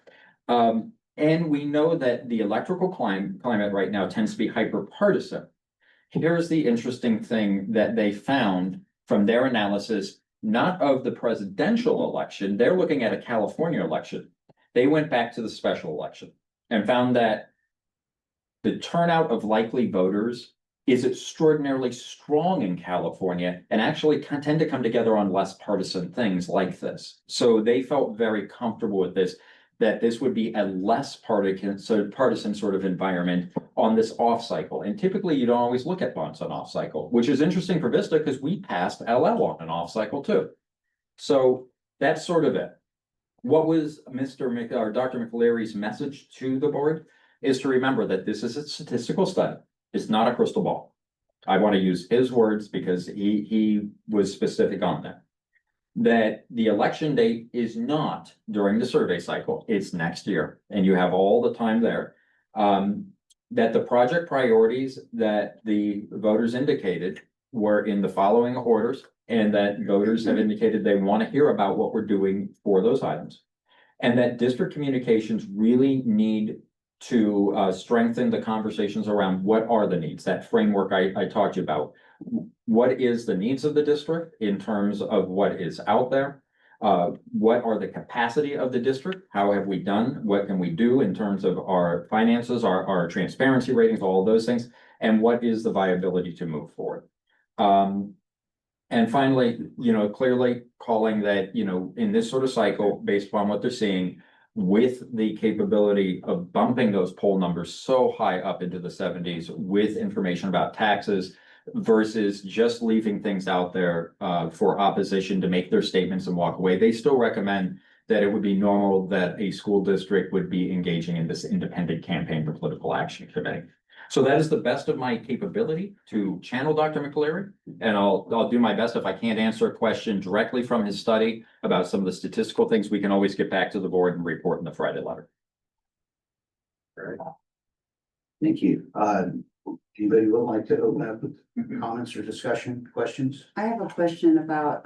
And we know that the electrical climate right now tends to be hyper-partisan. Here's the interesting thing that they found from their analysis, not of the presidential election, they're looking at a California election. They went back to the special election and found that the turnout of likely voters is extraordinarily strong in California and actually tend to come together on less partisan things like this. So they felt very comfortable with this, that this would be a less partisan sort of environment on this off cycle. And typically you don't always look at bonds on off cycle, which is interesting for Vista because we passed LL on an off cycle too. So that's sort of it. What was Dr. McAleary's message to the board is to remember that this is a statistical study. It's not a crystal ball. I want to use his words because he was specific on that. That the election date is not during the survey cycle, it's next year, and you have all the time there. That the project priorities that the voters indicated were in the following orders, and that voters have indicated they want to hear about what we're doing for those items. And that district communications really need to strengthen the conversations around what are the needs, that framework I talked to you about. What is the needs of the district in terms of what is out there? What are the capacity of the district? How have we done? What can we do in terms of our finances, our transparency ratings, all of those things? And what is the viability to move forward? And finally, you know, clearly calling that, you know, in this sort of cycle, based upon what they're seeing, with the capability of bumping those poll numbers so high up into the 70s with information about taxes versus just leaving things out there for opposition to make their statements and walk away. They still recommend that it would be normal that a school district would be engaging in this independent campaign for political action committee. So that is the best of my capability to channel Dr. McAleary, and I'll do my best. If I can't answer a question directly from his study about some of the statistical things, we can always get back to the board and report in the Friday letter. All right. Thank you. Anybody would like to open up with comments or discussion, questions? I have a question about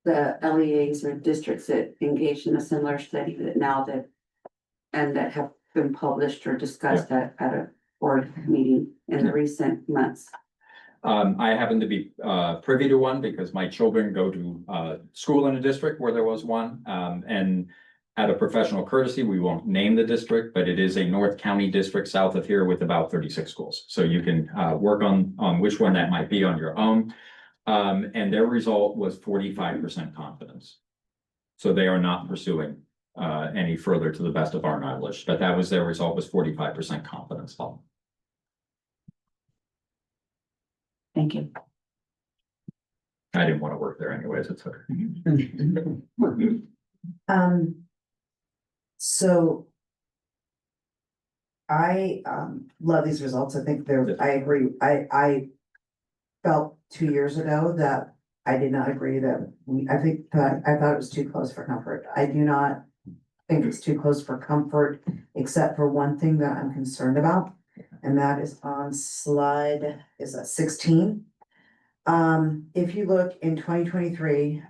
the LEAs or districts that engaged in a similar study that now that have been published or discussed at a board meeting in the recent months. I happen to be privy to one because my children go to school in a district where there was one. And out of professional courtesy, we won't name the district, but it is a North County district south of here with about 36 schools. So you can work on which one that might be on your own. And their result was 45% confidence. So they are not pursuing any further to the best of our knowledge, but that was their result, was 45% confidence level. Thank you. I didn't want to work there anyways, it's okay. So I love these results. I think I agree. I felt 2 years ago that I did not agree that I thought it was too close for comfort. I do not think it's too close for comfort, except for one thing that I'm concerned about. And that is on slide, is that 16? If you look in 2023,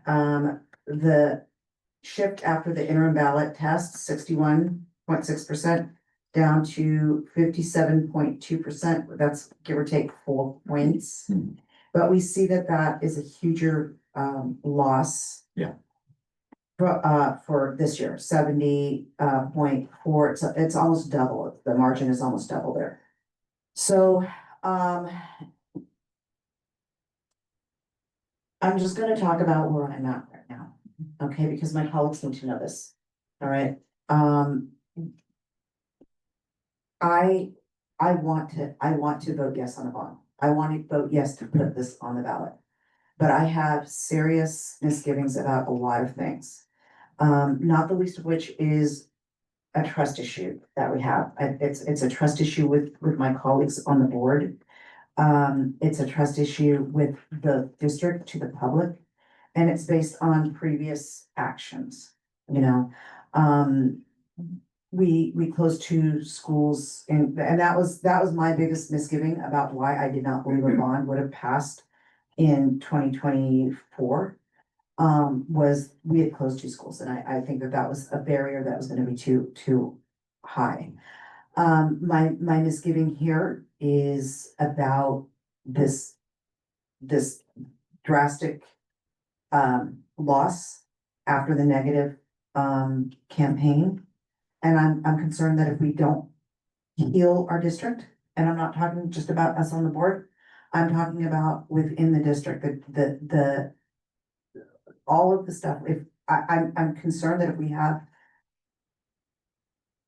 the shift after the interim ballot test, 61.6% down to 57.2%. That's give or take 4 points. But we see that is a huger loss. Yeah. For this year, 70.4. It's almost double. The margin is almost double there. So I'm just going to talk about where I'm at right now, okay? Because my colleagues need to know this. All right, I want to vote yes on the bond. I want to vote yes to put this on the ballot. But I have serious misgivings about a lot of things. Not the least of which is a trust issue that we have. It's a trust issue with my colleagues on the board. It's a trust issue with the district to the public. And it's based on previous actions, you know. We closed 2 schools and that was my biggest misgiving about why I did not believe a bond would have passed in 2024. Was we had closed 2 schools and I think that was a barrier that was gonna be too high. My misgiving here is about this drastic loss after the negative campaign. And I'm concerned that if we don't heal our district, and I'm not talking just about us on the board, I'm talking about within the district, the all of the stuff. If I'm concerned that if we have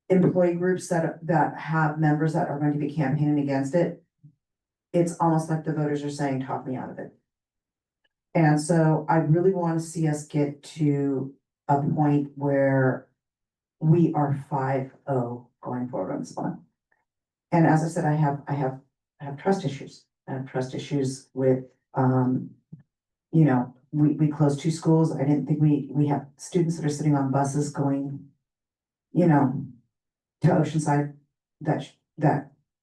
employee groups that have members that are going to be campaigning against it, it's almost like the voters are saying, talk me out of it. And so I really want to see us get to a point where we are 5-0 going forward on this one. And as I said, I have trust issues. I have trust issues with, you know, we closed 2 schools. I didn't think we have students that are sitting on buses going, you know, to Oceanside that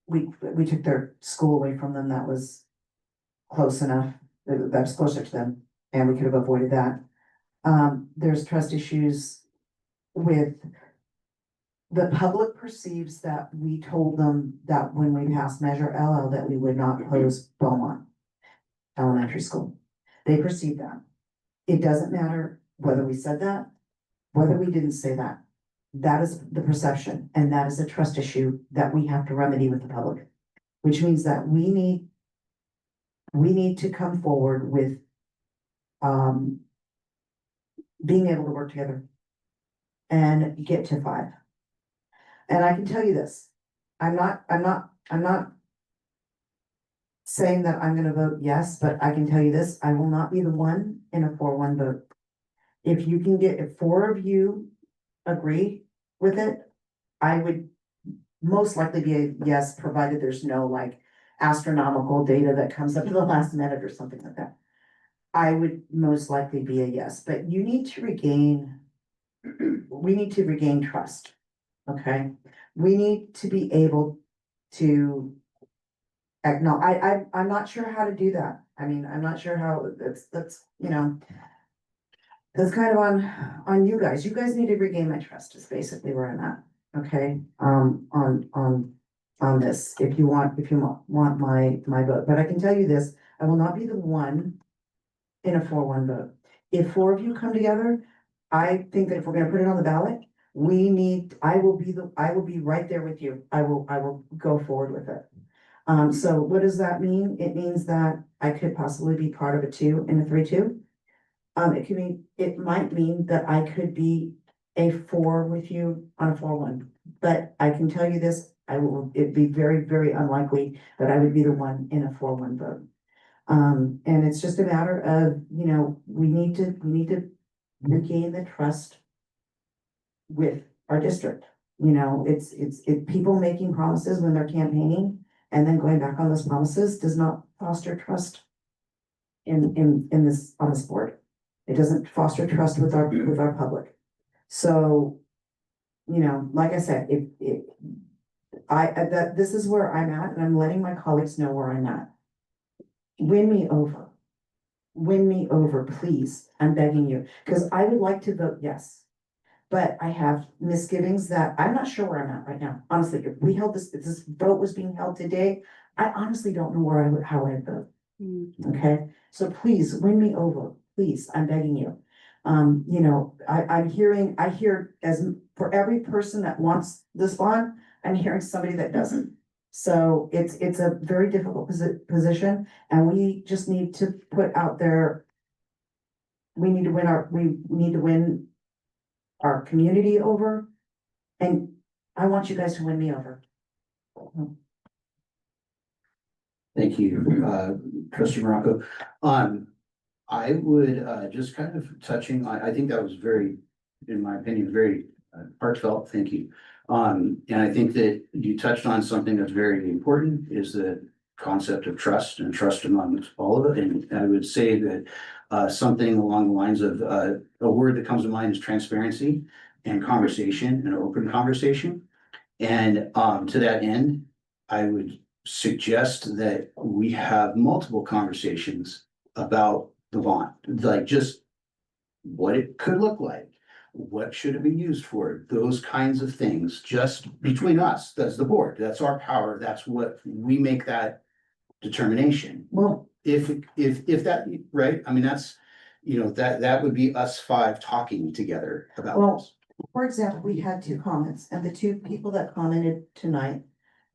we took their school away from them. That was close enough. That was closer to them and we could have avoided that. There's trust issues with the public perceives that we told them that when we passed Measure LL that we would not close Beaumont Elementary School. They perceive that. It doesn't matter whether we said that, whether we didn't say that. That is the perception, and that is a trust issue that we have to remedy with the public, which means that we need to come forward with being able to work together and get to 5. And I can tell you this, I'm not saying that I'm gonna vote yes, but I can tell you this, I will not be the one in a 4-1 vote. If 4 of you agree with it, I would most likely be a yes, provided there's no like astronomical data that comes up to the last minute or something like that. I would most likely be a yes, but we need to regain trust, okay? We need to be able to acknowledge, I'm not sure how to do that. I mean, I'm not sure how, that's, you know, that's kind of on you guys. You guys need to regain my trust is basically where I'm at, okay? On this, if you want my vote, but I can tell you this, I will not be the one in a 4-1 vote. If 4 of you come together, I think that if we're gonna put it on the ballot, I will be right there with you. I will go forward with it. So what does that mean? It means that I could possibly be part of a 2 and a 3-2. It might mean that I could be a 4 with you on a 4-1, but I can tell you this, it'd be very, very unlikely that I would be the one in a 4-1 vote. And it's just a matter of, you know, we need to regain the trust with our district. You know, it's people making promises when they're campaigning and then going back on those promises does not foster trust on this board. It doesn't foster trust with our public. So, you know, like I said, this is where I'm at, and I'm letting my colleagues know where I'm at. Win me over, please. I'm begging you, because I would like to vote yes. But I have misgivings that I'm not sure where I'm at right now. Honestly, if we held if this vote was being held today, I honestly don't know how I'd vote. Okay, so please win me over, please. I'm begging you. You know, I hear as for every person that wants this bond, I'm hearing somebody that doesn't. So it's a very difficult position, and we just need to put out there. We need to win our community over. And I want you guys to win me over. Thank you, trustee Morocco. I would, just kind of touching, I think that was very, in my opinion, very heartfelt, thank you. And I think that you touched on something that's very important, is the concept of trust and trust among all of it. And I would say that, something along the lines of, a word that comes to mind is transparency and conversation, and open conversation. And, to that end, I would suggest that we have multiple conversations about the bond, like just what it could look like, what should it be used for, those kinds of things, just between us, that's the board, that's our power, that's what we make that determination. Well, if that, right, I mean, that's, that would be us five talking together about Well, this. for example, we had two comments, and the two people that commented tonight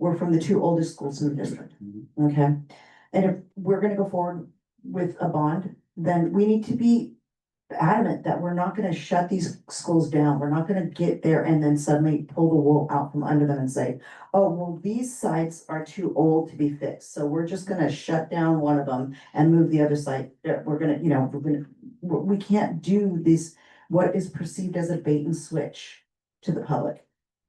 were from the two oldest schools in the district, okay? And if we're gonna go forward with a bond, then we need to be adamant that we're not gonna shut these schools down. We're not gonna get there and then suddenly pull the wool out from under them and say, oh, well, these sites are too old to be fixed, so we're just gonna shut down one of them and move the other site. We're gonna, we can't do this, what is perceived as a bait and switch to the public.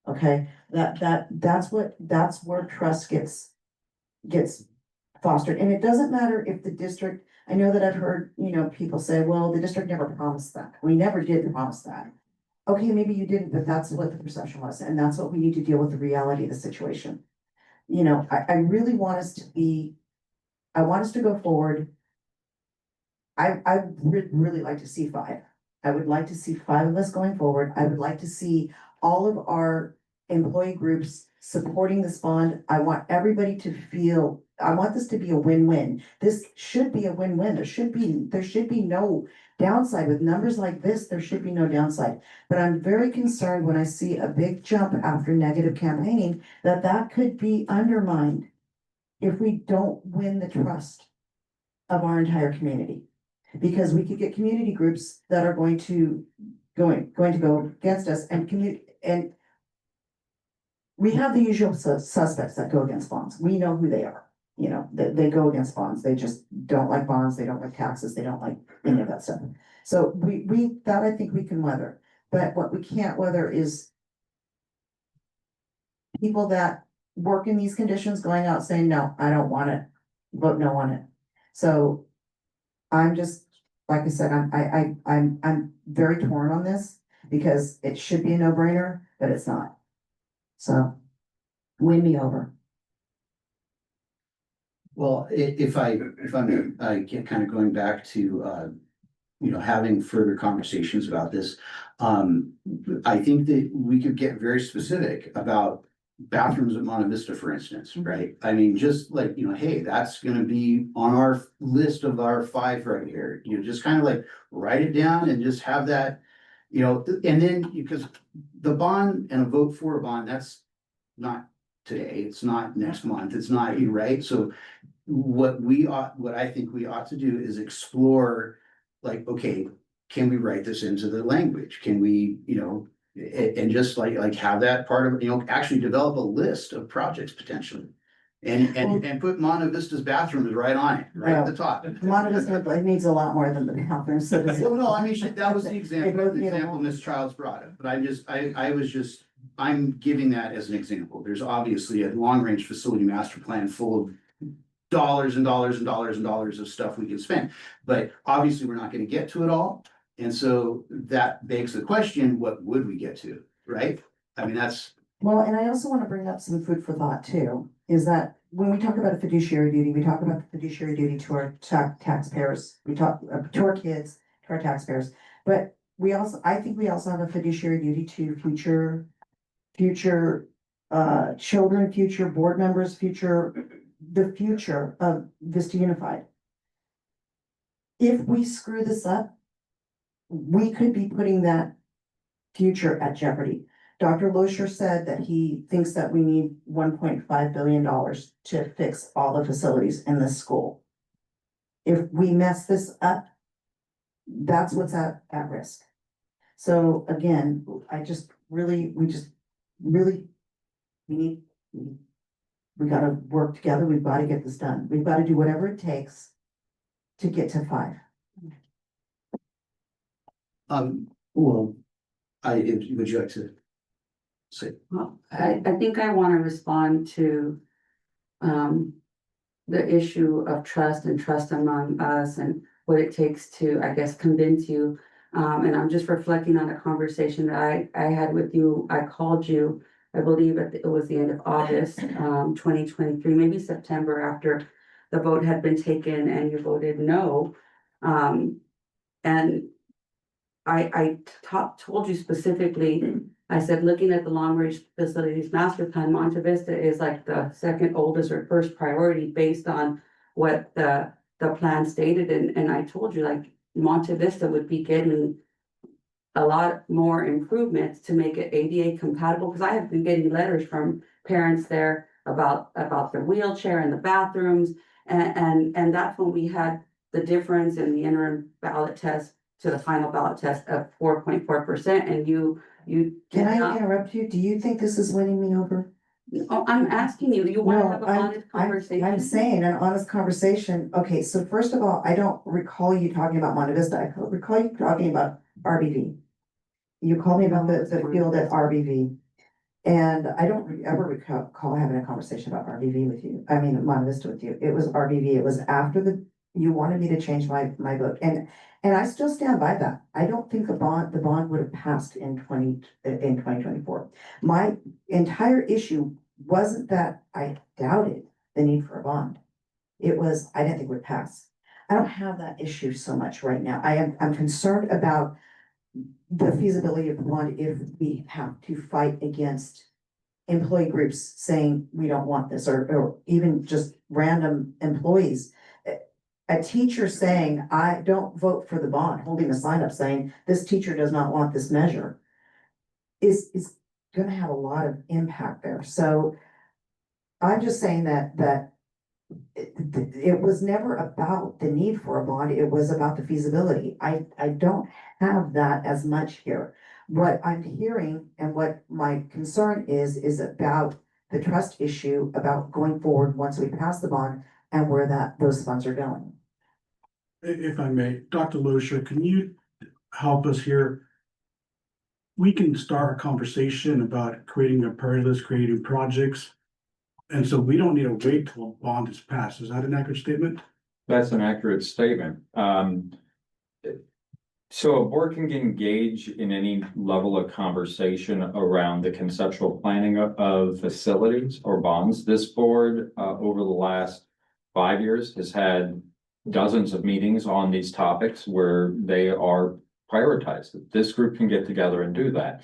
Okay, that's where trust gets fostered. And it doesn't matter if the district, I know that I've heard, people say, well, the district never promised that. We never did promise that. Okay, maybe you didn't, but that's what the perception was, and that's what we need to deal with, the reality of the situation. I really want us to go forward. I would really like to see five. I would like to see five of us going forward. I would like to see all of our employee groups supporting this bond. I want everybody to feel, I want this to be a win-win. This should be a win-win. There should be no downside with numbers like this. There should be no downside. But I'm very concerned when I see a big jump after negative campaigning, that could be undermined if we don't win the trust of our entire community. Because we could get community groups that are going to go against us, and we have the usual suspects that go against bonds. We know who they are. They go against bonds. They just don't like bonds. They don't like taxes. They don't like any of that stuff. So that I think we can weather. But what we can't weather is people that work in these conditions going out saying, no, I don't want it. Vote no on it. So I'm just, like I said, I'm very torn on this because it should be a no-brainer, but it's not. So win me over. Well, if I'm get kind of going back to, having further conversations about this. I think that we could get very specific about bathrooms at Monte Vista, for instance, right? I mean, just like, hey, that's gonna be on our list of our five right here. Just kind of like write it down and just have that, and then, because the bond and a vote for a bond, that's not today, it's not next month, it's not, right? So what I think we ought to do is explore, like, okay, can we write this into the language? Can we, and just like have that part of, actually develop a list of projects potentially. And put Monte Vista's bathrooms right on it, right at the top. Monte Vista, it needs a lot more than the bathrooms. So No, I mean, that was the example Ms. Childs brought up, but I'm giving that as an example. There's obviously a long-range facility master plan full of dollars and dollars and dollars and dollars of stuff we can spend. But obviously, we're not gonna get to it all. And so that begs the question, what would we get to, right? I mean, that's. Well, and I also want to bring up some food for thought too, is that when we talk about a fiduciary duty, we talk about the fiduciary duty to our taxpayers. We talk to our kids, to our taxpayers, but I think we also have a fiduciary duty to future children, future board members, the future of Vista Unified. If we screw this up, we could be putting that future at jeopardy. Dr. Loescher said that he thinks that we need $1.5 billion to fix all the facilities in this school. If we mess this up, that's what's at risk. So again, I just really, we just really, we need, we gotta work together. We've got to get this done. We've got to do whatever it takes to get to 5. Well, would you like to say? Well, I think I want to respond to the issue of trust and trust among us and what it takes to, I guess, convince you. And I'm just reflecting on a conversation that I had with you. I called you, I believe it was the end of August, 2023, maybe September, after the vote had been taken and you voted no. And I told you specifically, I said, looking at the long range facilities master plan, Monte Vista is like the second oldest or first priority based on what the plan stated. And I told you, like, Monte Vista would be getting a lot more improvements to make it ADA compatible, because I have been getting letters from parents there about the wheelchair and the bathrooms. And that's when we had the difference in the interim ballot test to the final ballot test of 4.4%. And you Can I did not- interrupt you? Do you think this is winning me over? Oh, I'm asking you, you want to No, have a honest conversation? I'm saying an honest conversation. Okay, so first of all, I don't recall you talking about Monte Vista. I recall you talking about RBV. You called me about the field at RBV. And I don't ever recall having a conversation about RBV with you. I mean, Monte Vista with you. It was RBV. It was after you wanted me to change my vote. And I still stand by that. I don't think the bond would have passed in 2024. My entire issue wasn't that I doubted the need for a bond. It was, I didn't think it would pass. I don't have that issue so much right now. I'm concerned about the feasibility of the bond if we have to fight against employee groups saying we don't want this, or even just random employees. A teacher saying, I don't vote for the bond, holding a sign up saying, this teacher does not want this measure, is gonna have a lot of impact there. So I'm just saying that it was never about the need for a bond, it was about the feasibility. I don't have that as much here. What I'm hearing and what my concern is about the trust issue about going forward once we pass the bond and where those funds are going. If I may, Dr. Loescher, can you help us here? We can start a conversation about creating a priority list, creating projects. And so we don't need to wait till a bond is passed. Is that an accurate statement? That's an accurate statement. So a board can engage in any level of conversation around the conceptual planning of facilities or bonds. This board, over the last 5 years, has had dozens of meetings on these topics where they are prioritized. This group can get together and do that.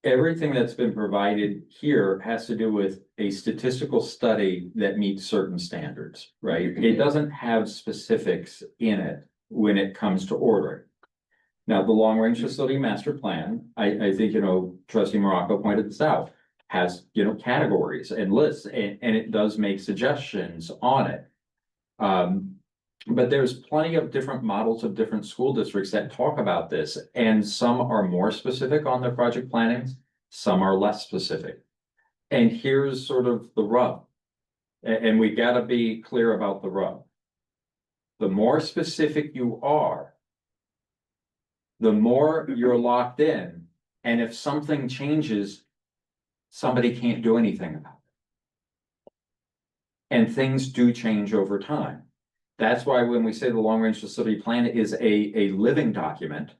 Everything that's been provided here has to do with a statistical study that meets certain standards, right? It doesn't have specifics in it when it comes to ordering. Now, the long range facility master plan, I think, Trustee Morocco pointed this out, has, categories and lists, and it does make suggestions on it. But there's plenty of different models of different school districts that talk about this, and some are more specific on their project plannings, some are less specific. And here's sort of the rub, and we gotta be clear about the rub. The more specific you are, the more you're locked in, and if something changes, somebody can't do anything about it. And things do change over time. That's why when we say the long range facility plan is a living document,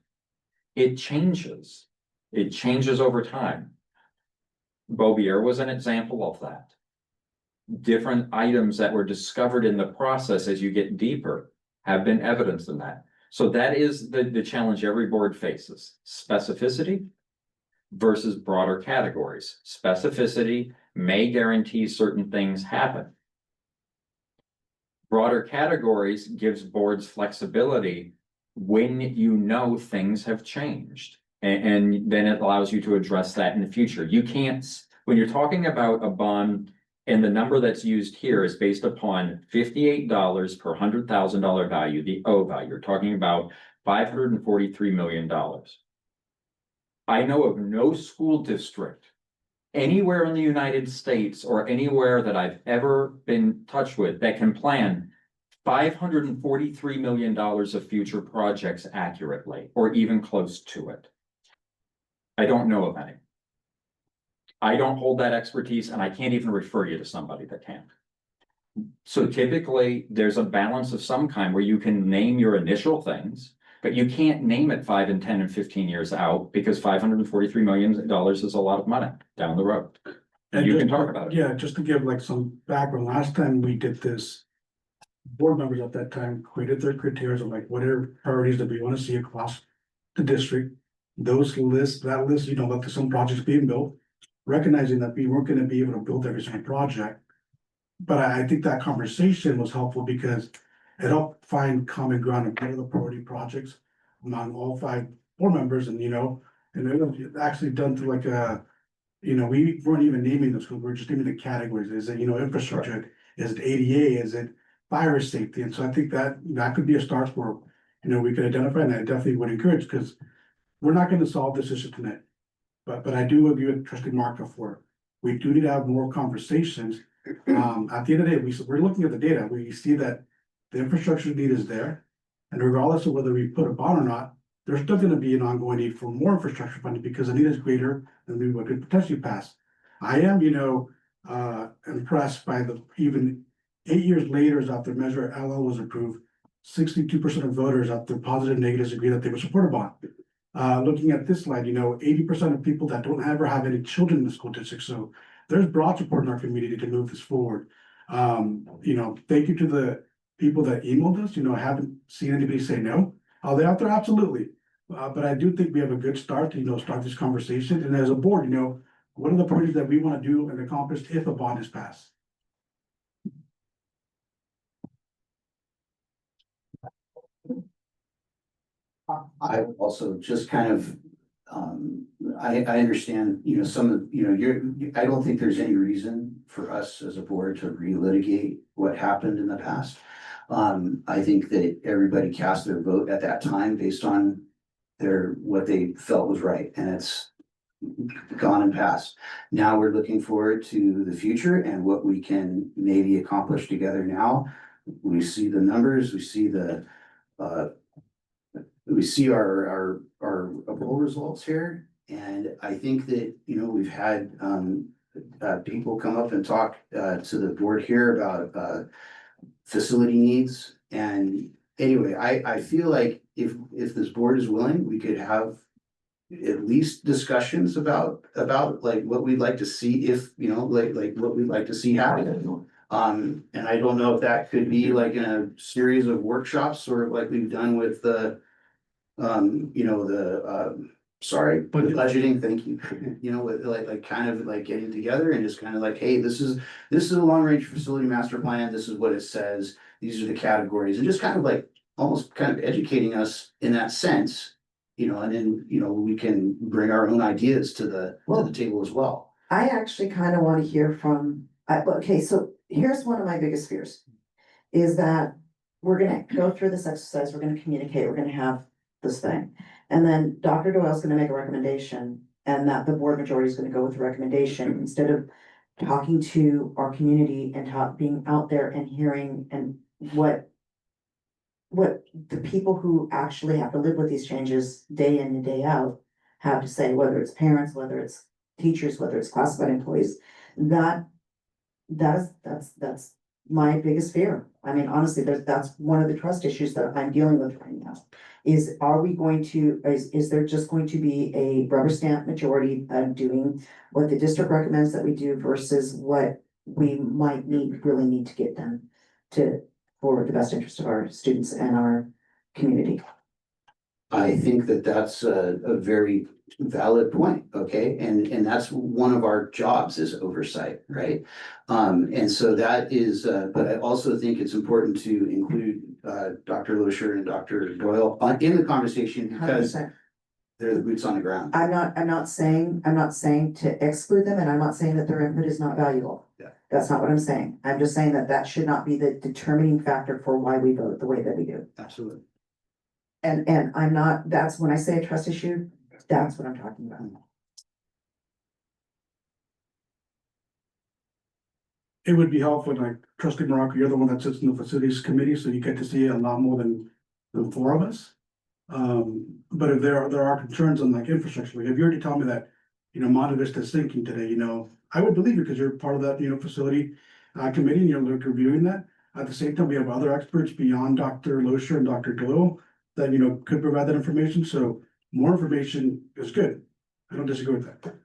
it changes. It changes over time. Beaubier was an example of that. Different items that were discovered in the process as you get deeper have been evidence in that. So that is the challenge every board faces: specificity versus broader categories. Specificity may guarantee certain things happen. Broader categories gives boards flexibility when things have changed. And then it allows you to address that in the future. You can't, when you're talking about a bond, and the number that's used here is based upon $58 per $100,000 value, the O value. You're talking about $543 million. I know of no school district anywhere in the United States or anywhere that I've ever been touched with that can plan $543 million of future projects accurately, or even close to it. I don't know of any. I don't hold that expertise, and I can't even refer you to somebody that can. So typically, there's a balance of some kind where you can name your initial things, but you can't name it 5 and 10 and 15 years out, because $543 million is a lot of money down the road. And you can talk about it. Yeah, just to give like some background, last time we did this, board members at that time created their criteria of like whatever priorities that we want to see across the district. Those lists, that list, you know, like some projects being built, recognizing that we weren't gonna be able to build every single project. But I think that conversation was helpful because it helped find common ground and what are the priority projects among all 5 board members, and you know, and it was actually done through like a, you know, we weren't even naming the schools, we we're just naming the categories. Is it, you know, infrastructure? Is it ADA? Is it fire safety? And so I think that could be a start for, you know, we could identify, and I definitely would encourage, because we're not gonna solve this issue tonight. But I do agree with Trustee Marco for, we do need to have more conversations. At the end of the day, we're looking at the data, we see that the infrastructure need is there. And regardless of whether we put a bond or not, there's still gonna be an ongoing need for more infrastructure funding because the need is greater than we could potentially pass. I am, you know, impressed by the, even 8 years later, as after Measure LL was approved, 62% of voters after positive negatives agree that they would support a bond. Looking at this slide, you know, 80% of people that don't ever have any children in the school district, so there's broad support in our community to move this forward. You know, thank you to the people that emailed us, you know, I haven't seen anybody say no. Are they out there? Absolutely. But I do think we have a good start to, you know, start this conversation, and as a board, you know, what are the priorities that we want to do and accomplish if a bond is passed? I also just kind of, I understand, you know, some of, you know, I don't think there's any reason for us as a board to relitigate what happened in the past. I think that everybody cast their vote at that time based on what they felt was right, and it's gone and passed. Now we're looking forward to the future and what we can maybe accomplish together now. We see the numbers, we see our poll results here, and I think that, you know, we've had people come up and talk to the board here about facility needs. And anyway, I feel like if this board is willing, we could have at least discussions about like what we'd like to see, if, you know, like what we'd like to see happen. And I don't know if that could be like in a series of workshops, sort of like we've done with the you know, the budgeting, thank you. You know, with like kind of like getting together and just kind of like, hey, this is a long range facility master plan, this is what it says, these are the categories, and just kind of like almost kind of educating us in that sense, you know, and then, you know, we can bring our own ideas to the table as well. I actually kind of want to hear from, okay, so here's one of my biggest fears, is that we're gonna go through this exercise, we're gonna communicate, we're gonna have this thing. And then Dr. Doyle's gonna make a recommendation, and that the board majority is gonna go with the recommendation instead of talking to our community and being out there and hearing and what the people who actually have to live with these changes day in and day out have to say, whether it's parents, whether it's teachers, whether it's classified employees. That's my biggest fear. I mean, honestly, that's one of the trust issues that I'm dealing with right now. Is there just going to be a rubber stamp majority of doing what the district recommends that we do versus what we might really need to get done for the best interest of our students and our community? I think that that's a very valid point, okay? And that's one of our jobs, is oversight, right? And so that is, but I also think it's important to include Dr. Losher and Dr. Doyle in the conversation, because 100%. they're the boots on the ground. I'm not saying to exclude them, and I'm not saying that their input is not valuable. Yeah. That's not what I'm saying. I'm just saying that should not be the determining factor for why we vote the way that we do. Absolutely. And I'm not, that's when I say a trust issue, That's what I'm talking about. It would be helpful, like trustee Morocco, you're the one that sits in the facilities committee, so you get to see a lot more than four of us. But if there are concerns on like infrastructure, like if you already told me that, Monte Vista is sinking today, I would believe you because you're part of that, facility committee and you're like reviewing that. At the same time, we have other experts beyond Dr. Loescher and Dr. Doyle that, could provide that information. So more information is good. I don't disagree with that.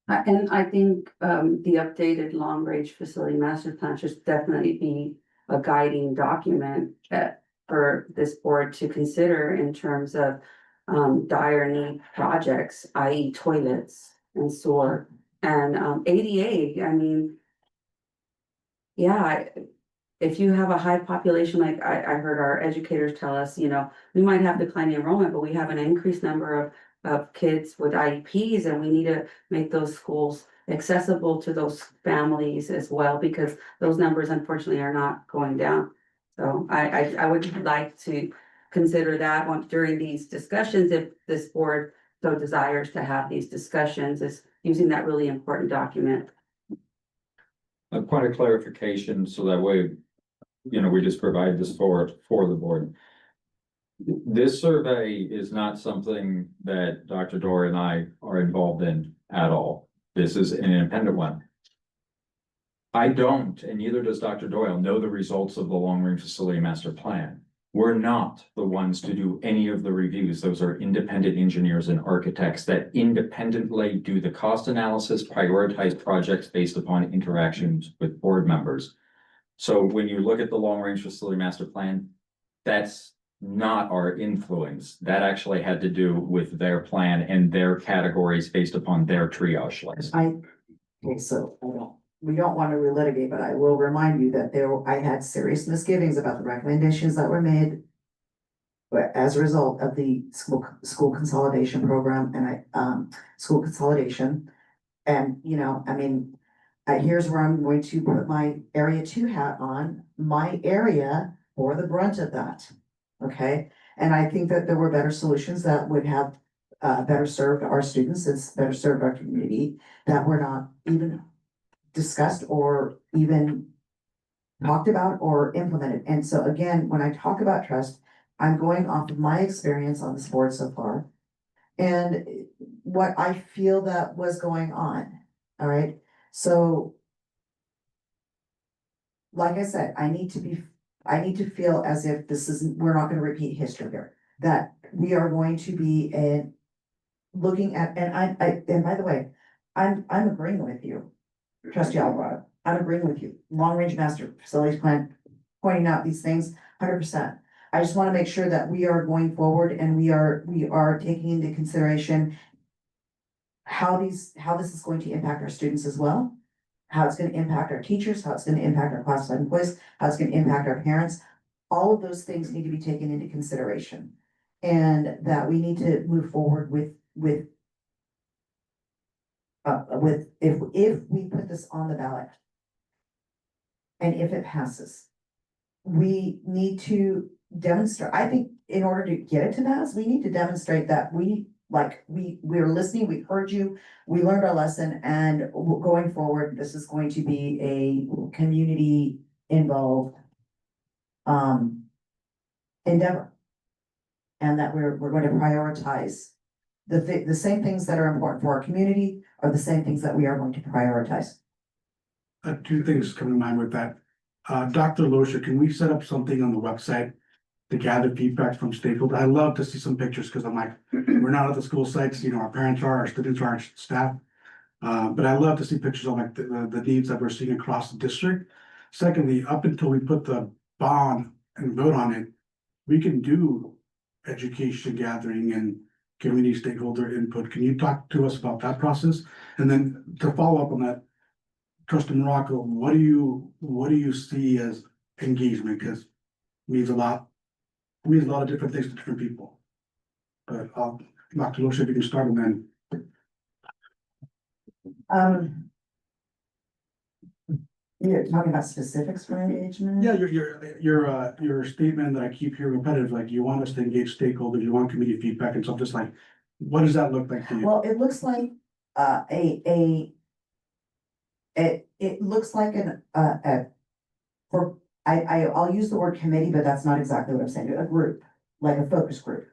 And I think the updated long-range facility master plan should definitely be a guiding document for this board to consider in terms of dire need projects, i.e. toilets and sewer and ADA. I mean, yeah, if you have a high population, like I heard our educators tell us, we might have declining enrollment, but we have an increased number of kids with IEPs, and we need to make those schools accessible to those families as well, because those numbers unfortunately are not going down. So I would like to consider that one during these discussions, if this board so desires to have these discussions, is using that really important document. A point of clarification, so that way, we just provide this for the board. This survey is not something that Dr. Dora and I are involved in at all. This is an independent one. I don't, and neither does Dr. Doyle, know the results of the long-range facility master plan. We're not the ones to do any of the reviews. Those are independent engineers and architects that independently do the cost analysis, prioritize projects based upon interactions with board members. So when you look at the long-range facility master plan, that's not our influence. That actually had to do with their plan and their categories based upon their triage list. We don't want to relitigate, but I will remind you that I had serious misgivings about the recommendations that were made. But as a result of the school consolidation program and school consolidation. And, here's where I'm going to put my area 2 hat on. My area bore the brunt of that. Okay, and I think that there were better solutions that would have better served our students and better served our community that were not even discussed or even talked about or implemented. And so again, when I talk about trust, I'm going off of my experience on this board so far and what I feel that was going on. All right, so like I said, I need to feel as if we're not going to repeat history here, that we are going to be looking at, and by the way, I'm agreeing with you, trustee Alvarado. I'm agreeing with you. Long range master facilities plan, pointing out these things, 100%. I just want to make sure that we are going forward and we are taking into consideration how this is going to impact our students as well, how it's going to impact our teachers, how it's going to impact our classified employees, how it's going to impact our parents. All of those things need to be taken into consideration, and that we need to move forward with if we put this on the ballot and if it passes, we need to demonstrate. I think in order to get it to pass, we need to demonstrate that we're listening, we heard you, we learned our lesson, and going forward, this is going to be a community involved endeavor. And that we're going to prioritize the same things that are important for our community are the same things that we are going to prioritize. Two things come to mind with that. Dr. Loescher, can we set up something on the website to gather feedback from stakeholders? I love to see some pictures because I'm like, we're not at the school sites, our parents are, our students are, our staff. But I love to see pictures of like the needs that we're seeing across the district. Secondly, up until we put the bond and vote on it, we can do education gathering and community stakeholder input. Can you talk to us about that process? And then to follow up on that, Trustee Morocco, what do you see as engagement? Because it means a lot of different things to different people. But Dr. Loescher, if you can start and then. You're talking about specifics for engagement? Yeah, your statement that I keep hearing repetitive, like you want us to engage stakeholders, you want community feedback and stuff, just like, what does that look like to you? Well, it looks like, it looks like I'll use the word committee, but that's not exactly what I'm saying, a group, like a focus group.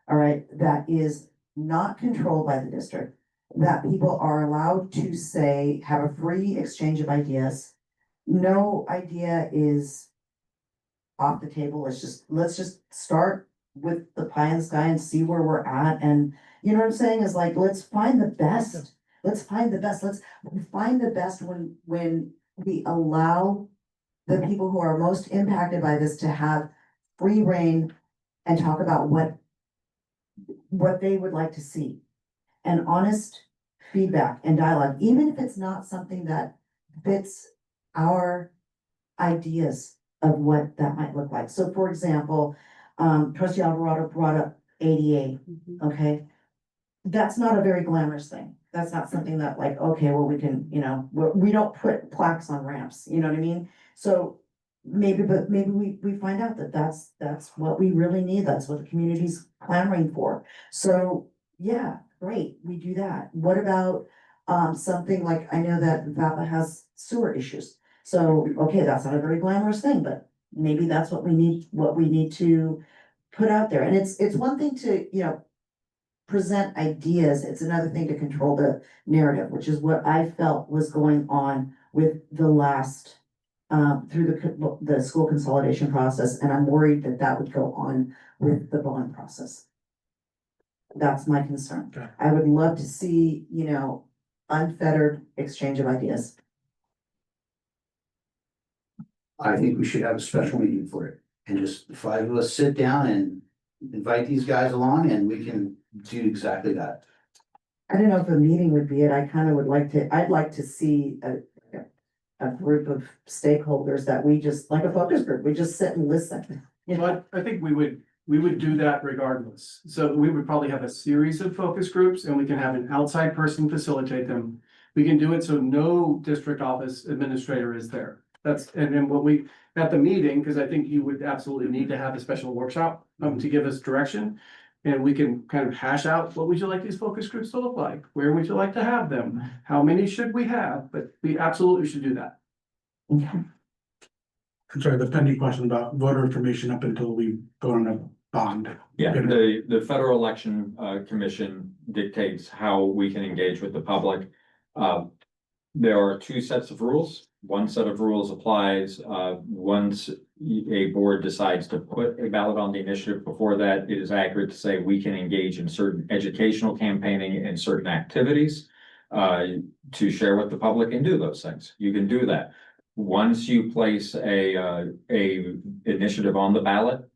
All right, that is not controlled by the district, that people are allowed to say, have a free exchange of ideas. No idea is off the table. Let's just start with the pie in the sky and see where we're at. And you know what I'm saying is like, let's find the best. Let's find the best. Let's find the best when we allow the people who are most impacted by this to have free reign and talk about what they would like to see. And honest feedback and dialogue, even if it's not something that fits our ideas of what that might look like. So for example, trustee Alvarado brought up ADA, okay? That's not a very glamorous thing. That's not something that like, okay, well, we can, you know, we don't put plaques on ramps, you know what I mean? So maybe we find out that that's what we really need. That's what the community's clamoring for. So yeah, great, we do that. What about something like, I know that VAPA has sewer issues. So, okay, that's not a very glamorous thing, but maybe that's what we need to put out there. And it's one thing to, you know, present ideas. It's another thing to control the narrative, which is what I felt was going on with the last through the school consolidation process. And I'm worried that that would go on with the bond process. That's my concern. Okay. I would love to see, you know, unfettered exchange of ideas. I think we should have a special meeting for it, and just the five of us sit down and invite these guys along, and we can do exactly that. I don't know if a meeting would be it. I kind of would like to, I'd like to see a group of stakeholders that we just, like a focus group, we just sit and listen. You know, But I think we would do that regardless. So we would probably have a series of focus groups and we can have an outside person facilitate them. We can do it so no district office administrator is there. And then what we, at the meeting, because I think you would absolutely need to have a special workshop to give us direction. And we can kind of hash out, what would you like these focus groups to look like? Where would you like to have them? How many should we have? But we absolutely should do that. I'm sorry, the pending question about voter information up until we go on a bond. Yeah, the Federal Election Commission dictates how we can engage with the public. There are two sets of rules. One set of rules applies once a board decides to put a ballot on the initiative. Before that, it is accurate to say we can engage in certain educational campaigning and certain activities to share with the public and do those things. You can do that. Once you place a initiative on the ballot,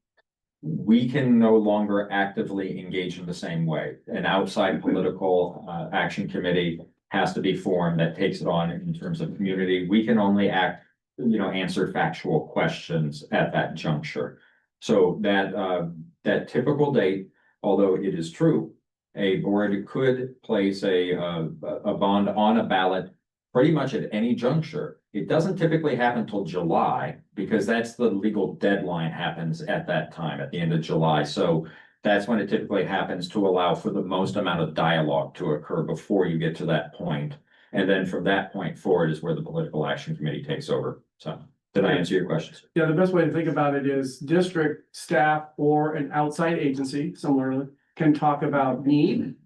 we can no longer actively engage in the same way. An outside political action committee has to be formed that takes it on in terms of community. We can only answer factual questions at that juncture. So that typical date, although it is true, a board could place a bond on a ballot pretty much at any juncture. It doesn't typically happen till July because that's the legal deadline happens at that time, at the end of July. So that's when it typically happens to allow for the most amount of dialogue to occur before you get to that point. And then from that point forward is where the political action committee takes over. So did I answer your questions? Yeah, the best way to think about it is district staff or an outside agency, similarly, can talk about need.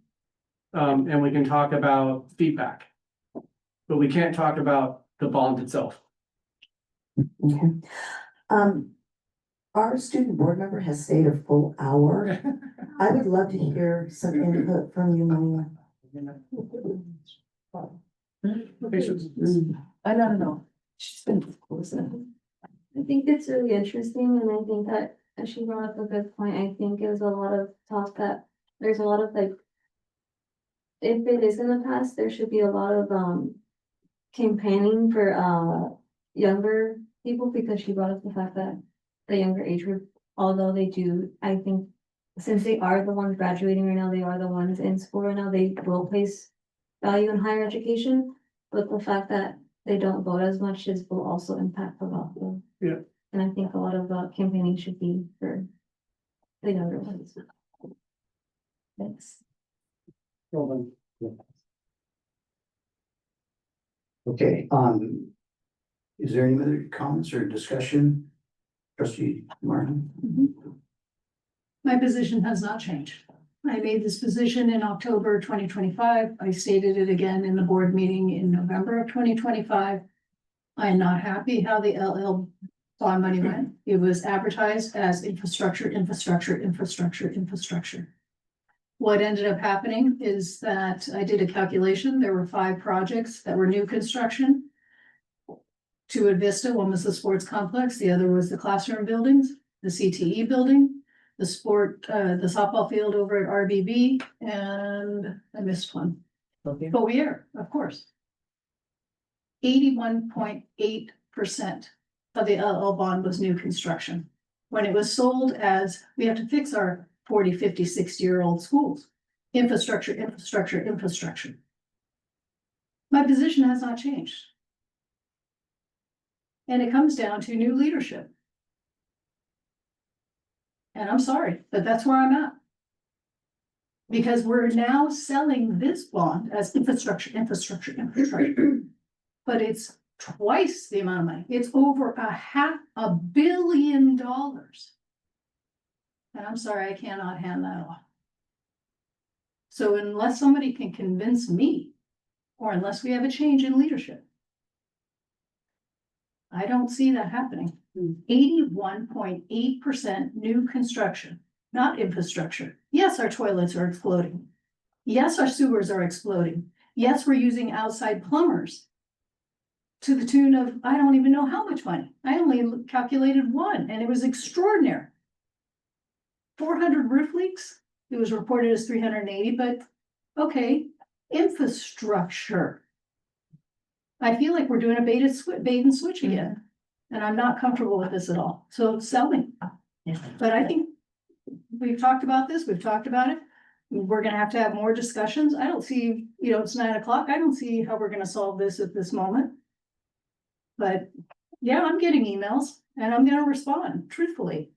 And we can talk about feedback. But we can't talk about the bond itself. Okay. Our student board member has stayed a full hour. I would love to hear some input from you, Maria. I don't know. She's been listening. I think it's really interesting, and I think that she brought up a good point. I think there's a lot of talk that there's a lot of like, if it is gonna pass, there should be a lot of campaigning for younger people, because she brought up the fact that the younger age group, although they do, I think, since they are the ones graduating right now, they are the ones in school right now, they will place value in higher education. But the fact that they don't vote as much, this will also impact the vote. Yeah. And I think a lot of campaigning should be for the younger ones. Thanks. Okay, is there any other comments or discussion? Trustee Martin? My position has not changed. I made this position in October 2025. I stated it again in the board meeting in November of 2025. I am not happy how the LL bond money went. It was advertised as infrastructure, infrastructure, infrastructure, infrastructure. What ended up happening is that I did a calculation. There were 5 projects that were new construction. 2 at Vista, one was the sports complex, the other was the classroom buildings, the CTE building, the softball field over at RBB, and I missed one. Bovier, of course. 81.8% of the LL bond was new construction. When it was sold as, we have to fix our 40, 50, 60-year-old schools. Infrastructure, infrastructure, infrastructure. My position has not changed. And it comes down to new leadership. And I'm sorry, but that's where I'm at. Because we're now selling this bond as infrastructure, infrastructure, infrastructure. But it's twice the amount of money. It's over $500 million. And I'm sorry, I cannot hand that off. So unless somebody can convince me, or unless we have a change in leadership, I don't see that happening. 81.8% new construction, not infrastructure. Yes, our toilets are exploding. Yes, our sewers are exploding. Yes, we're using outside plumbers to the tune of, I don't even know how much money. I only calculated one, and it was extraordinary. 400 roof leaks. It was reported as 380, but okay, infrastructure. I feel like we're doing a bait and switch again, and I'm not comfortable with this at all. So sell me. But I think we've talked about this, we've talked about it. We're gonna have to have more discussions. I don't see, it's 9 o'clock. I don't see how we're gonna solve this at this moment. But yeah, I'm getting emails and I'm gonna respond truthfully.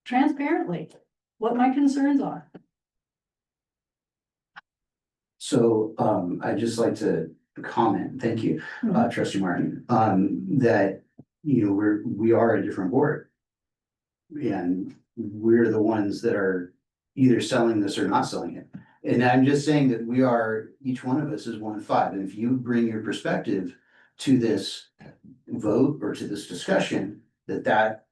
Transparently, what my concerns are. So, I'd just like to comment, thank you, trustee Martin, that, we are a different board. And we're the ones that are either selling this or not selling it. And I'm just saying that each one of us is 1-5, and if you bring your perspective to this vote or to this discussion, that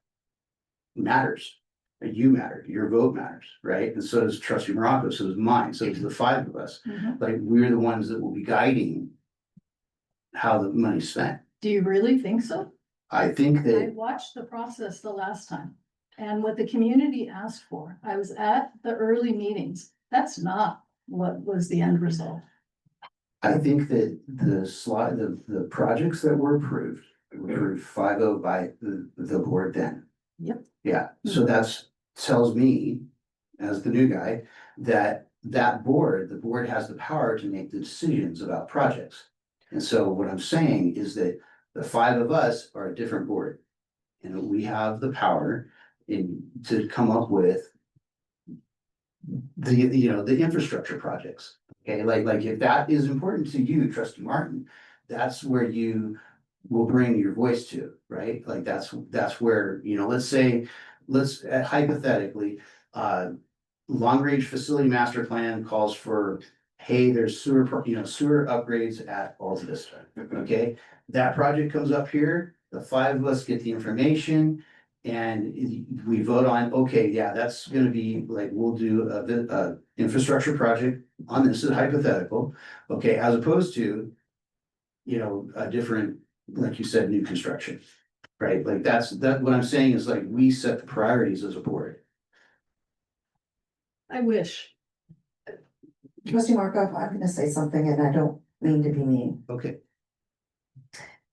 matters. You matter, your vote matters, right? And so does trustee Morocco, so does mine, so does the 5 of us. Like, we're the ones that will be guiding how the money's spent. Do you really think so? I think I that, watched the process the last time, and what the community asked for, I was at the early meetings. That's not what was the end result. I think that the projects that were approved 5-0 by the board then. Yep. Yeah, so tells me, as the new guy, that the board has the power to make the decisions about projects. And so what I'm saying is that the 5 of us are a different board. And we have the power to come up with the infrastructure projects. Okay, like if that is important to you, trustee Martin, that's where you will bring your voice to, right? Like that's where, let's hypothetically, long range facility master plan calls for, hey, there's sewer upgrades at Alls Vista. Okay, that project comes up here, the 5 of us get the information and we vote on, okay, yeah, that's gonna be like, we'll do a infrastructure project on this, is hypothetical. Okay, as opposed to, a different, like you said, new construction, right? Like what I'm saying is, like, we set the priorities as a board. I wish. Trustee Markov, I'm gonna say something and I don't mean to be mean. Okay.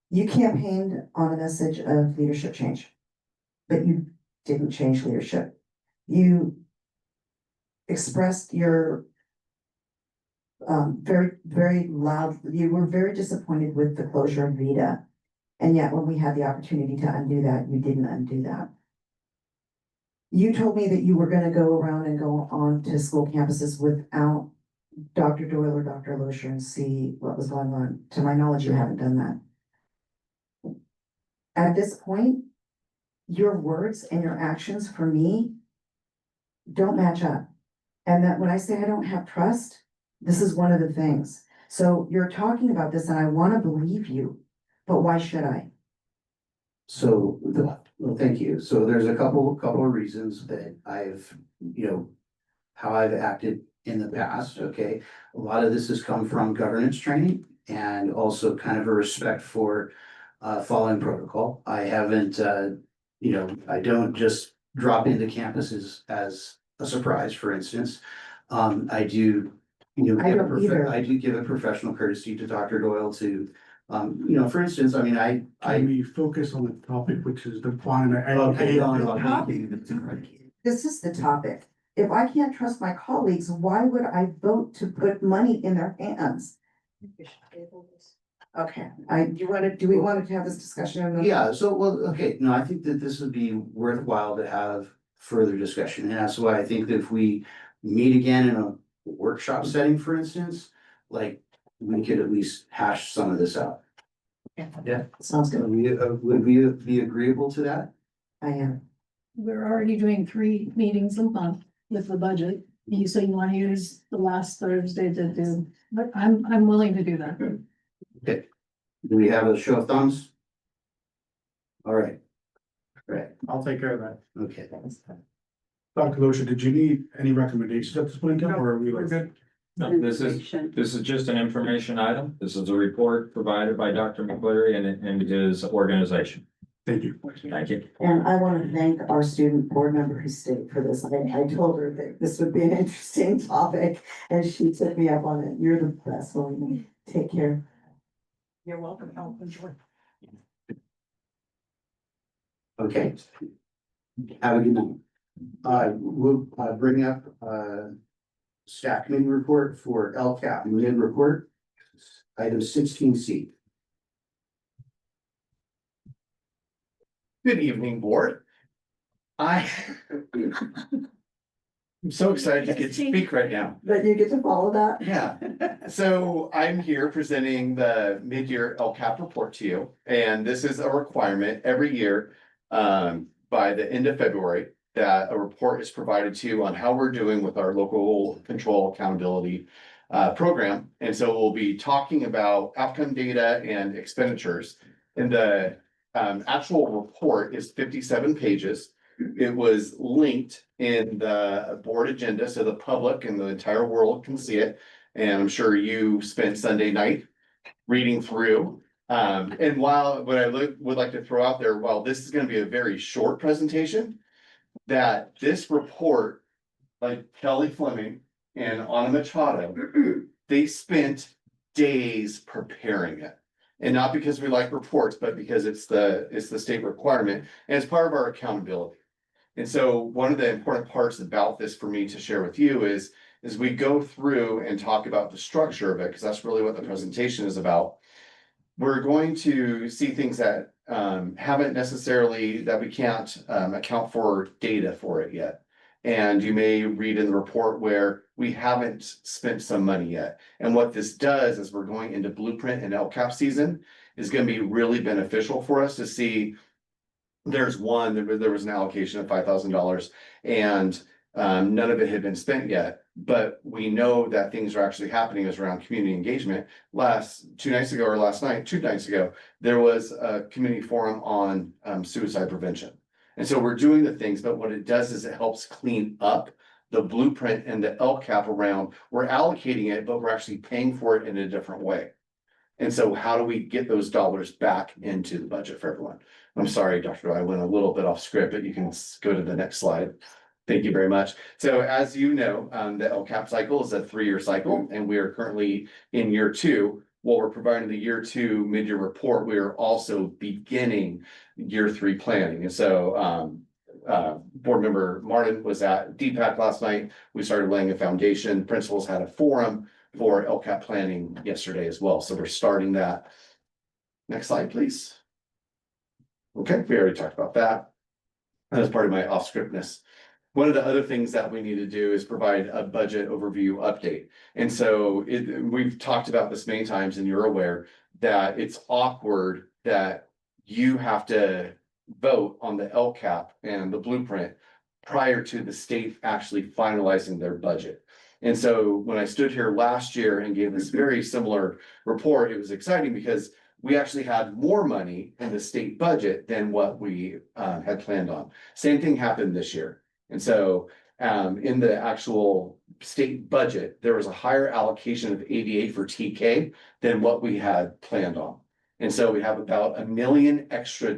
You campaigned on a message of leadership change, but you didn't change leadership. You expressed your very loud, you were very disappointed with the closure of Vita. And yet when we had the opportunity to undo that, you didn't undo that. You told me that you were gonna go around and go on to school campuses without Dr. Doyle or Dr. Loescher and see what was going on. To my knowledge, you haven't done that. At this point, your words and your actions for me don't match up. And that when I say I don't have trust, this is one of the things. So you're talking about this and I want to believe you, but why should I? So, well, thank you. So there's a couple of reasons that I've, how I've acted in the past, okay? A lot of this has come from governance training and also kind of a respect for following protocol. I haven't, I don't just drop into campuses as a surprise, for instance. I do, I don't either. I do give a professional courtesy to Dr. Doyle to, for instance, I mean, I. Can we focus on the topic, which is the bond? This is the topic. If I can't trust my colleagues, why would I vote to put money in their hands? Okay, do we want to have this discussion? Yeah, so, well, okay, no, I think that this would be worthwhile to have further discussion, and that's why I think that if we meet again in a workshop setting, for instance, like, we could at least hash some of this out. Yeah, sounds good. Would we be agreeable to that? I am. We're already doing 3 meetings a month with the budget. You say you want to use the last Thursday to do, but I'm willing to do that. Okay, do we have a show of thumbs? All right. Right, I'll take care of that. okay. Dr. Loescher, did you need any recommendations at this point, or are we? good. No, this is just an information item. This is a report provided by Dr. McCleary and his organization. Thank you. Thank you. And I want to thank our student board member who stayed for this. I told her that this would be an interesting topic and she took me up on it. You're the best one. Take care. You're welcome. I'll enjoy. Okay. Have a good night. We'll bring up staff committee report for LCAP mid report, item 16C. Good evening, board. I'm so excited to get to speak right now. That you get to follow that? Yeah, so I'm here presenting the mid-year LCAP report to you, and this is a requirement every year by the end of February that a report is provided to you on how we're doing with our local control accountability program. And so we'll be talking about outcome data and expenditures. And the actual report is 57 pages. It was linked in the board agenda so the public and the entire world can see it. And I'm sure you spent Sunday night reading through. And while what I would like to throw out there, while this is going to be a very short presentation, that this report, like Kelly Fleming and Anna Machado, they spent days preparing it. And not because we like reports, but because it's the state requirement and it's part of our accountability. And so one of the important parts about this for me to share with you is we go through and talk about the structure of it, because that's really what the presentation is about. We're going to see things that haven't necessarily, that we can't account for data for it yet. And you may read in the report where we haven't spent some money yet. And what this does is we're going into blueprint and LCAP season is going to be really beneficial for us to see. There was an allocation of $5,000 and none of it had been spent yet, but we know that things are actually happening as around community engagement. 2 nights ago, there was a community forum on suicide prevention. And so we're doing the things, but what it does is it helps clean up the blueprint and the LCAP around, we're allocating it, but we're actually paying for it in a different way. And so how do we get those dollars back into the budget for everyone? I'm sorry, Dr. I went a little bit off script, but you can go to the next slide. Thank you very much. So as you know, the LCAP cycle is a 3-year cycle, and we are currently in year 2. While we're providing the year 2 mid-year report, we are also beginning year 3 planning. And so board member Martin was at DPAC last night. We started laying a foundation. Principals had a forum for LCAP planning yesterday as well. So we're starting that. Next slide, please. Okay, we already talked about that. That was part of my off scriptness. One of the other things that we need to do is provide a budget overview update. And so we've talked about this many times, and you're aware that it's awkward that you have to vote on the LCAP and the blueprint prior to the state actually finalizing their budget. And so when I stood here last year and gave this very similar report, it was exciting because we actually had more money in the state budget than what we had planned on. Same thing happened this year. And so in the actual state budget, there was a higher allocation of ADA for TK than what we had planned on. And so we have about $1 million extra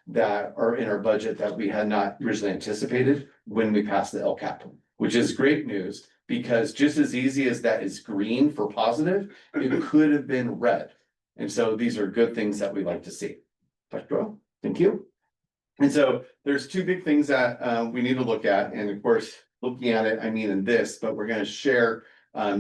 that are in our budget that we had not originally anticipated when we passed the LCAP, which is great news because just as easy as that is green for positive, it could have been red. And so these are good things that we like to see. Dr. Doyle, thank you. And so there's two big things that we need to look at. And of course, looking at it, I mean in this, but we're going to share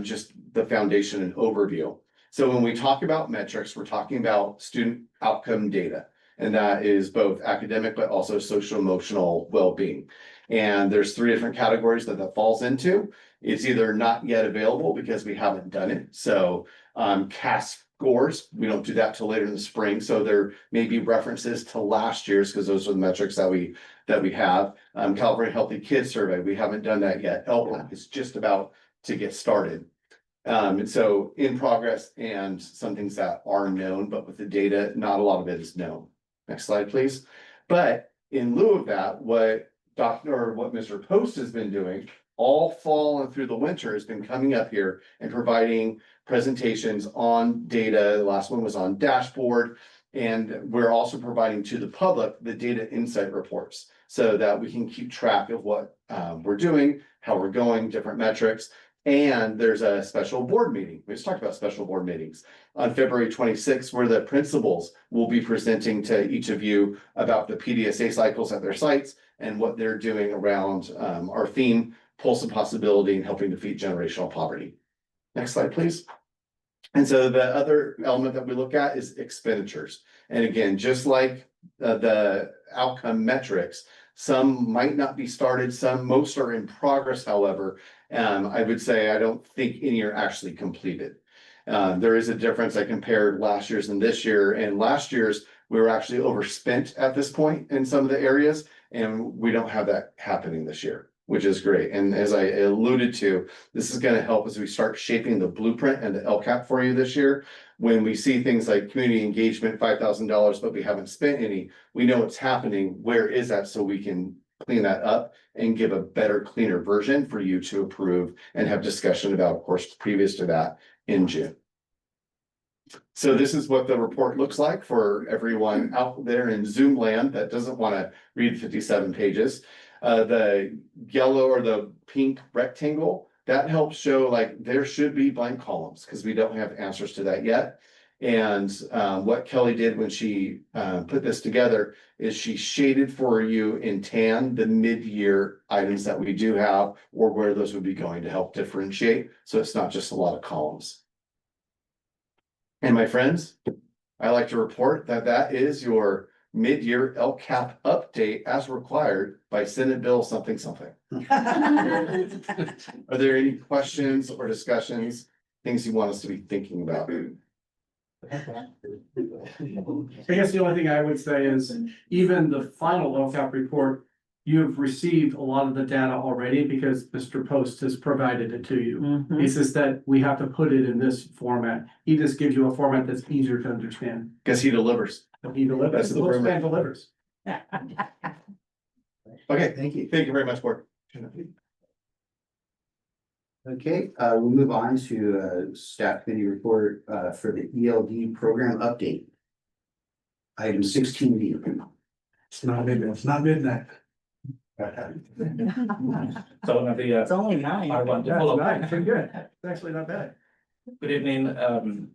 just the foundation and overview. So when we talk about metrics, we're talking about student outcome data. And that is both academic, but also social emotional well-being. And there's 3 different categories that falls into. It's either not yet available because we haven't done it. So CAS scores, we don't do that till later in the spring. So there may be references to last year's because those are the metrics that we have. California Healthy Kids Survey, we haven't done that yet. LCAP is just about to get started. And so in progress and some things that are known, but with the data, not a lot of it is known. Next slide, please. But in lieu of that, what Mr. Post has been doing all fall and through the winter has been coming up here and providing presentations on data. The last one was on dashboard. And we're also providing to the public the data insight reports so that we can keep track of what we're doing, how we're going, different metrics. And there's a special board meeting. We just talked about special board meetings on February 26th, where the principals will be presenting to each of you about the PDSA cycles at their sites and what they're doing around our theme, Pulse of Possibility, and helping defeat generational poverty. Next slide, please. And so the other element that we look at is expenditures. And again, just like the outcome metrics, some might not be started, most are in progress, however. I would say I don't think any are actually completed. There is a difference. I compared last year's and this year, and last year's we were actually overspent at this point in some of the areas, and we don't have that happening this year, which is great. And as I alluded to, this is going to help as we start shaping the blueprint and the LCAP for you this year. When we see things like community engagement, $5,000, but we haven't spent any, we know what's happening. Where is that? So we can clean that up and give a better, cleaner version for you to approve and have discussion about, of course, previous to that in June. So this is what the report looks like for everyone out there in Zoom land that doesn't want to read 57 pages. The yellow or the pink rectangle, that helps show like there should be blank columns because we don't have answers to that yet. And what Kelly did when she put this together is she shaded for you in tan the mid-year items that we do have or where those would be going to help differentiate. So it's not just a lot of columns. And my friends, I like to report that that is your mid-year LCAP update as required by Senate Bill something. Are there any questions or discussions, things you want us to be thinking about? I guess the only thing I would say is even the final LCAP report, you've received a lot of the data already because Mr. Post has provided it to you. He says that we have to put it in this format. He just gives you a format that's easier to understand. Because he delivers. He delivers. The postman delivers. Okay, thank you. Thank you very much, Board. Okay, we'll move on to staff committee report for the ELD program update. Item 16B. It's not midnight. So It's only 9. I want to follow. Pretty good. It's actually not bad. Good evening,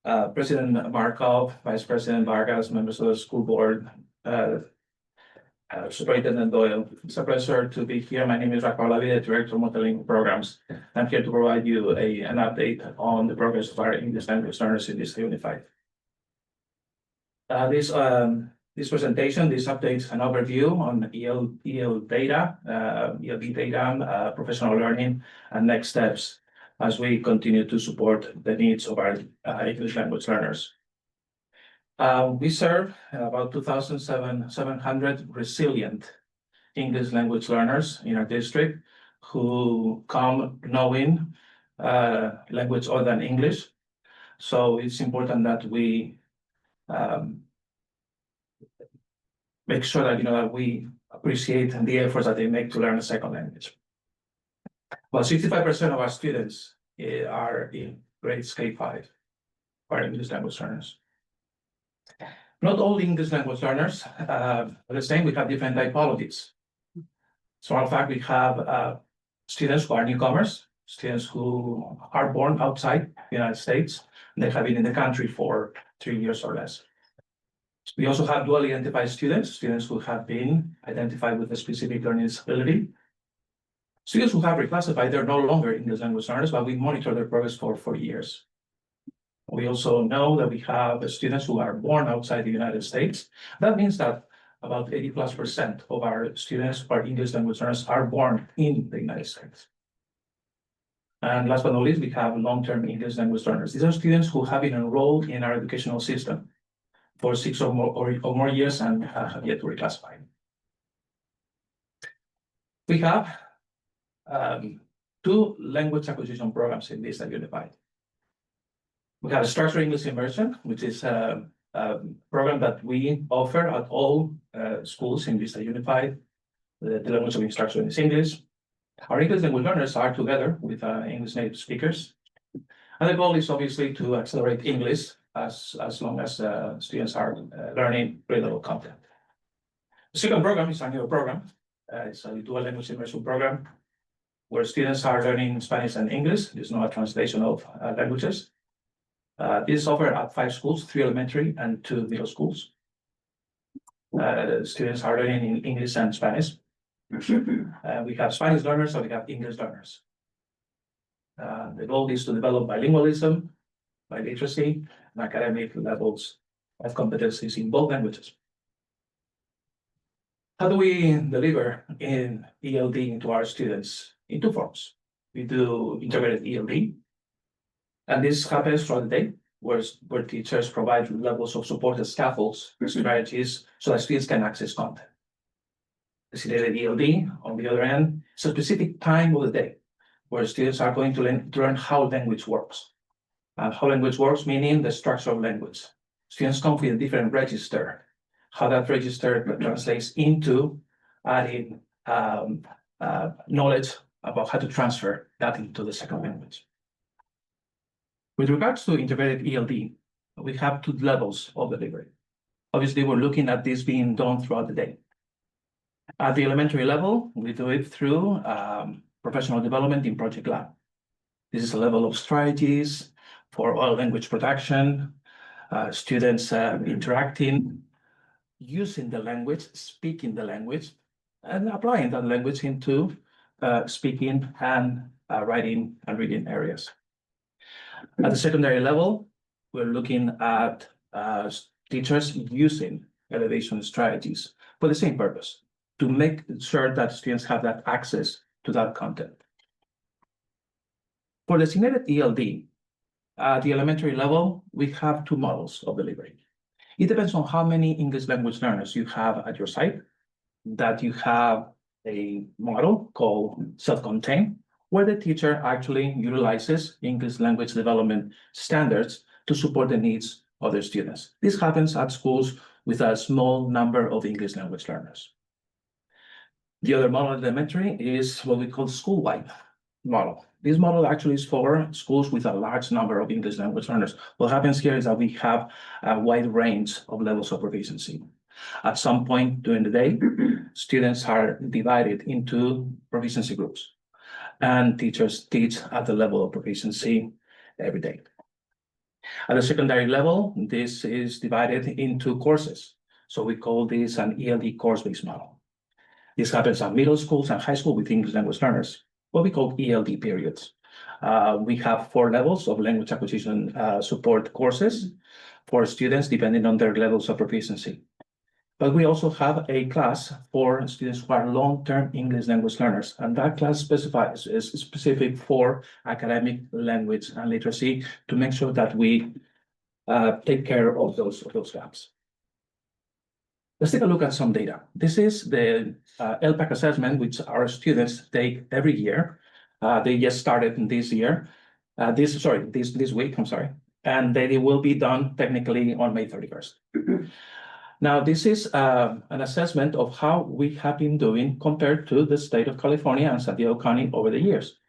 President Markov, Vice President Vargas, members of the school board. Superintendent Doyle. It's a pleasure to be here. My name is Rafael Lavide, Director of Multilingual Programs. I'm here to provide you an update on the progress of our English language learners in Vista Unified. This presentation, this updates an overview on EL data, ELD data, professional learning, and next steps as we continue to support the needs of our English language learners. We serve about 2,700 resilient English language learners in our district who come knowing language other than English. So it's important that we make sure that that we appreciate the efforts that they make to learn a second language. Well, 65% of our students are in grades K5, are English language learners. Not all English language learners are the same. We have different typologies. So in fact, we have students who are newcomers, students who are born outside the United States, and they have been in the country for 3 years or less. We also have dually identified students, students who have been identified with a specific learning disability. Students who have reclassified, they're no longer English language learners, but we monitor their progress for 4 years. We also know that we have students who are born outside the United States. That means that about 80+% of our students or English language learners are born in the United States. And last but not least, we have long-term English language learners. These are students who have been enrolled in our educational system for 6 or more years and have yet to reclassify. We have 2 language acquisition programs in Vista Unified. We have a structured English immersion, which is a program that we offer at all schools in Vista Unified. The language of instruction is English. Our English language learners are together with English native speakers. And the goal is obviously to accelerate English as long as students are learning grade-level content. The second program is a new program. It's a dual language immersion program where students are learning Spanish and English. There's no translation of languages. This is offered at 5 schools, 3 elementary and 2 middle schools. Students are learning in English and Spanish. We have Spanish learners and we have English learners. The goal is to develop bilingualism, biliteracy, and academic levels of competencies in both languages. How do we deliver in ELD into our students? In 2 forms. We do integrated ELD, and this happens throughout the day, where teachers provide levels of supported scaffolds, strategies, so that students can access content. Designated ELD, on the other end, is a specific time of the day where students are going to learn how language works. How language works, meaning the structure of language. Students come with a different register, how that register translates into adding knowledge about how to transfer that into the second language. With regards to integrated ELD, we have 2 levels of delivery. Obviously, we're looking at this being done throughout the day. At the elementary level, we do it through professional development in Project Lab. This is a level of strategies for oral language production, students interacting, using the language, speaking the language, and applying that language into speaking and writing and reading areas. At the secondary level, we're looking at teachers using elevation strategies for the same purpose, to make sure that students have that access to that content. For designated ELD, at the elementary level, we have 2 models of delivery. It depends on how many English language learners you have at your site, that you have a model called self-contained, where the teacher actually utilizes English language development standards to support the needs of their students. This happens at schools with a small number of English language learners. The other model at elementary is what we call school-wide model. This model actually is for schools with a large number of English language learners. What happens here is that we have a wide range of levels of proficiency. At some point during the day, students are divided into proficiency groups, and teachers teach at the level of proficiency every day. At the secondary level, this is divided into courses. So we call this an ELD course-based model. This happens at middle schools and high school with English language learners, what we call ELD periods. We have 4 levels of language acquisition support courses for students depending on their levels of proficiency. But we also have a class for students who are long-term English language learners, and that class is specific for academic language and literacy to make sure that we take care of those gaps. Let's take a look at some data. This is the LPAC assessment, which our students take every year. They just started this year, this week, I'm sorry, and they will be done technically on May 31st. Now, this is an assessment of how we have been doing compared to the state of California and San Diego County over the years.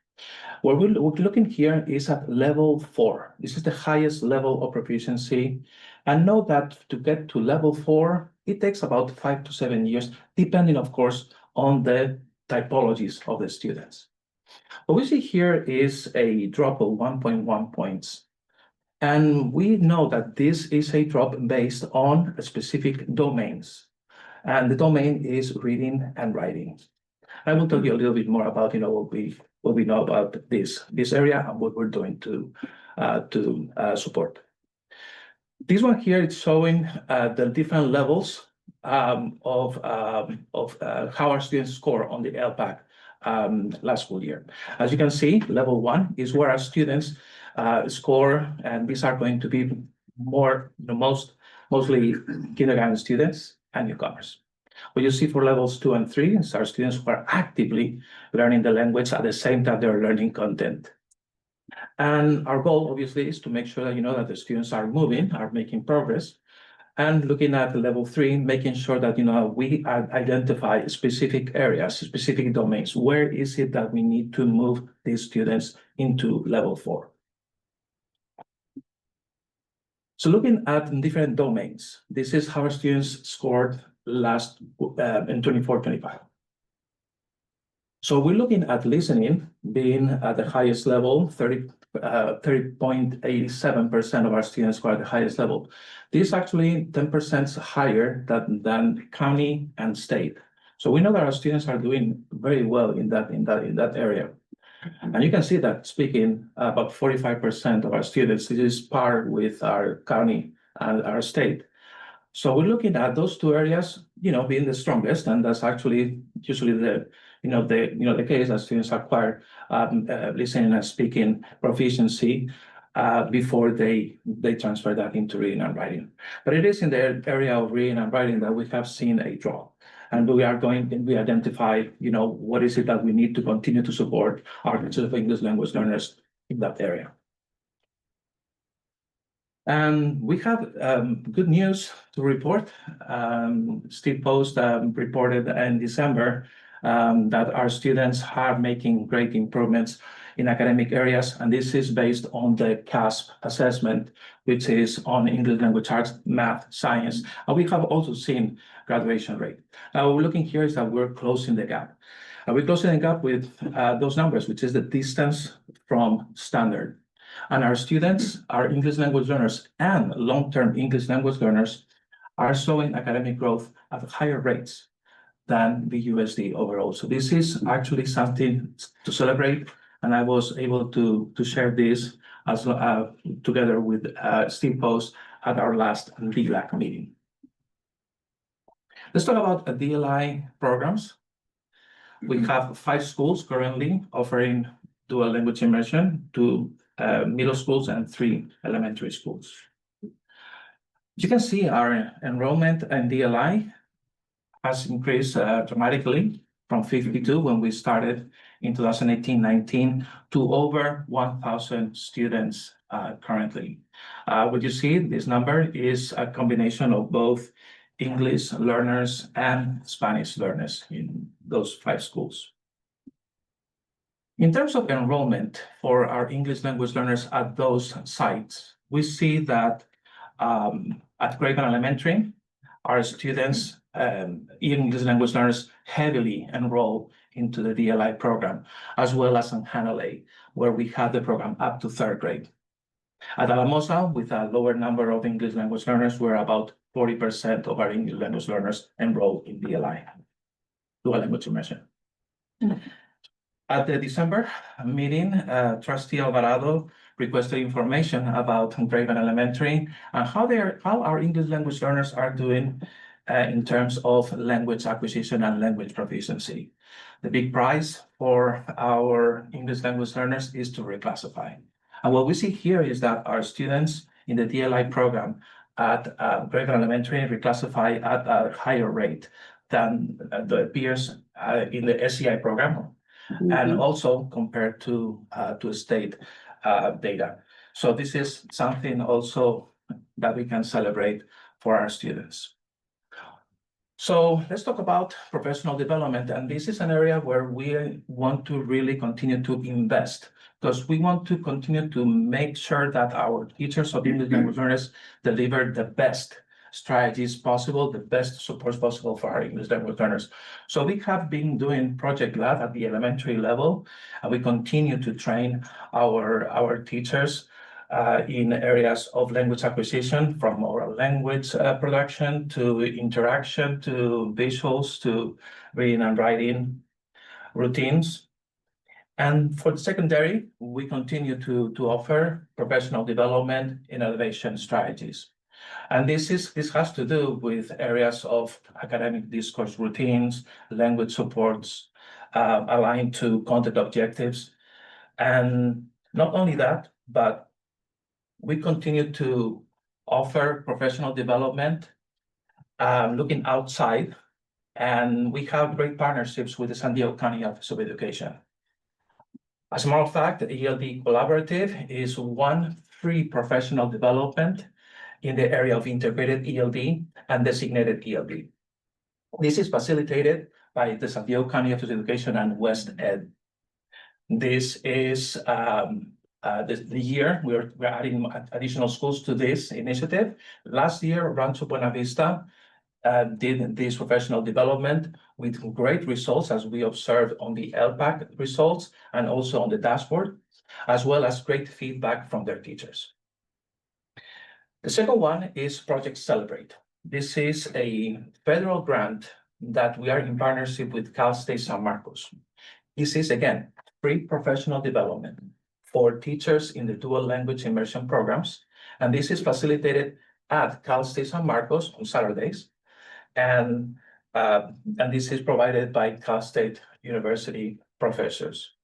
What we're looking here is at level 4. This is the highest level of proficiency. And note that to get to level 4, it takes about 5 to 7 years, depending, of course, on the typologies of the students. What we see here is a drop of 1.1 points. And we know that this is a drop based on specific domains. And the domain is reading and writing. I will tell you a little bit more about what we know about this area and what we're doing to support. This one here is showing the different levels of how our students score on the LPAC last school year. As you can see, level 1 is where our students score, and these are going to be mostly kindergarten students and newcomers. What you see for levels 2 and 3 is our students who are actively learning the language at the same time they're learning content. And our goal, obviously, is to make sure that that the students are moving, are making progress, and looking at level 3, making sure that we identify specific areas, specific domains. Where is it that we need to move these students into level 4? So looking at different domains, this is how our students scored last in 24-25. So we're looking at listening being at the highest level, 30.87% of our students score at the highest level. This is actually 10% higher than county and state. So we know that our students are doing very well in that area. And you can see that speaking, about 45% of our students, this is par with our county and our state. So we're looking at those 2 areas, being the strongest, and that's actually usually the case that students acquire listening and speaking proficiency before they transfer that into reading and writing. But it is in the area of reading and writing that we have seen a drop. And we identify, what is it that we need to continue to support our English language learners in that area. And we have good news to report. Steve Post reported in December that our students are making great improvements in academic areas, and this is based on the CASP assessment, which is on English language arts, math, science, and we have also seen graduation rate. Now, what we're looking here is that we're closing the gap. We're closing the gap with those numbers, which is the distance from standard. And our students, our English language learners and long-term English language learners are showing academic growth at higher rates than the USD overall. So this is actually something to celebrate. And I was able to share this as together with Steve Post at our last DLAC meeting. Let's talk about DLI programs. We have 5 schools currently offering dual language immersion to middle schools and 3 elementary schools. You can see our enrollment in DLI has increased dramatically from 52 when we started in 2018-19 to over 1,000 students currently. What you see, this number is a combination of both English learners and Spanish learners in those 5 schools. In terms of enrollment for our English language learners at those sites, we see that at Craven Elementary, our students, English language learners, heavily enroll into the DLI program, as well as in Hanalei, where we have the program up to 3rd grade. At Alamosa, with a lower number of English language learners, where about 40% of our English language learners enroll in DLI. dual language immersion. At the December meeting, trustee Alvarado requested information about Draven Elementary and how our English language learners are doing in terms of language acquisition and language proficiency. The big prize for our English language learners is to reclassify. And what we see here is that our students in the DLI program at Draven Elementary reclassify at a higher rate than the peers in the SEI program. And also compared to state data. So this is something also that we can celebrate for our students. So let's talk about professional development. And this is an area where we want to really continue to invest because we want to continue to make sure that our teachers of English language learners deliver the best strategies possible, the best supports possible for our English language learners. So we have been doing Project Lab at the elementary level, and we continue to train our teachers in areas of language acquisition, from oral language production to interaction to visuals to reading and writing routines. And for the secondary, we continue to offer professional development in innovation strategies. And this has to do with areas of academic discourse routines, language supports, aligned to content objectives. And not only that, but we continue to offer professional development, looking outside, and we have great partnerships with the San Diego County Office of Education. As a matter of fact, the ELD Collaborative is one free professional development in the area of integrated ELD and designated ELD. This is facilitated by the San Diego County Office of Education and West Ed. This is the year we're adding additional schools to this initiative. Last year, Rancho Buena Vista did this professional development with great results, as we observed on the LPAC results and also on the dashboard, as well as great feedback from their teachers. The second one is Project Celebrate. This is a federal grant that we are in partnership with Cal State San Marcos. This is, again, free professional development for teachers in the dual language immersion programs. And this is facilitated at Cal State San Marcos on Saturdays. And this is provided by Cal State University professors.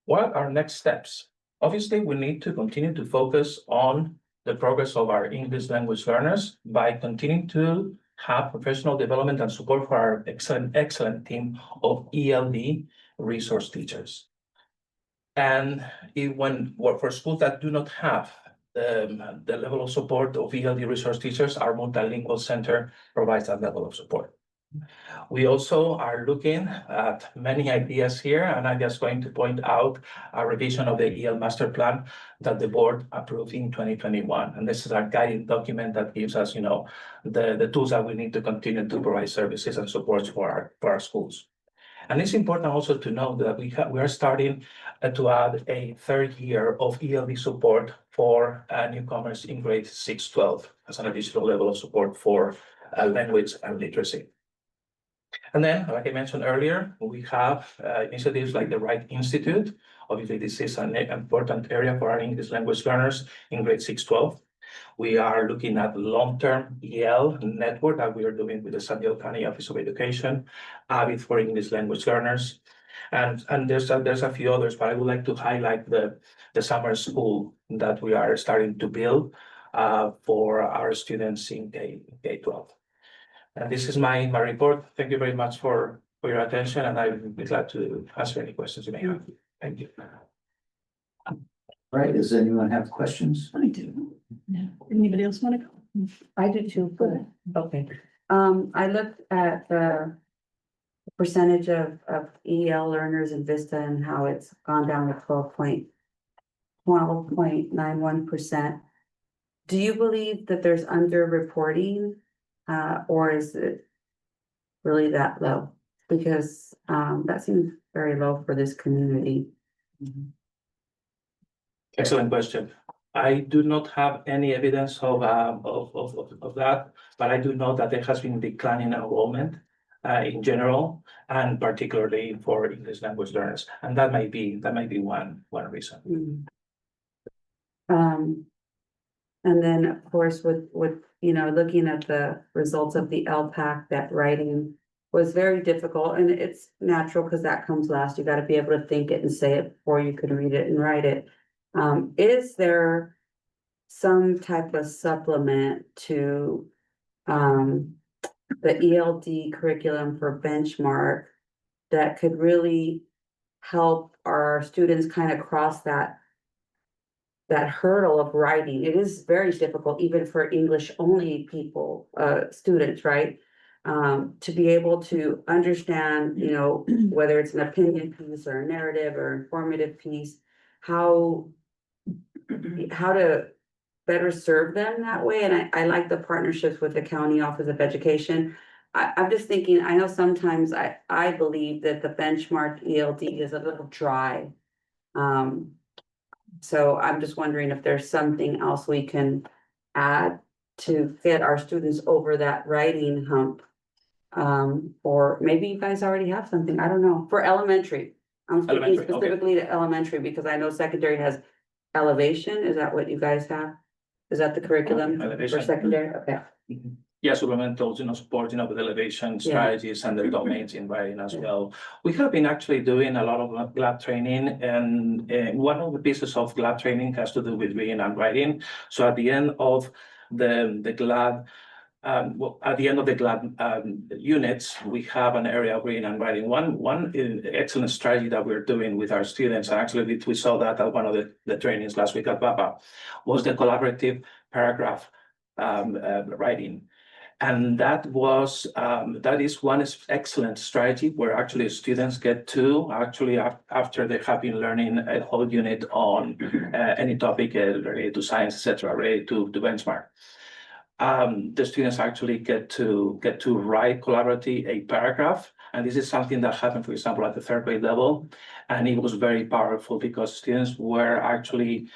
What are next steps? Obviously, we need to continue to focus on the progress of our English language learners by continuing to have professional development and support for our excellent team of ELD resource teachers. And for schools that do not have the level of support of ELD resource teachers, our multilingual center provides that level of support. We also are looking at many ideas here, and I'm just going to point out a revision of the EL master plan that the board approved in 2021. And this is a guiding document that gives us, the tools that we need to continue to provide services and supports for our schools. And it's important also to know that we are starting to add a third year of ELD support for newcomers in grade 6-12 as an additional level of support for language and literacy. And then, like I mentioned earlier, we have initiatives like the Wright Institute. Obviously, this is an important area for our English language learners in grade 6-12. We are looking at long-term EL network that we are doing with the San Diego County Office of Education, AVID for English language learners. And there's a few others, but I would like to highlight the summer school that we are starting to build for our students in K-12. And this is my report. Thank you very much for your attention, and I would be glad to answer any questions you may have. Thank you. All right, does anyone have questions? I do. No. Anybody else want to go? I do too, but, okay. I looked at the percentage of EL learners in Vista and how it's gone down to 12.91%. Do you believe that there's underreporting, or is it really that low? Because that seems very low for this community. Excellent question. I do not have any evidence of that, but I do know that there has been declining enrollment in general, and particularly for English language learners, and that might be one reason. And then, of course, with, you know, looking at the results of the LPAC, that writing was very difficult, and it's natural because that comes last. You got to be able to think it and say it before you can read it and write it. Is there some type of supplement to the ELD curriculum for benchmark that could really help our students kind of cross that hurdle of writing? It is very difficult, even for English only people, students, right? To be able to understand, you know, whether it's an opinion piece or a narrative or informative piece, how to better serve them that way. And I like the partnerships with the County Office of Education. I'm just thinking, I know sometimes I believe that the benchmark ELD is a little dry. So I'm just wondering if there's something else we can add to get our students over that writing hump. Or maybe you guys already have something, I don't know, for elementary. I'm speaking Elementary, okay. specifically to elementary because I know secondary has elevation. Is that what you guys have? Is that the curriculum Elevation. for secondary? Okay. Yeah, supplementals, you know, supporting of the elevation strategies and the domains in writing as well. We have been actually doing a lot of GLAD training, and one of the pieces of GLAD training has to do with reading and writing. So at the end of the GLAD, at the end of the GLAD units, we have an area of reading and writing. One excellent strategy that we're doing with our students, and actually we saw that at one of the trainings last week at BAPA, was the collaborative paragraph writing. And that is one excellent strategy where actually students get to actually after they have been learning a whole unit on any topic related to science, etc., related to benchmark. The students actually get to write collaboratively a paragraph, and this is something that happened, for example, at the third grade level, and it was very powerful because students were actually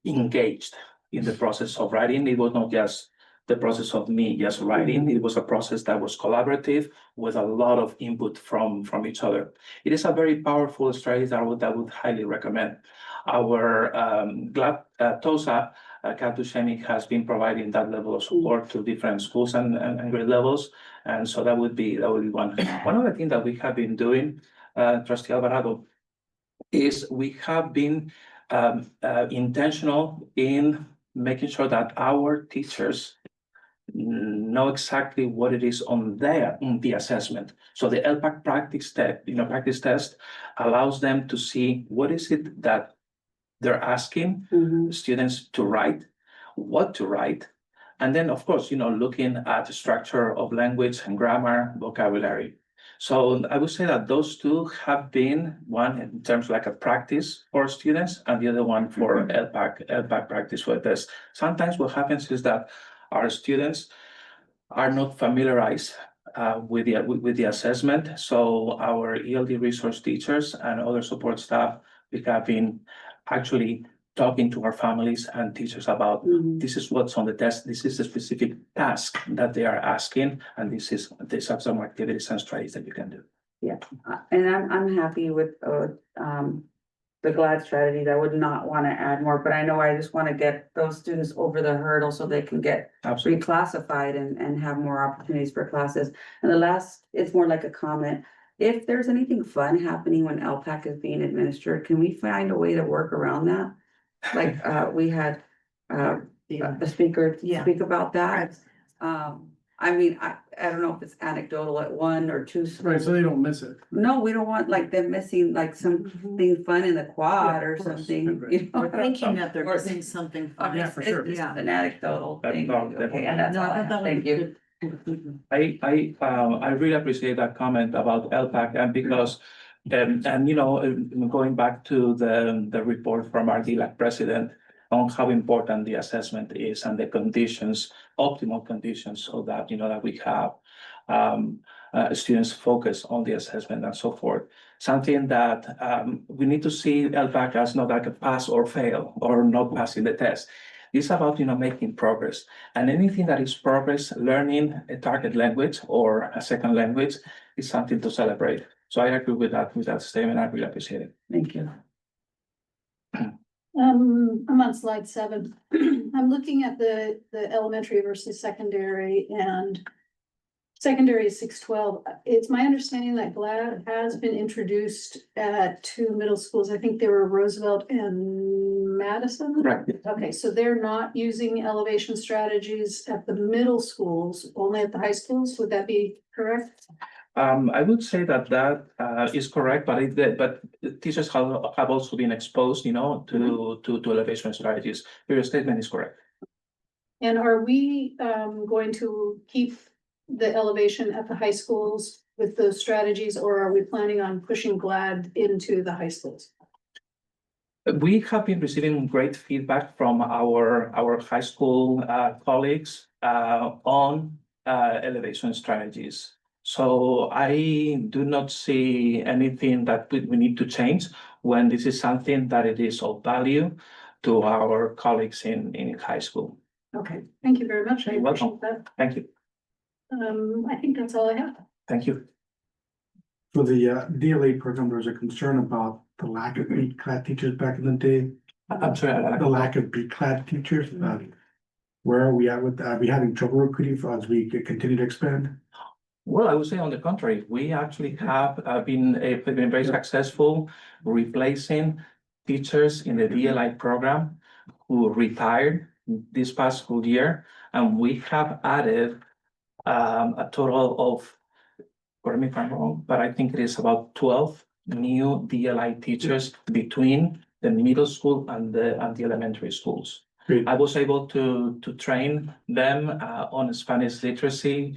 engaged in the process of writing. It was not just the process of me just writing. It was a process that was collaborative with a lot of input from each other. It is a very powerful strategy that I would highly recommend. Our GLAD TOSA, Kat Dushemi, has been providing that level of support to different schools and grade levels. And so that would be one. One other thing that we have been doing, Trustee Alvarado, is we have been intentional in making sure that our teachers know exactly what it is on the assessment. So the LPAC practice test allows them to see what is it that they're asking students to write, what to write, and then of course, looking at the structure of language and grammar, vocabulary. So I would say that those two have been one in terms like a practice for students, and the other one for LPAC practice for the test. Sometimes what happens is that our students are not familiarized with the assessment. So our ELD resource teachers and other support staff, we have been actually talking to our families and teachers about this is what's on the test. This is a specific task that they are asking, and these are some activities and strategies that you can do. Yeah, and I'm happy with the GLAD strategies. I would not want to add more, but I know I just want to get those students over the hurdle so they can get reclassified and have more opportunities for classes. And the last, it's more like a comment. If there's anything fun happening when LPAC is being administered, can we find a way to work around that? Like we had a speaker speak about that. I mean, I don't know if it's anecdotal at one or two schools. Right, so they don't miss it. No, we don't want like them missing like something fun in the quad or something, you know. Thinking that they're missing something. fun. Yeah, for sure. It's an anecdotal thing. No, Okay, and that's all I have. Thank you. I really appreciate that comment about LPAC, and because going back to the report from our DLAC president on how important the assessment is and the conditions, optimal conditions, so that that we have students focus on the assessment and so forth. something that we need to see LPAC as not like a pass or fail or not passing the test. It's about, making progress, and anything that is progress, learning a target language or a second language is something to celebrate. So I agree with that statement. I really appreciate it. Thank you. I'm on slide 7. I'm looking at the elementary versus secondary, and secondary is 612. It's my understanding that GLAD has been introduced at 2 middle schools. I think they were Roosevelt and Madison. Right. Okay, so they're not using elevation strategies at the middle schools, only at the high schools. Would that be correct? I would say that is correct, but teachers have also been exposed, to elevation strategies. Your statement is correct. And are we going to keep the elevation at the high schools with those strategies, or are we planning on pushing GLAD into the high schools? We have been receiving great feedback from our high school colleagues on elevation strategies. So I do not see anything that we need to change when this is something that it is of value to our colleagues in high school. Okay, thank you very much. I You're welcome. appreciate that. Thank you. I think that's all I have. Thank you. For the DLA program, there's a concern about the lack of B-clad teachers back in the day. I'm sorry. The lack of B-clad teachers. Where are we at with that? Are we having trouble recruiting as we continue to expand? Well, I would say on the contrary, we actually have been very successful replacing teachers in the DLI program who retired this past school year, and we have added a total of, correct me if I'm wrong, but I think it is about 12 new DLI teachers between the middle school and the elementary schools. Great. I was able to train them on Spanish literacy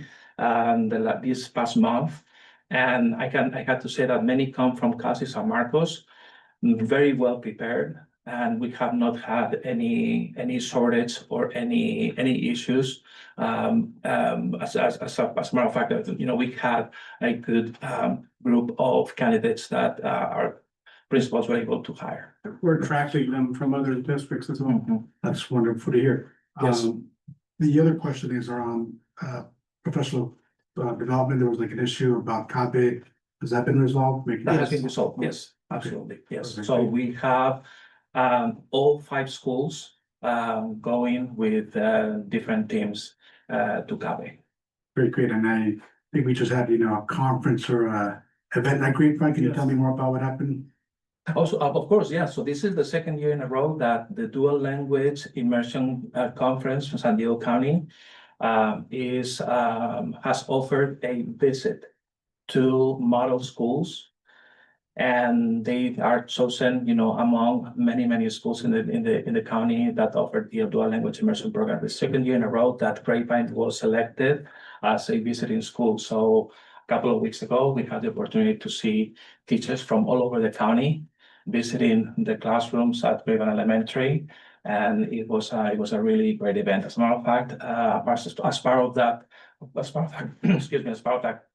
this past month, and I had to say that many come from Casi San Marcos, very well prepared, and we have not had any shortage or any issues. As a matter of fact, we had a good group of candidates that our principals were able to hire. We're attracting them from other districts as well. Mhm. That's wonderful to hear. Yes. The other question is around professional development. There was like an issue about CABE. Has that been resolved? That has been resolved, yes, absolutely, yes. Okay, So great. we have all 5 schools going with different teams to CABE. Very great. And I think we just had, a conference or a event at Grapevine. Can you tell me more about what happened? Also, of course, yeah. So this is the second year in a row that the Dual Language Immersion Conference from San Diego County has offered a visit to model schools, and they are chosen, among many schools in the county that offered the Dual Language Immersion Program. The second year in a row that Grapevine was selected as a visiting school. So a couple of weeks ago, we had the opportunity to see teachers from all over the county visiting the classrooms at Grapevine Elementary, and it was a really great event. As a matter of fact, as part of that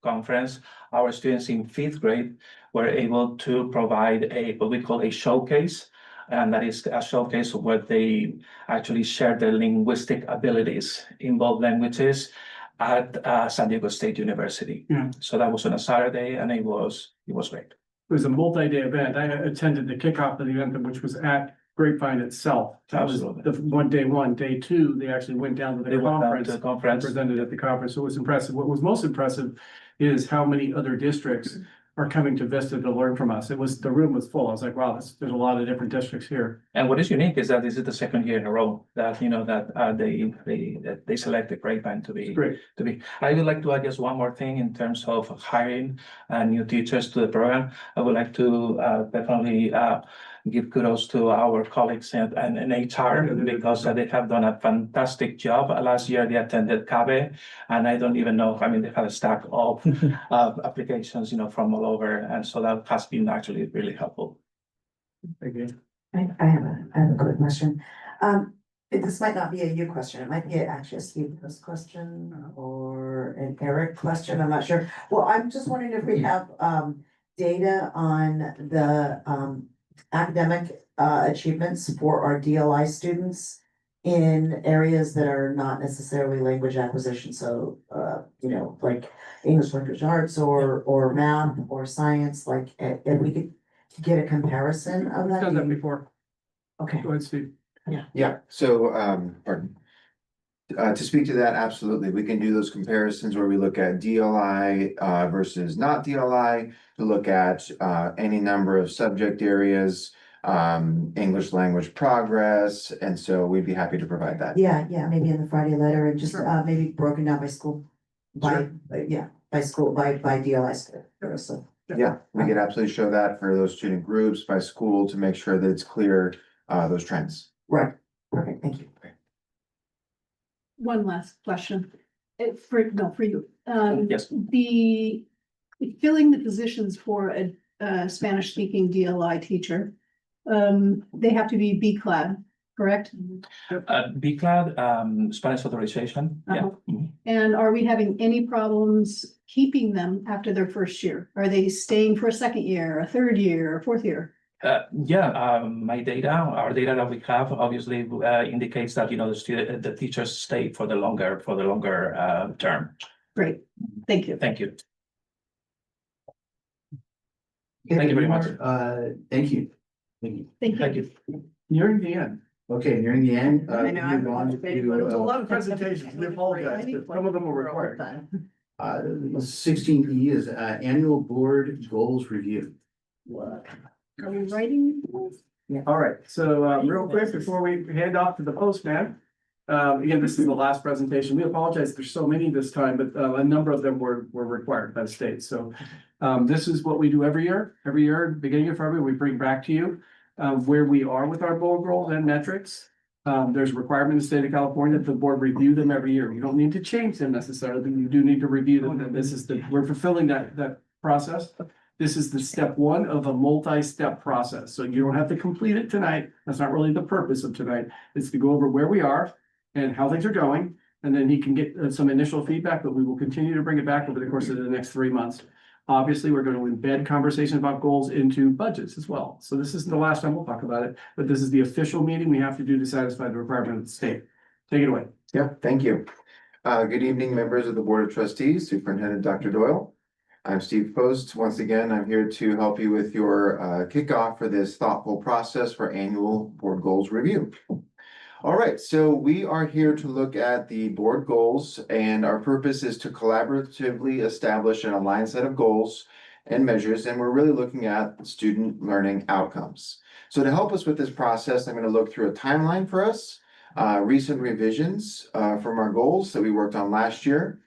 conference, our students in 5th grade were able to provide what we call a showcase, and that is a showcase where they actually share their linguistic abilities in both languages at San Diego State University. Yeah. So that was on a Saturday, and it was great. It was a multi-day event. I attended the kickoff of the event, which was at Grapevine itself. That was Absolutely. the day 1. Day 2, they actually went down to They the went down conference. to the conference. And presented at the conference. So it was impressive. What was most impressive is how many other districts are coming to Vista to learn from us. The room was full. I was like, wow, there's a lot of different districts here. And what is unique is that this is the second year in a row that they selected Grapevine to be. Great. I would like to add just one more thing in terms of hiring new teachers to the program. I would like to definitely give kudos to our colleagues in HR because they have done a fantastic job. Last year they attended CABE, and I don't even know. I mean, they had a stack of applications, from all over, and so that has been actually really helpful. Thank you. I have a quick question. This might not be a you question. It might be actually a Steve question or an Eric question. I'm not sure. Well, I'm just wondering if we have data on the academic achievements for our DLI students in areas that are not necessarily language acquisition, so like English language arts or math or science, like, and we could get a comparison of that? Done that before. Okay. Go ahead, Steve. Yeah, so, pardon. To speak to that, absolutely, we can do those comparisons where we look at DLI versus not DLI, to look at any number of subject areas, English language progress, and so we'd be happy to provide that. Yeah, maybe in the Friday letter and just maybe broken down by school, by school, by DLI school. So. Yeah, we could absolutely show that for those student groups by school to make sure that it's clear, those trends. Right, perfect, thank you. One last question. For you. Yes. The filling the positions for a Spanish speaking DLI teacher. They have to be B-clad, correct? B-Cloud, Spanish authorization, yeah. Uh-huh. And are we having any problems keeping them after their first year? Are they staying for a second year, a third year, a fourth year? My data, our data that we have obviously indicates that, the teachers stay for the longer term. Great, thank you. Thank you. Thank you very much. Thank you. Thank you. Thank you. Nearing the end. Okay, nearing the end. I know, I'm move on to, There's a lot of presentations. We apologize, but some of them were required. 16E is annual board goals review. Are we writing? All right, so real quick, before we hand off to the postman. Again, this is the last presentation. We apologize, there's so many this time, but a number of them were required by the state. So this is what we do every year. Every year, beginning of February, we bring back to you where we are with our board goals and metrics. There's a requirement in the state of California that the board review them every year. You don't need to change them necessarily, but you do need to review them. And this is we're fulfilling that process. This is the step one of a multi-step process. So you don't have to complete it tonight. That's not really the purpose of tonight. It's to go over where we are and how things are going. And then he can get some initial feedback, but we will continue to bring it back over the course of the next 3 months. Obviously, we're going to embed conversation about goals into budgets as well. So this isn't the last time we'll talk about it, but this is the official meeting we have to do to satisfy the requirement of the state. Take it away. Yeah, thank you. Good evening, members of the Board of Trustees, Superintendent Dr. Doyle. I'm Steve Post. Once again, I'm here to help you with your kickoff for this thoughtful process for annual board goals review. All right, so we are here to look at the board goals, and our purpose is to collaboratively establish an aligned set of goals and measures, and we're really looking at student learning outcomes. So to help us with this process, I'm going to look through a timeline for us, recent revisions from our goals that we worked on last year,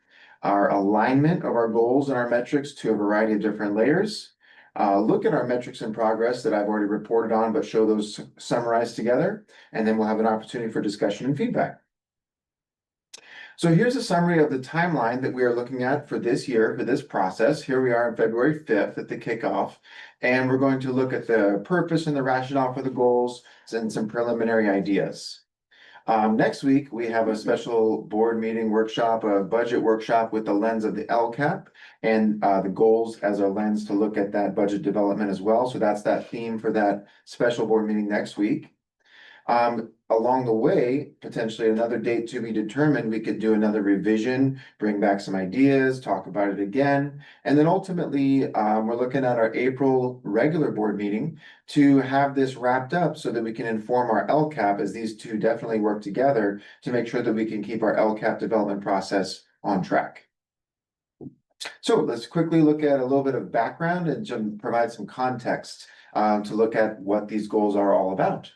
our alignment of our goals and our metrics to a variety of different layers, look at our metrics in progress that I've already reported on, but show those summarized together, and then we'll have an opportunity for discussion and feedback. So here's a summary of the timeline that we are looking at for this year, for this process. Here we are on February 5th at the kickoff, and we're going to look at the purpose and the rationale for the goals and some preliminary ideas. Next week, we have a special board meeting workshop, a budget workshop with the lens of the LCAP and the goals as a lens to look at that budget development as well. So that's that theme for that special board meeting next week. Along the way, potentially another date to be determined, we could do another revision, bring back some ideas, talk about it again. And then ultimately, we're looking at our April regular board meeting to have this wrapped up so that we can inform our LCAP, as these two definitely work together to make sure that we can keep our LCAP development process on track. So let's quickly look at a little bit of background and provide some context to look at what these goals are all about.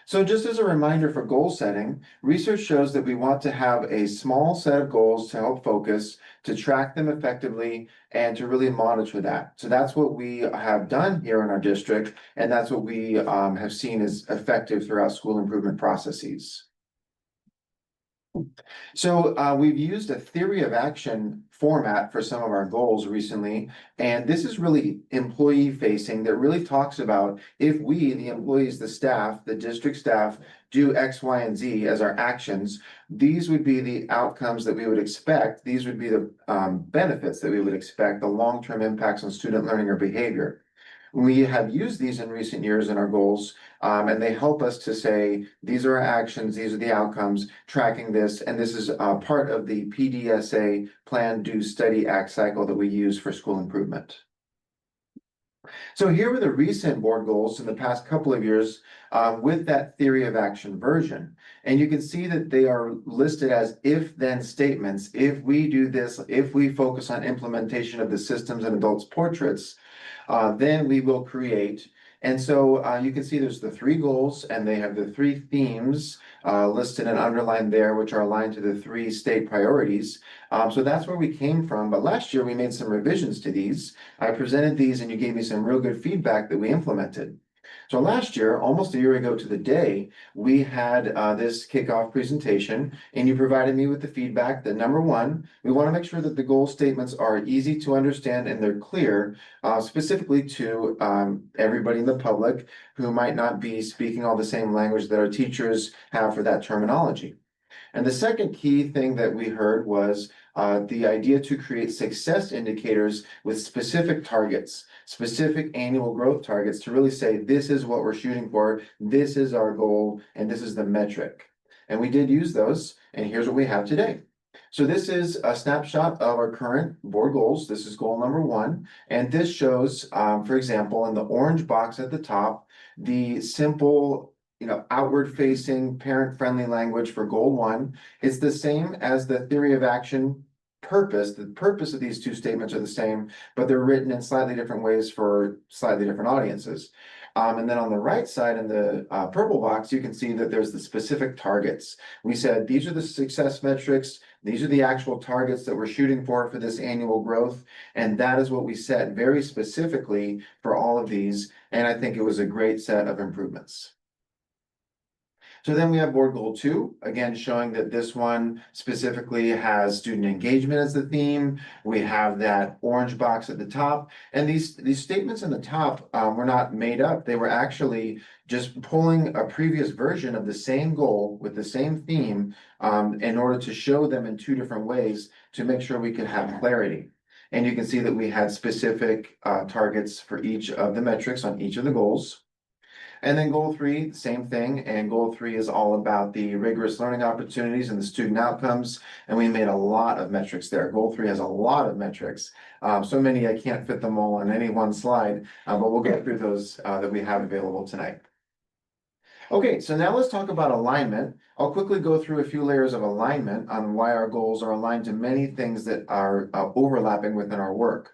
So just as a reminder for goal setting, research shows that we want to have a small set of goals to help focus, to track them effectively, and to really monitor that. So that's what we have done here in our district, and that's what we have seen as effective throughout school improvement processes. So we've used a theory of action format for some of our goals recently, and this is really employee facing that really talks about if we, the employees, the staff, the district staff, do X, Y, and Z as our actions, these would be the outcomes that we would expect. These would be the benefits that we would expect, the long-term impacts on student learning or behavior. We have used these in recent years in our goals, and they help us to say, these are our actions, these are the outcomes, tracking this, and this is part of the PDSA Plan, Do, Study, Act cycle that we use for school improvement. So here were the recent board goals in the past couple of years with that theory of action version. And you can see that they are listed as if-then statements. If we do this, if we focus on implementation of the systems and adults portraits, then we will create. And so you can see there's the three goals and they have the three themes listed and underlined there, which are aligned to the three state priorities. So that's where we came from. But last year we made some revisions to these. I presented these and you gave me some real good feedback that we implemented. So last year, almost a year ago to the day, we had this kickoff presentation and you provided me with the feedback that number one, we want to make sure that the goal statements are easy to understand and they're clear, specifically to everybody in the public who might not be speaking all the same language that our teachers have for that terminology. And the second key thing that we heard was the idea to create success indicators with specific targets, specific annual growth targets to really say, this is what we're shooting for, this is our goal, and this is the metric. And we did use those, and here's what we have today. So this is a snapshot of our current board goals. This is goal number one. And this shows, for example, in the orange box at the top, the simple outward facing parent friendly language for goal one. It's the same as the theory of action purpose. The purpose of these two statements are the same, but they're written in slightly different ways for slightly different audiences. And then on the right side in the purple box, you can see that there's the specific targets. We said, these are the success metrics. These are the actual targets that we're shooting for this annual growth. And that is what we set very specifically for all of these. And I think it was a great set of improvements. So then we have board goal two, again, showing that this one specifically has student engagement as the theme. We have that orange box at the top. And these statements in the top were not made up. They were actually just pulling a previous version of the same goal with the same theme in order to show them in two different ways to make sure we could have clarity. And you can see that we had specific targets for each of the metrics on each of the goals. And then goal three, same thing. And goal three is all about the rigorous learning opportunities and the student outcomes. And we made a lot of metrics there. Goal three has a lot of metrics. So many, I can't fit them all on any one slide, but we'll go through those that we have available tonight. Okay, so now let's talk about alignment. I'll quickly go through a few layers of alignment on why our goals are aligned to many things that are overlapping within our work.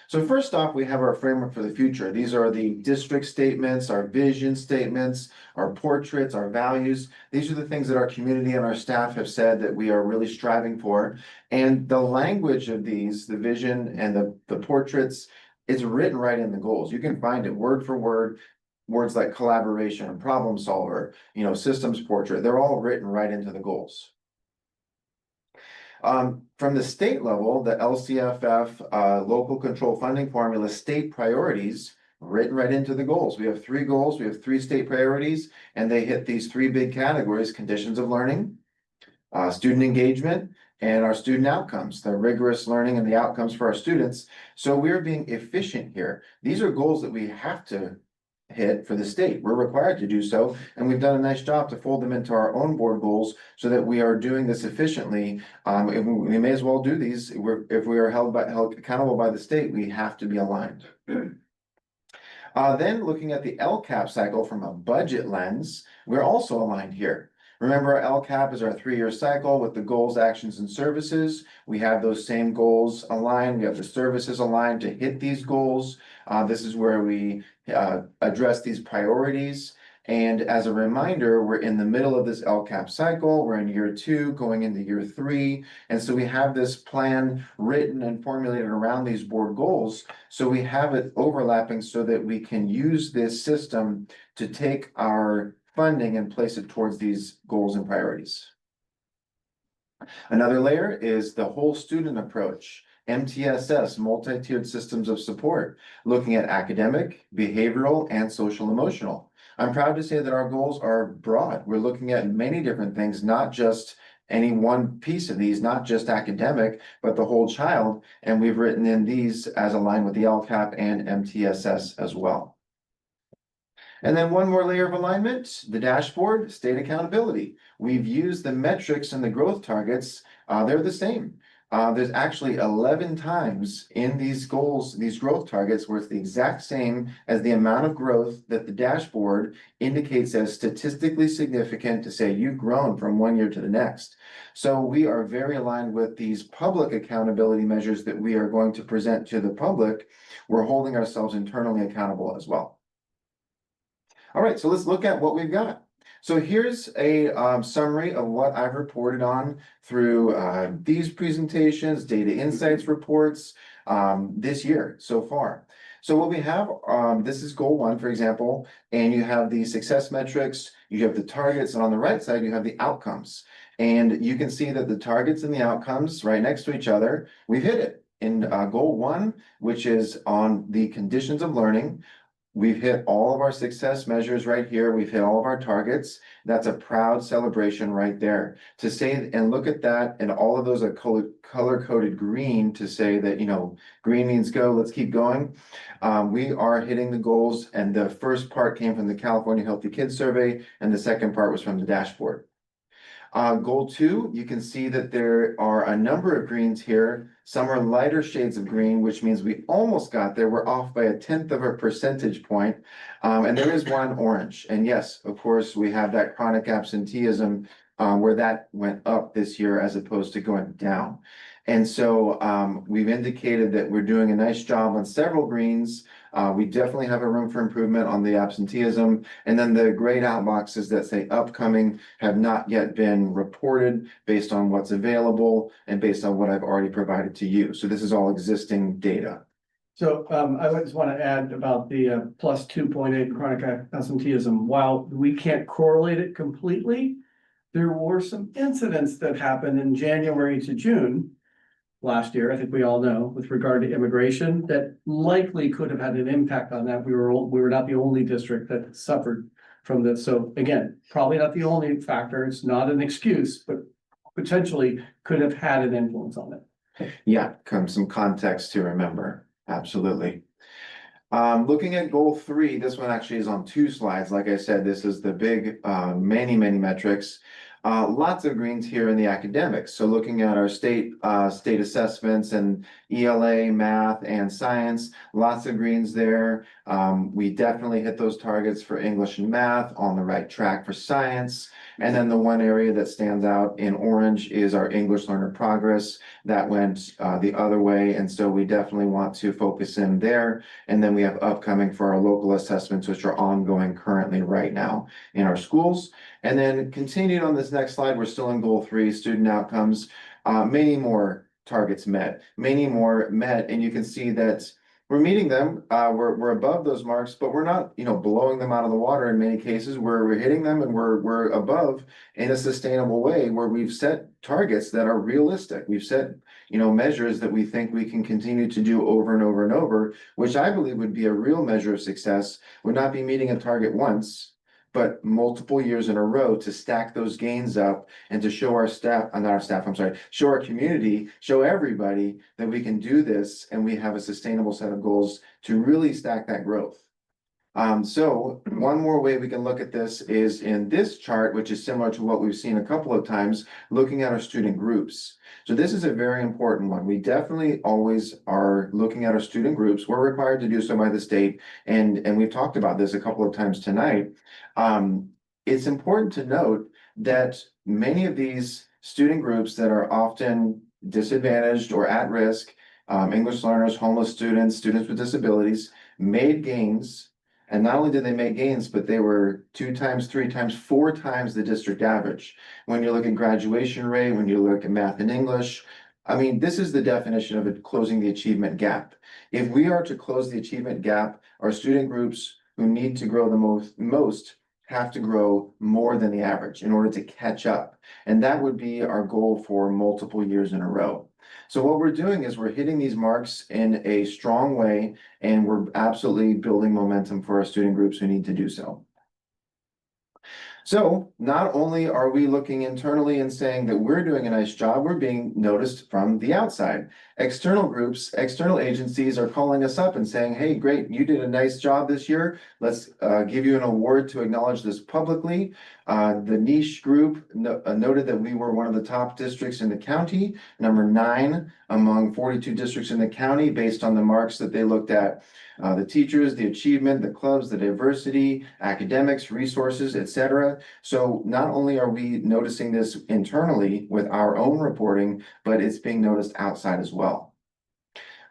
So first off, we have our framework for the future. These are the district statements, our vision statements, our portraits, our values. These are the things that our community and our staff have said that we are really striving for. And the language of these, the vision and the portraits, is written right in the goals. You can find it word for word. Words like collaboration, problem solver, systems portrait, they're all written right into the goals. From the state level, the LCFF local control funding formula state priorities written right into the goals. We have three goals, we have three state priorities, and they hit these three big categories: conditions of learning, student engagement, and our student outcomes, the rigorous learning and the outcomes for our students. So we're being efficient here. These are goals that we have to hit for the state. We're required to do so, and we've done a nice job to fold them into our own board goals so that we are doing this efficiently. We may as well do these. If we are held accountable by the state, we have to be aligned. Then looking at the LCAP cycle from a budget lens, we're also aligned here. Remember, our LCAP is our 3-year cycle with the goals, actions, and services. We have those same goals aligned. We have the services aligned to hit these goals. This is where we address these priorities. And as a reminder, we're in the middle of this LCAP cycle. We're in year 2, going into year 3. And so we have this plan written and formulated around these board goals. So we have it overlapping so that we can use this system to take our funding and place it towards these goals and priorities. Another layer is the whole student approach. MTSS, multi-tiered systems of support, looking at academic, behavioral, and social emotional. I'm proud to say that our goals are broad. We're looking at many different things, not just any one piece of these, not just academic, but the whole child. And we've written in these as aligned with the LCAP and MTSS as well. And then one more layer of alignment, the dashboard, state accountability. We've used the metrics and the growth targets, they're the same. There's actually 11 times in these goals, these growth targets, where it's the exact same as the amount of growth that the dashboard indicates as statistically significant to say you've grown from one year to the next. So we are very aligned with these public accountability measures that we are going to present to the public. We're holding ourselves internally accountable as well. All right, so let's look at what we've got. So here's a summary of what I've reported on through these presentations, data insights reports this year so far. So what we have, this is goal 1, for example, and you have the success metrics, you have the targets, and on the right side, you have the outcomes. And you can see that the targets and the outcomes right next to each other, we've hit it. In goal 1, which is on the conditions of learning, we've hit all of our success measures right here. We've hit all of our targets. That's a proud celebration right there. To say and look at that, and all of those are color-coded green to say that, you know, green means go, let's keep going. We are hitting the goals, and the first part came from the California Healthy Kids Survey, and the second part was from the dashboard. Goal 2, you can see that there are a number of greens here. Some are lighter shades of green, which means we almost got there. We're off by 1/10 of a percentage point. And there is one orange. And yes, of course, we have that chronic absenteeism where that went up this year as opposed to going down. And so we've indicated that we're doing a nice job on several greens. We definitely have a room for improvement on the absenteeism. And then the grayed out boxes that say upcoming have not yet been reported based on what's available and based on what I've already provided to you. So this is all existing data. So I just want to add about the plus 2.8 chronic absenteeism. While we can't correlate it completely, there were some incidents that happened in January to June last year, I think we all know, with regard to immigration, that likely could have had an impact on that. We were not the only district that suffered from this. So again, probably not the only factor. It's not an excuse, but potentially could have had an influence on it. Yeah, some context to remember. Absolutely. Looking at goal 3, this one actually is on 2 slides. Like I said, this is the big, many metrics. Lots of greens here in the academics. So looking at our state assessments and ELA, math, and science, lots of greens there. We definitely hit those targets for English and math, on the right track for science. And then the one area that stands out in orange is our English learner progress. That went the other way. And so we definitely want to focus in there. And then we have upcoming for our local assessments, which are ongoing currently right now in our schools. And then continued on this next slide, we're still in goal 3, student outcomes. Many more targets met, and you can see that we're meeting them. We're above those marks, but we're not, you know, blowing them out of the water in many cases. We're hitting them, and we're above in a sustainable way where we've set targets that are realistic. We've set, you know, measures that we think we can continue to do over and over and over, which I believe would be a real measure of success. Would not be meeting a target once, but multiple years in a row to stack those gains up and to show our staff, not our staff, I'm sorry, show our community, show everybody that we can do this and we have a sustainable set of goals to really stack that growth. So one more way we can look at this is in this chart, which is similar to what we've seen a couple of times, looking at our student groups. So this is a very important one. We definitely always are looking at our student groups. We're required to do so by the state, and we've talked about this a couple of times tonight. It's important to note that many of these student groups that are often disadvantaged or at risk, English learners, homeless students, students with disabilities, made gains. And not only did they make gains, but they were 2 times, 3 times, 4 times the district average. When you look at graduation rate, when you look at math and English, I mean, this is the definition of it, closing the achievement gap. If we are to close the achievement gap, our student groups who need to grow the most have to grow more than the average in order to catch up. And that would be our goal for multiple years in a row. So what we're doing is we're hitting these marks in a strong way, and we're absolutely building momentum for our student groups who need to do so. So not only are we looking internally and saying that we're doing a nice job, we're being noticed from the outside. External groups, external agencies are calling us up and saying, hey, great, you did a nice job this year. Let's give you an award to acknowledge this publicly. The niche group noted that we were one of the top districts in the county, number 9 among 42 districts in the county, based on the marks that they looked at. The teachers, the achievement, the clubs, the diversity, academics, resources, etc. So not only are we noticing this internally with our own reporting, but it's being noticed outside as well.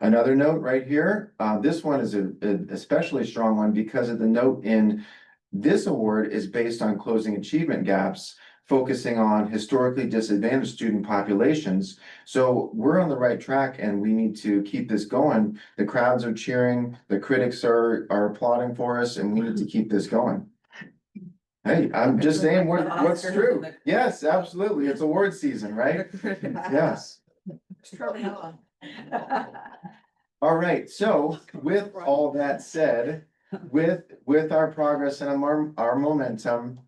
Another note right here, this one is an especially strong one because of the note in this award is based on closing achievement gaps, focusing on historically disadvantaged student populations. So we're on the right track and we need to keep this going. The crowds are cheering, the critics are applauding for us, and we need to keep this going. Hey, I'm just saying what's true. Yes, absolutely. It's award season, right? Yes. All right, so with all that said, with our progress and our momentum,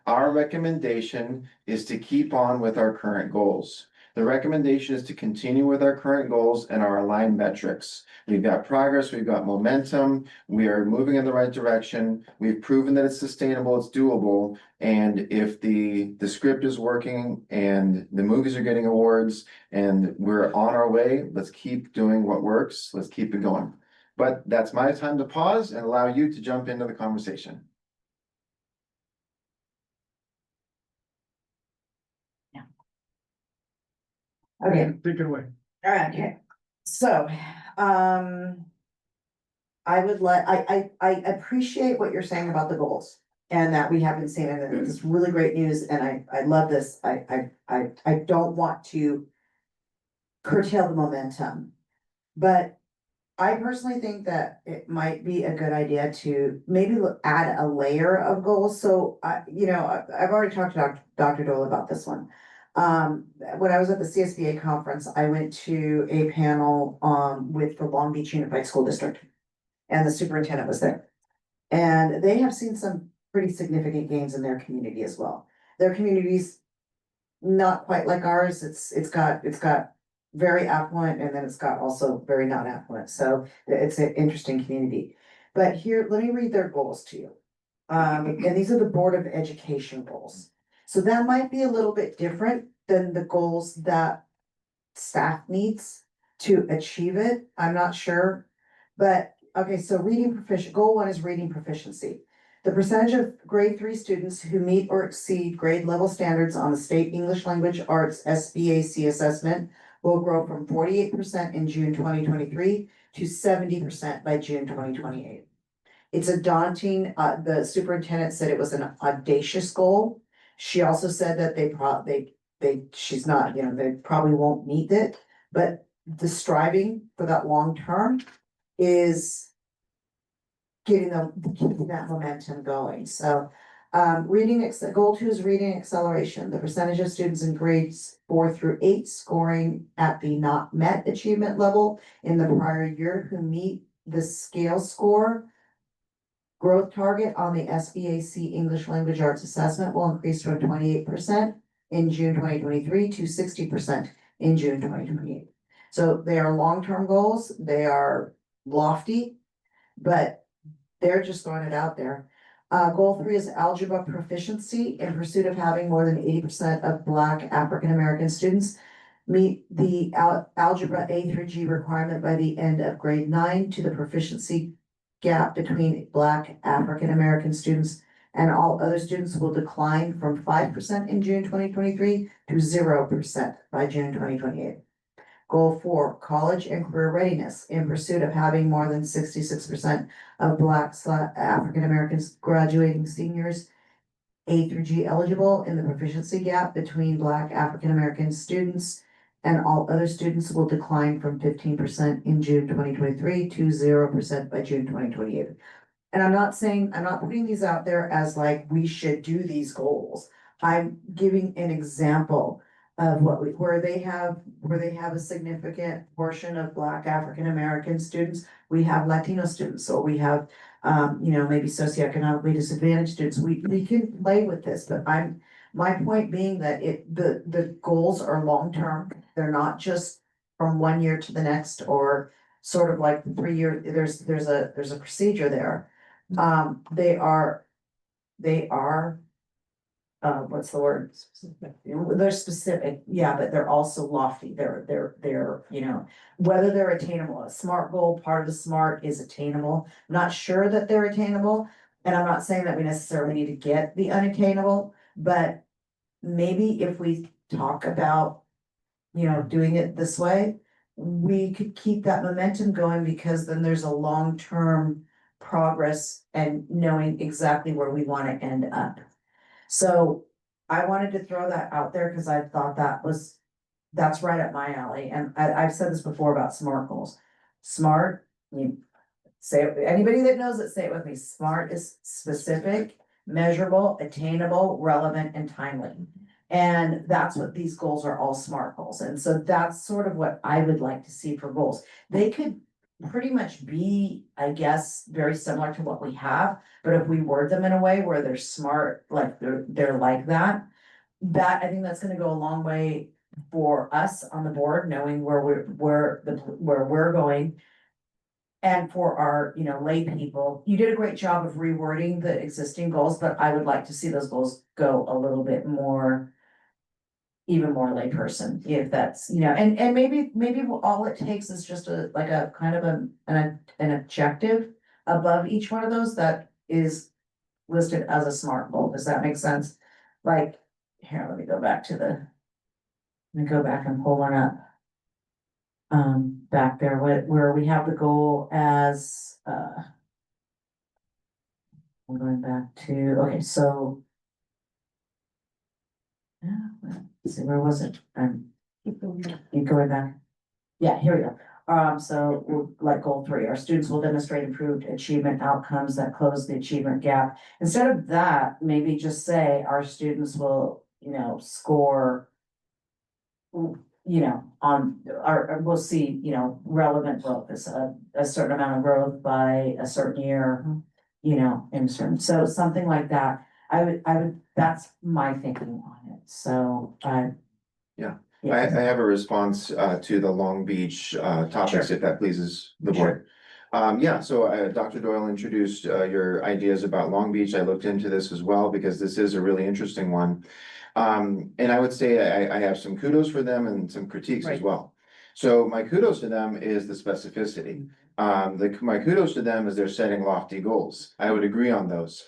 our recommendation is to keep on with our current goals. The recommendation is to continue with our current goals and our aligned metrics. We've got progress, we've got momentum, we are moving in the right direction. We've proven that it's sustainable, it's doable. And if the script is working and the movies are getting awards and we're on our way, let's keep doing what works. Let's keep it going. But that's my time to pause and allow you to jump into the conversation. Okay, take it away. All right, okay. So, I appreciate what you're saying about the goals and that we haven't seen it. And it's really great news and I love this. I don't want to curtail the momentum. But I personally think that it might be a good idea to maybe add a layer of goals. So, I've already talked to Dr. Dole about this one. When I was at the CSBA conference, I went to a panel, with the Long Beach Unified School District. And the superintendent was there. And they have seen some pretty significant gains in their community as well. Their community's not quite like ours. It's got very affluent and then it's got also very not affluent. So it's an interesting community. But here, let me read their goals to you. And these are the Board of Education goals. So that might be a little bit different than the goals that staff needs to achieve it. I'm not sure. But okay, so reading proficient, goal 1 is reading proficiency. The percentage of grade 3 students who meet or exceed grade level standards on the state English language arts SBAC assessment will grow from 48% in June 2023 to 70% by June 2028. It's a daunting, the superintendent said it was an audacious goal. She also said that she's not, they probably won't meet it, but the striving for that long term is keeping that momentum going. So, goal 2 is reading acceleration. The percentage of students in grades 4 through 8 scoring at the not met achievement level in the prior year who meet the scale score growth target on the SBAC English Language Arts Assessment will increase from 28% in June 2023 to 60% in June 2028. So they are long-term goals, they are lofty, but they're just throwing it out there. Goal 3 is algebra proficiency in pursuit of having more than 80% of Black African-American students meet the algebra A through G requirement by the end of grade 9 to the proficiency gap between Black African-American students and all other students will decline from 5% in June 2023 to 0% by June 2028. Goal 4, college and career readiness in pursuit of having more than 66% of Black African-Americans graduating seniors A through G eligible in the proficiency gap between Black African-American students and all other students will decline from 15% in June 2023 to 0% by June 2028. And I'm not saying, I'm not putting these out there as like, we should do these goals. I'm giving an example of where they have a significant portion of Black African American students. We have Latino students, so we have, maybe socioeconomically disadvantaged students. We can play with this, but my point being that the goals are long-term. They're not just from one year to the next, or sort of like 3 year, there's a procedure there. They are, what's the word? They're specific, yeah, but they're also lofty. They're, whether they're attainable. A SMART goal, part of the SMART is attainable. I'm not sure that they're attainable. And I'm not saying that we necessarily need to get the unattainable, but maybe if we talk about, doing it this way, we could keep that momentum going, because then there's a long-term progress and knowing exactly where we want to end up. So I wanted to throw that out there because I thought that's right up my alley. And I've said this before about SMART goals. SMART, anybody that knows it, say it with me. SMART is specific, measurable, attainable, relevant, and timely. And that's what these goals are, all SMART goals. And so that's sort of what I would like to see for goals. They could pretty much be, I guess, very similar to what we have, but if we word them in a way where they're smart, like they're like that, I think that's gonna go a long way for us on the board, knowing where we're going. And for our, lay people, you did a great job of rewording the existing goals, but I would like to see those goals go a little bit more, even more layperson, if that's, and maybe all it takes is just a kind of an objective above each one of those that is listed as a SMART goal. Does that make sense? Like, here, let me go back and pull one up. Back there, where we have the goal as, I'm going back to, okay, so. Yeah, let's see, where was it? Keep going back. Yeah, here we go. So we'll, like goal 3, our students will demonstrate improved achievement outcomes that close the achievement gap. Instead of that, maybe just say our students will, score, we'll see, relevant growth is a certain amount of growth by a certain year, in certain, so something like that. I would, that's my thinking on it, so, Yeah. I have a response to the Long Beach topics, Sure. if that pleases the board. So Dr. Doyle introduced your ideas about Long Beach. I looked into this as well because this is a really interesting one. And I would say I have some kudos for them and some critiques as Right. well. So my kudos to them is the specificity. My kudos to them is they're setting lofty goals. I would agree on those.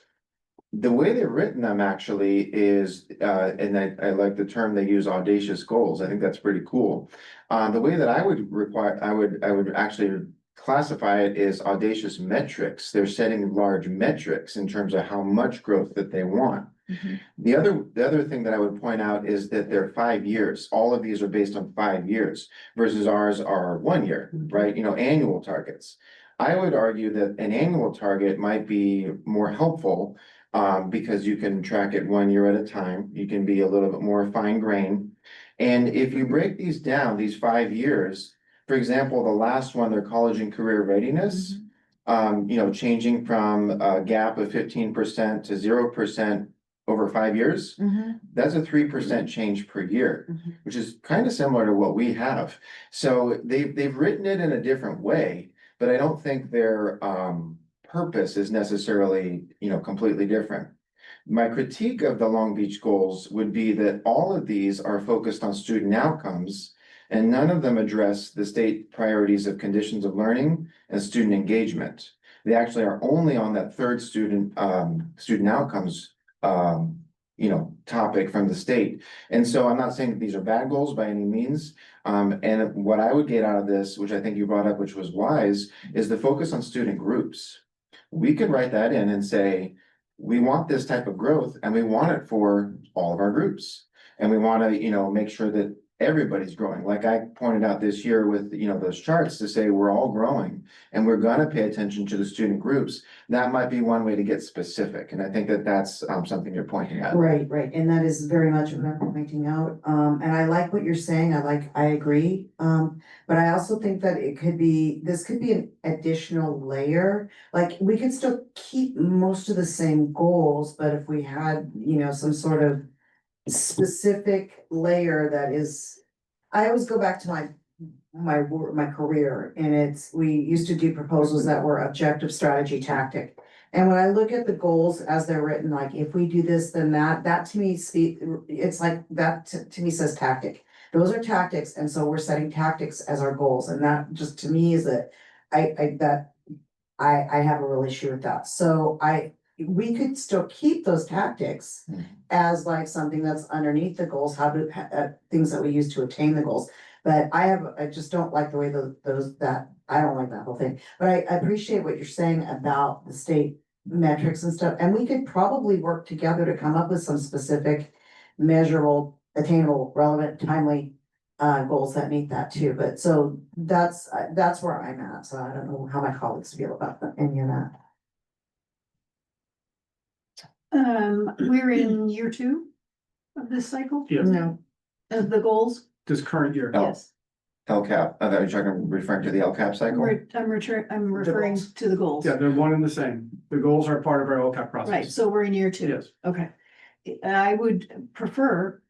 The way they've written them actually is, and I like the term they use, audacious goals. I think that's pretty cool. The way that I would actually classify it is audacious metrics. They're setting large metrics in terms of how much growth that they want. The other thing that I would point out is that they're 5 years. All of these are based on 5 years versus ours are 1 year, right? Annual targets. I would argue that an annual target might be more helpful because you can track it 1 year at a time. You can be a little bit more fine grained. And if you break these down, these 5 years, for example, the last one, their college and career readiness, changing from a gap of 15% to 0% over 5 years, that's a 3% change per year, which is kind of similar to what we have. So they've written it in a different way, but I don't think their purpose is necessarily, completely different. My critique of the Long Beach goals would be that all of these are focused on student outcomes and none of them address the state priorities of conditions of learning and student engagement. They actually are only on that third student outcomes topic from the state. And so I'm not saying that these are bad goals by any means. And what I would get out of this, which I think you brought up, which was wise, is the focus on student groups. We could write that in and say, we want this type of growth and we want it for all of our groups. And we want to, make sure that everybody's growing. Like I pointed out this year with, those charts to say we're all growing and we're gonna pay attention to the student groups. That might be one way to get specific. And I think that that's something you're pointing at. Right, right, and that is very much what I'm pointing out, and I like what you're saying, I agree, but I also think that this could be an additional layer. Like, we could still keep most of the same goals, but if we had, some sort of specific layer that is, I always go back to my career, and we used to do proposals that were objective, strategy, tactic. And when I look at the goals as they're written, like if we do this, then that to me it's like that to me says tactic. Those are tactics, and so we're setting tactics as our goals, and that just to me is that I have a real issue with that. So we could still keep those tactics as like something that's underneath the goals, things that we use to attain the goals. But I just don't like the way I don't like that whole thing. But I appreciate what you're saying about the state metrics and stuff. And we could probably work together to come up with some specific, measurable, attainable, relevant, timely goals that meet that too. But so that's where I'm at. So I don't know how my colleagues feel about any of that. We're in year 2 of this cycle? Yes. No, Of the goals? This current year. Yes. LCAP, I thought you were referring to the LCAP cycle? I'm referring to the goals. Yeah, they're one and the same. The goals are part of our LCAP process. Right, so we're in year 2. Yes. Okay. I would prefer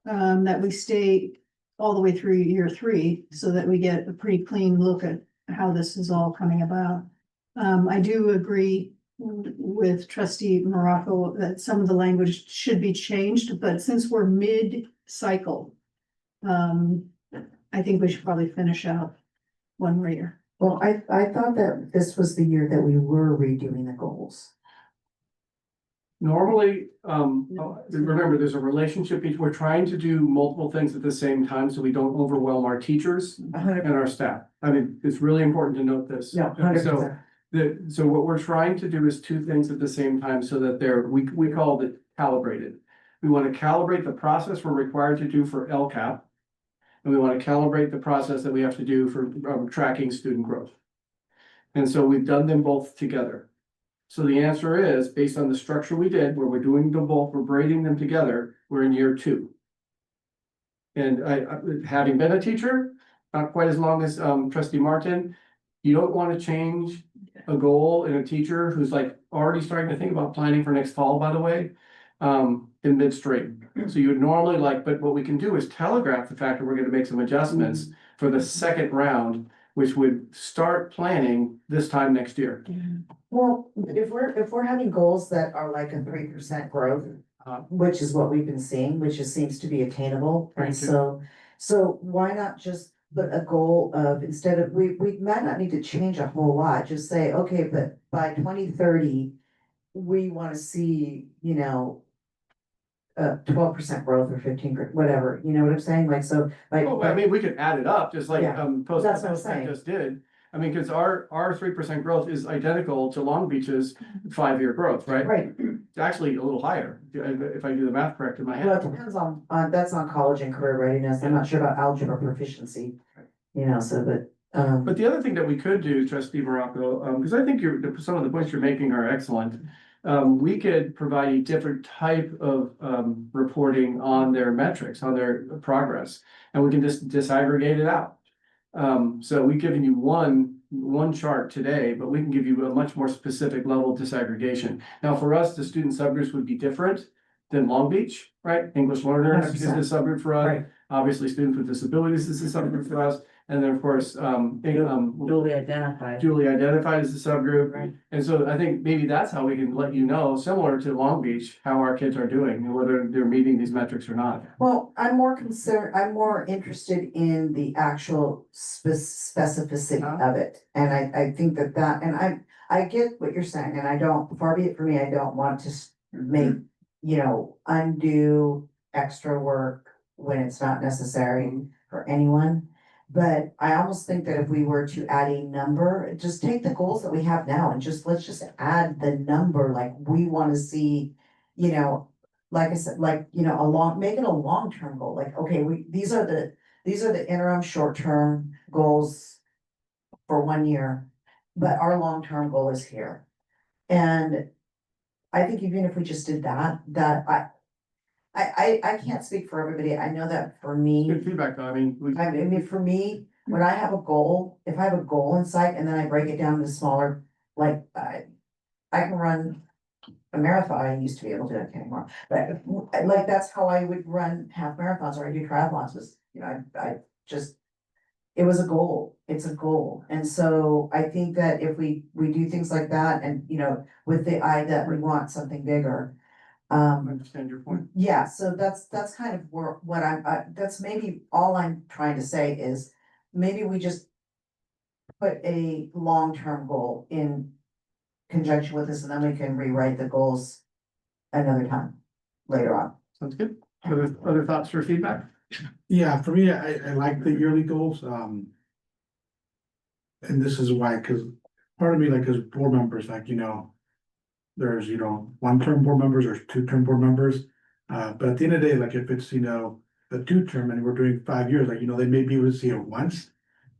that we stay all the way through year 3 so that we get a pretty clean look at how this is all coming about. I do agree with trustee Morocco that some of the language should be changed, but since we're mid-cycle, I think we should probably finish out one year. well, I thought that this was the year that we were redoing the goals. Normally, remember, there's a relationship between, we're trying to do multiple things at the same time, so we don't overwhelm our teachers and our staff. I mean, it's really important to note this. No, 100%. So what we're trying to do is 2 things at the same time so that we call it calibrated. We want to calibrate the process we're required to do for LCAP. And we want to calibrate the process that we have to do for tracking student growth. And so we've done them both together. So the answer is, based on the structure we did, where we're doing them both, we're braiding them together, we're in year 2. And having been a teacher, not quite as long as trustee Martin, you don't want to change a goal in a teacher who's like already starting to think about planning for next fall, by the way, in midstream. So you would normally but what we can do is telegraph the fact that we're going to make some adjustments for the second round, which would start planning this time next year. Well, if we're having goals that are like a 3% growth, which is what we've been seeing, which seems to be attainable, and so why not just put a goal of, instead of, we might not need to change a whole lot, just say, okay, but by 2030, we want to see, 12% growth or 15, whatever, you know what I'm saying? Like, so, like. Oh, I mean, we could add it up, just like, Yeah, post that's what I'm saying. just did. I mean, because our 3% growth is identical to Long Beach's 5-year growth, right? Right, It's actually a little higher, if I do the math correct in my well, it head. depends on, that's on college and career readiness, I'm not sure about algebra proficiency, so, but. But the other thing that we could do, trustee Morocco, because I think some of the points you're making are excellent. We could provide a different type of reporting on their metrics, on their progress, and we can just disaggregate it out. So we've given you one chart today, but we can give you a much more specific level of disaggregation. Now, for us, the student subgroups would be different than Long Beach, right? English learners is 100%. the subgroup for us. Right. Obviously, students with disabilities is the subgroup for us. And then, of course, Duly identified. duly identified as the subgroup. Right. And so I think maybe that's how we can let you know, similar to Long Beach, how our kids are doing and whether they're meeting these metrics or not. Well, I'm more interested in the actual specificity of it, and I think that, and I get what you're saying, and far be it for me, I don't want to make, undue extra work when it's not necessary for anyone. But I almost think that if we were to add a number, just take the goals that we have now and let's just add the number, like we want to see, like I said, like, you know, make it a long-term goal, like, okay, these are the interim, short-term goals for 1 year, but our long-term goal is here. And I think even if we just did that, I can't speak for everybody, I know that for me. Good feedback, though. I mean, I mean, for me, when I have a goal, if I have a goal in sight and then I break it down to smaller, like, I can run a marathon. I used to be able to, I can't anymore, but like, that's how I would run half marathons or I do triathlons was, you know, I just, it was a goal. It's a goal. And so I think that if we do things like that and, you know, with the eye that we want something bigger. I understand your point. Yeah, so that's kind of what that's maybe all I'm trying to say is maybe we just put a long-term goal in conjunction with this and then we can rewrite the goals another time later on. Sounds good. Other thoughts or feedback? Yeah, for me, I like the yearly goals, and this is why, cause part of me, like, as board members, like, you know, there's, you know, one-term board members, there's two-term board members. But at the end of the day, like, if it's, you know, a two-term and we're doing 5 years, like, you know, they may be able to see it once,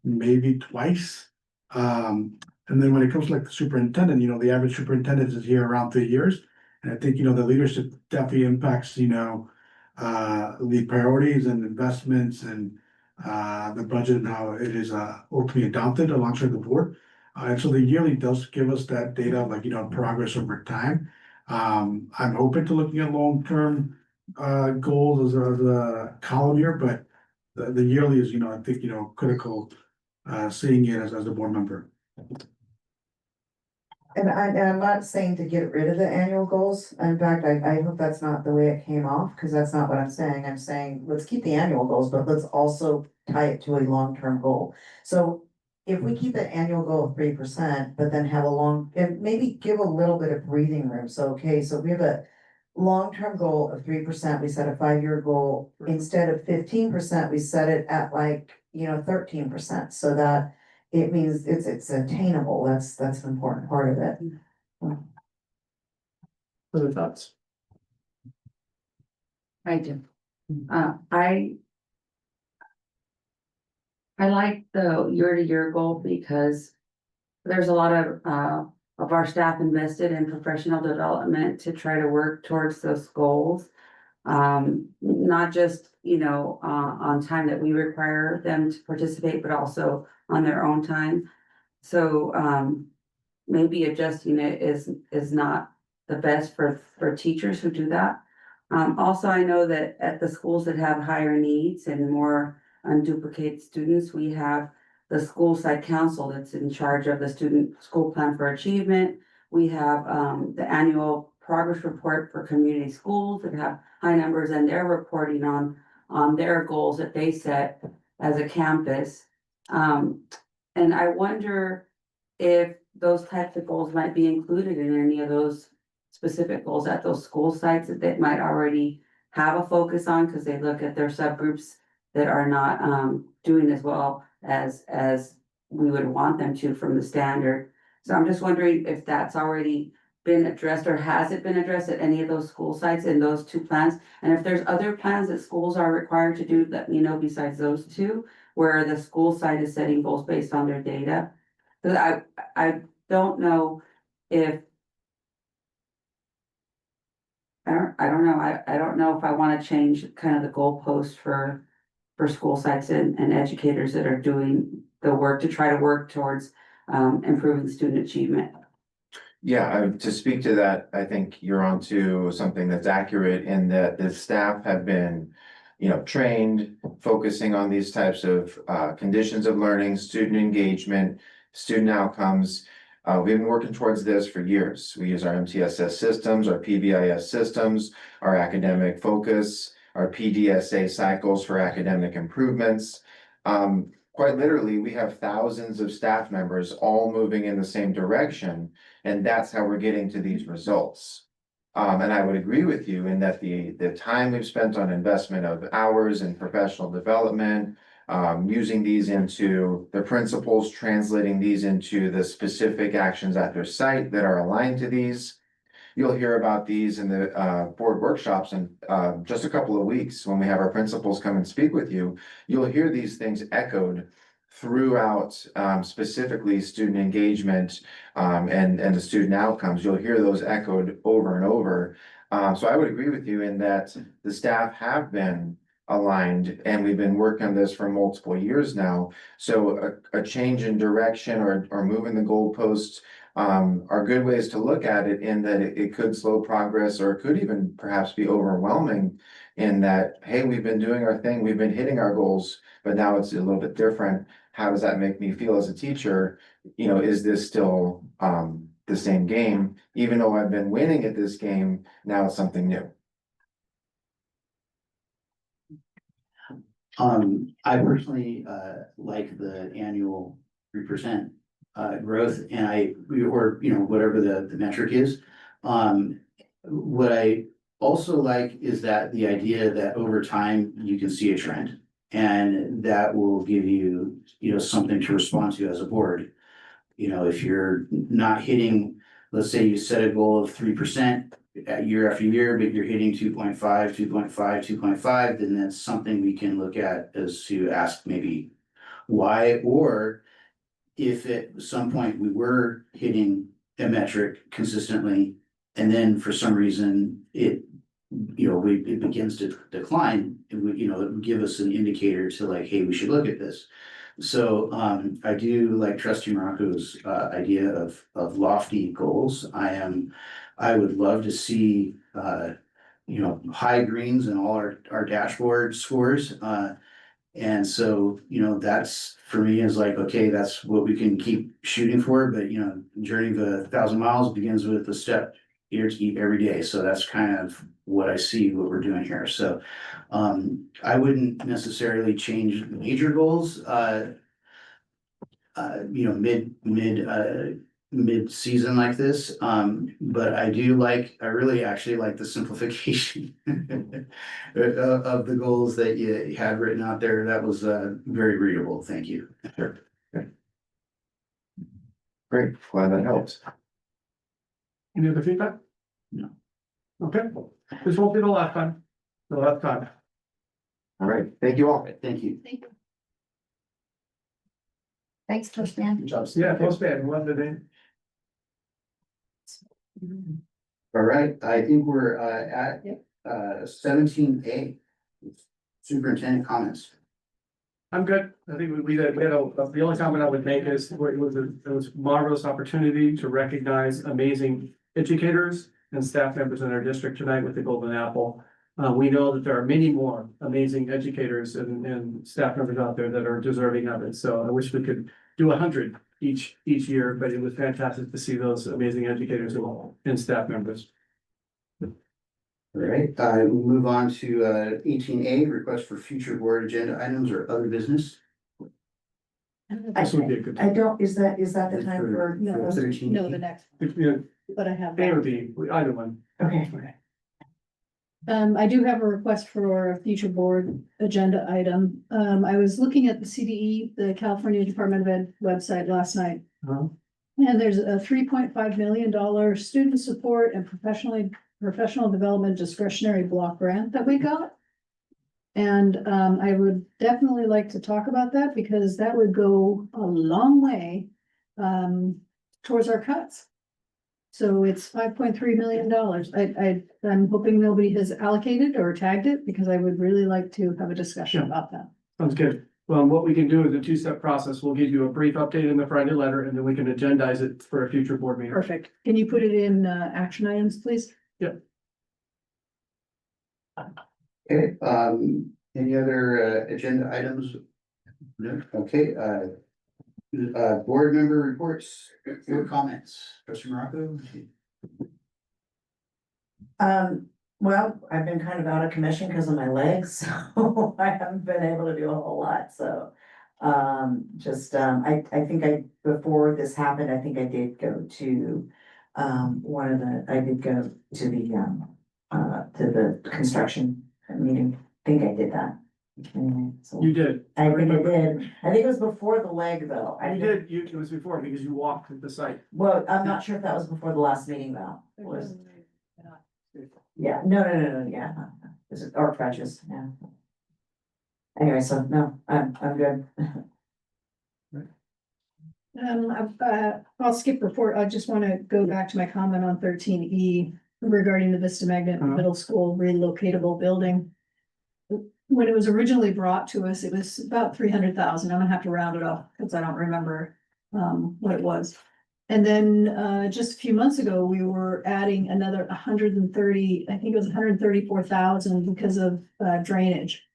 maybe twice. And then when it comes to like the superintendent, you know, the average superintendent is here around 3 years. And I think, you know, the leadership definitely impacts, you know, the priorities and investments and the budget and how it is ultimately adopted alongside the board. And so the yearly does give us that data, like, you know, progress over time. I'm open to looking at long-term goals as a column year, but the yearly is, you know, I think, you know, critical, seeing it as a board member. And I'm not saying to get rid of the annual goals. In fact, I hope that's not the way it came off, because that's not what I'm saying. I'm saying, let's keep the annual goals, but let's also tie it to a long-term goal. So if we keep an annual goal of 3%, but then have and maybe give a little bit of breathing room. So, okay, so we have a long-term goal of 3%, we set a 5-year goal. Instead of 15%, we set it at like, you know, 13%, so that it means it's attainable. That's an important part of it. Other thoughts? I do. I like the year-to-year goal because there's a lot of our staff invested in professional development to try to work towards those goals. Not just, you know, on time that we require them to participate, but also on their own time. So, maybe adjusting it is not the best for teachers who do that. Also, I know that at the schools that have higher needs and more unduplicated students, we have the school side council that's in charge of the student school plan for achievement. We have, the annual progress report for community schools that have high numbers, and they're reporting on their goals that they set as a campus. And I wonder if those types of goals might be included in any of those specific goals at those school sites that they might already have a focus on, because they look at their subgroups that are not doing as well as we would want them to from the standard. So I'm just wondering if that's already been addressed, or has it been addressed at any of those school sites in those two plans? And if there's other plans that schools are required to do, let me know besides those two, where the school site is setting goals based on their data. Because I don't know if I don't know. I don't know if I want to change kind of the goalpost for school sites and educators that are doing the work to try to work towards improving student achievement. Yeah, to speak to that, I think you're onto something that's accurate in that the staff have been, you know, trained, focusing on these types of conditions of learning, student engagement, student outcomes. We've been working towards this for years. We use our MTSS systems, our PBIS systems, our academic focus, our PDSA cycles for academic improvements. Quite literally, we have thousands of staff members all moving in the same direction, and that's how we're getting to these results. And I would agree with you in that the time we've spent on investment of hours and professional development, using these into the principles, translating these into the specific actions at their site that are aligned to these. you'll hear about these in the board workshops in just a couple of weeks when we have our principals come and speak with you. You'll hear these things echoed throughout specifically student engagement and the student outcomes. You'll hear those echoed over and over. So I would agree with you in that the staff have been aligned and we've been working on this for multiple years now. So a change in direction or moving the goalposts are good ways to look at it in that it could slow progress or it could even perhaps be overwhelming in that, hey, we've been doing our thing, we've been hitting our goals, but now it's a little bit different. How does that make me feel as a teacher? You know, is this still the same game? Even though I've been winning at this game, now it's something new. I personally like the annual 3% growth and whatever the metric is. What I also like is that the idea that over time you can see a trend. And that will give you, something to respond to as a board. If you're not hitting, let's say you set a goal of 3% year after year, but you're hitting 2.5, 2.5, 2.5, then that's something we can look at as to ask maybe why, or if at some point we were hitting a metric consistently, and then for some reason it begins to decline, it would give us an indicator to like, hey, we should look at this. So I do like Trustee Morocco's idea of lofty goals. I would love to see high greens in all our dashboard scores. And so, that's for me is like, okay, that's what we can keep shooting for. But journey of 1,000 miles begins with a step here to eat every day. So that's kind of what I see what we're doing here. So I wouldn't necessarily change major goals mid-season like this. But I really actually like the simplification of the goals that you had written out there. That was very readable. Thank you. Sure. Okay. Great, glad that helps. Any other feedback? No. Okay, this won't be the last time. The last time. All right, thank you all. Thank you. Thanks, Postman. Good job. Yeah, postman, one today. All right, I think we're at 17A. Superintendent comments. I'm good. I think we had the only comment I would make is it was marvelous opportunity to recognize amazing educators and staff members in our district tonight with the Golden Apple. We know that there are many more amazing educators and staff members out there that are deserving of it. So I wish we could do 100 each year, but it was fantastic to see those amazing educators and staff members. All right, we'll move on to 18A, request for future board agenda items or other business. This would be a good. I don't, is that the time for? No, 13. no, the next, Yeah, but I have. A or B, either one. Okay. I do have a request for a future board agenda item. I was looking at the CDE, the California Department of Ed website last night. Uh-huh. And there's a $3.5 million student support and professional development discretionary block grant that we got. And I would definitely like to talk about that because that would go a long way towards our cuts. So it's $5.3 million. I'm hoping nobody has allocated or tagged it because I would really like to have a discussion about that. Sounds good. Well, what we can do is a two-step process. We'll give you a brief update in the Friday letter and then we can agendize it for a future board meeting. Perfect. Can you put it in action items, please? Yep. Okay, any other agenda items? No, okay, board member reports or comments, Trustee Morocco? Well, I've been kind of out of commission because of my legs, so I haven't been able to do a whole lot, so. I think before this happened, I think I did go to, I did go to the construction meeting. I think I did that. Anyway, so. You did. I think I did. I think it was before the leg though. It was before because you walked the site. Well, I'm not sure if that was before the last meeting though. no, yeah, is it, or prejudice, yeah. Anyway, so no, I'm good. I'll skip report. I just want to go back to my comment on 13E regarding the Vista Magnet Middle School relocatable building. When it was originally brought to us, it was about 300,000. I'm gonna have to round it off because I don't remember what it was. And then just a few months ago, we were adding another 130, I think it was 134,000 because of drainage.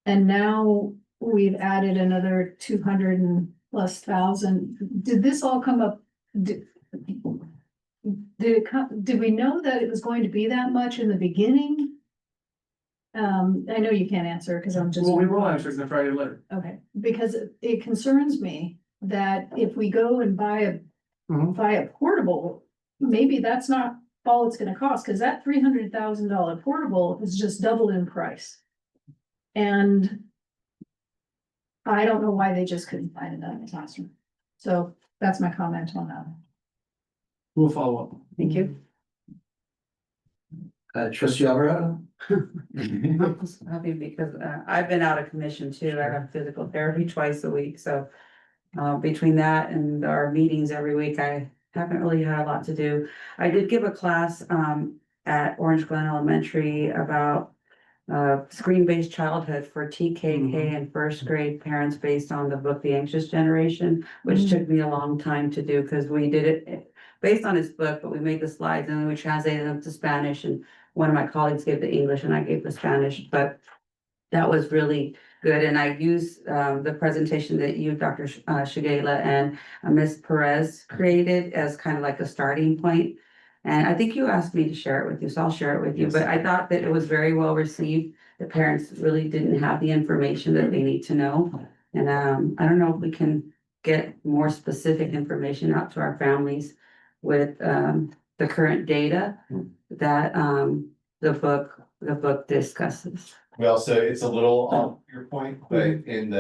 And now we've added another 200 and plus thousand. Did this all come up? Did we know that it was going to be that much in the beginning? I know you can't answer because I'm just. Well, we will answer in the Friday letter. Okay, because it concerns me that if we go and buy a portable, maybe that's not all it's gonna cost, because that $300,000 portable is just doubled in price. And I don't know why they just couldn't find it in the classroom. So that's my comment on that. We'll follow up. Thank you. Trustee Alvarado? Happy because I've been out of commission too. I have physical therapy twice a week, so. Between that and our meetings every week, I haven't really had a lot to do. I did give a class at Orange Glen Elementary about screen-based childhood for TKK and first grade parents based on the book The Anxious Generation, which took me a long time to do because we did it based on his book, but we made the slides and then we translated them to Spanish, and one of my colleagues gave the English and I gave the Spanish, but that was really good. And I used the presentation that you, Dr. Shigela, and Ms. Perez created as kind of like a starting point. And I think you asked me to share it with you, so I'll share it with you. But I thought that it was very well received. The parents really didn't have the information that they need to know. And I don't know if we can get more specific information out to our families with the current data that the book discusses. Well, so it's a little on your point, but on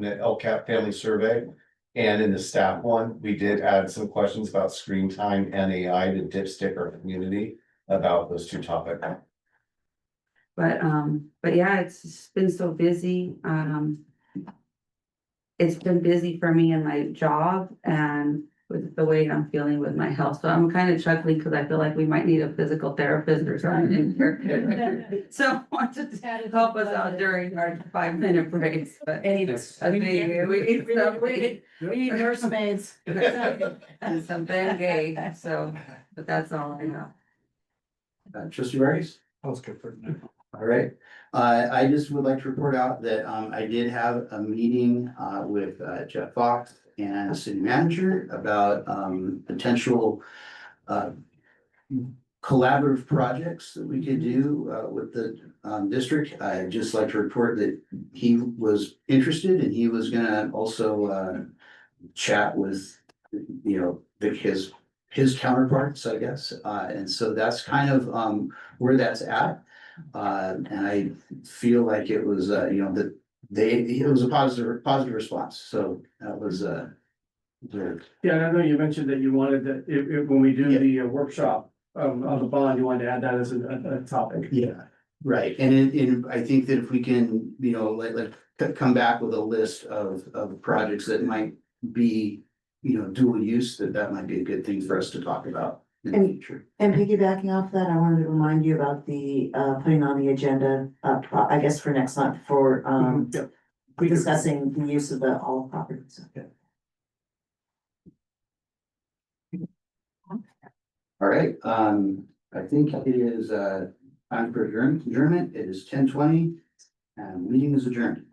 the LCAP family survey and in the staff one, we did add some questions about screen time and AI to dipstick our community about those two topics. But yeah, it's been so busy. It's been busy for me in my job and with the way I'm feeling with my health. So I'm kind of chuckling because I feel like we might need a physical therapist or something in here. So I wanted to help us out during our 5-minute breaks, but anyways, we need nursemaids and some Bengay, so, but that's all I know. Trustee Vargas? That was good for now. All right, I just would like to report out that I did have a meeting with Jeff Fox and the city manager about potential collaborative projects that we could do with the district. I'd just like to report that he was interested and he was gonna also chat with, his counterparts, I guess. And so that's kind of where that's at. And I feel like it was, that it was a positive response. So that was good. Yeah, and I know you mentioned that you wanted that when we do the workshop on the bond, you wanted to add that as a topic. Yeah, right. And I think that if we can, come back with a list of projects that might be, dual use, that might be a good thing for us to talk about in the future. And piggybacking off that, I wanted to remind you about the putting on the agenda, I guess for next month for discussing the use of the all properties. All right, I think it is time for adjournment. It is 10:20 and meeting is adjourned.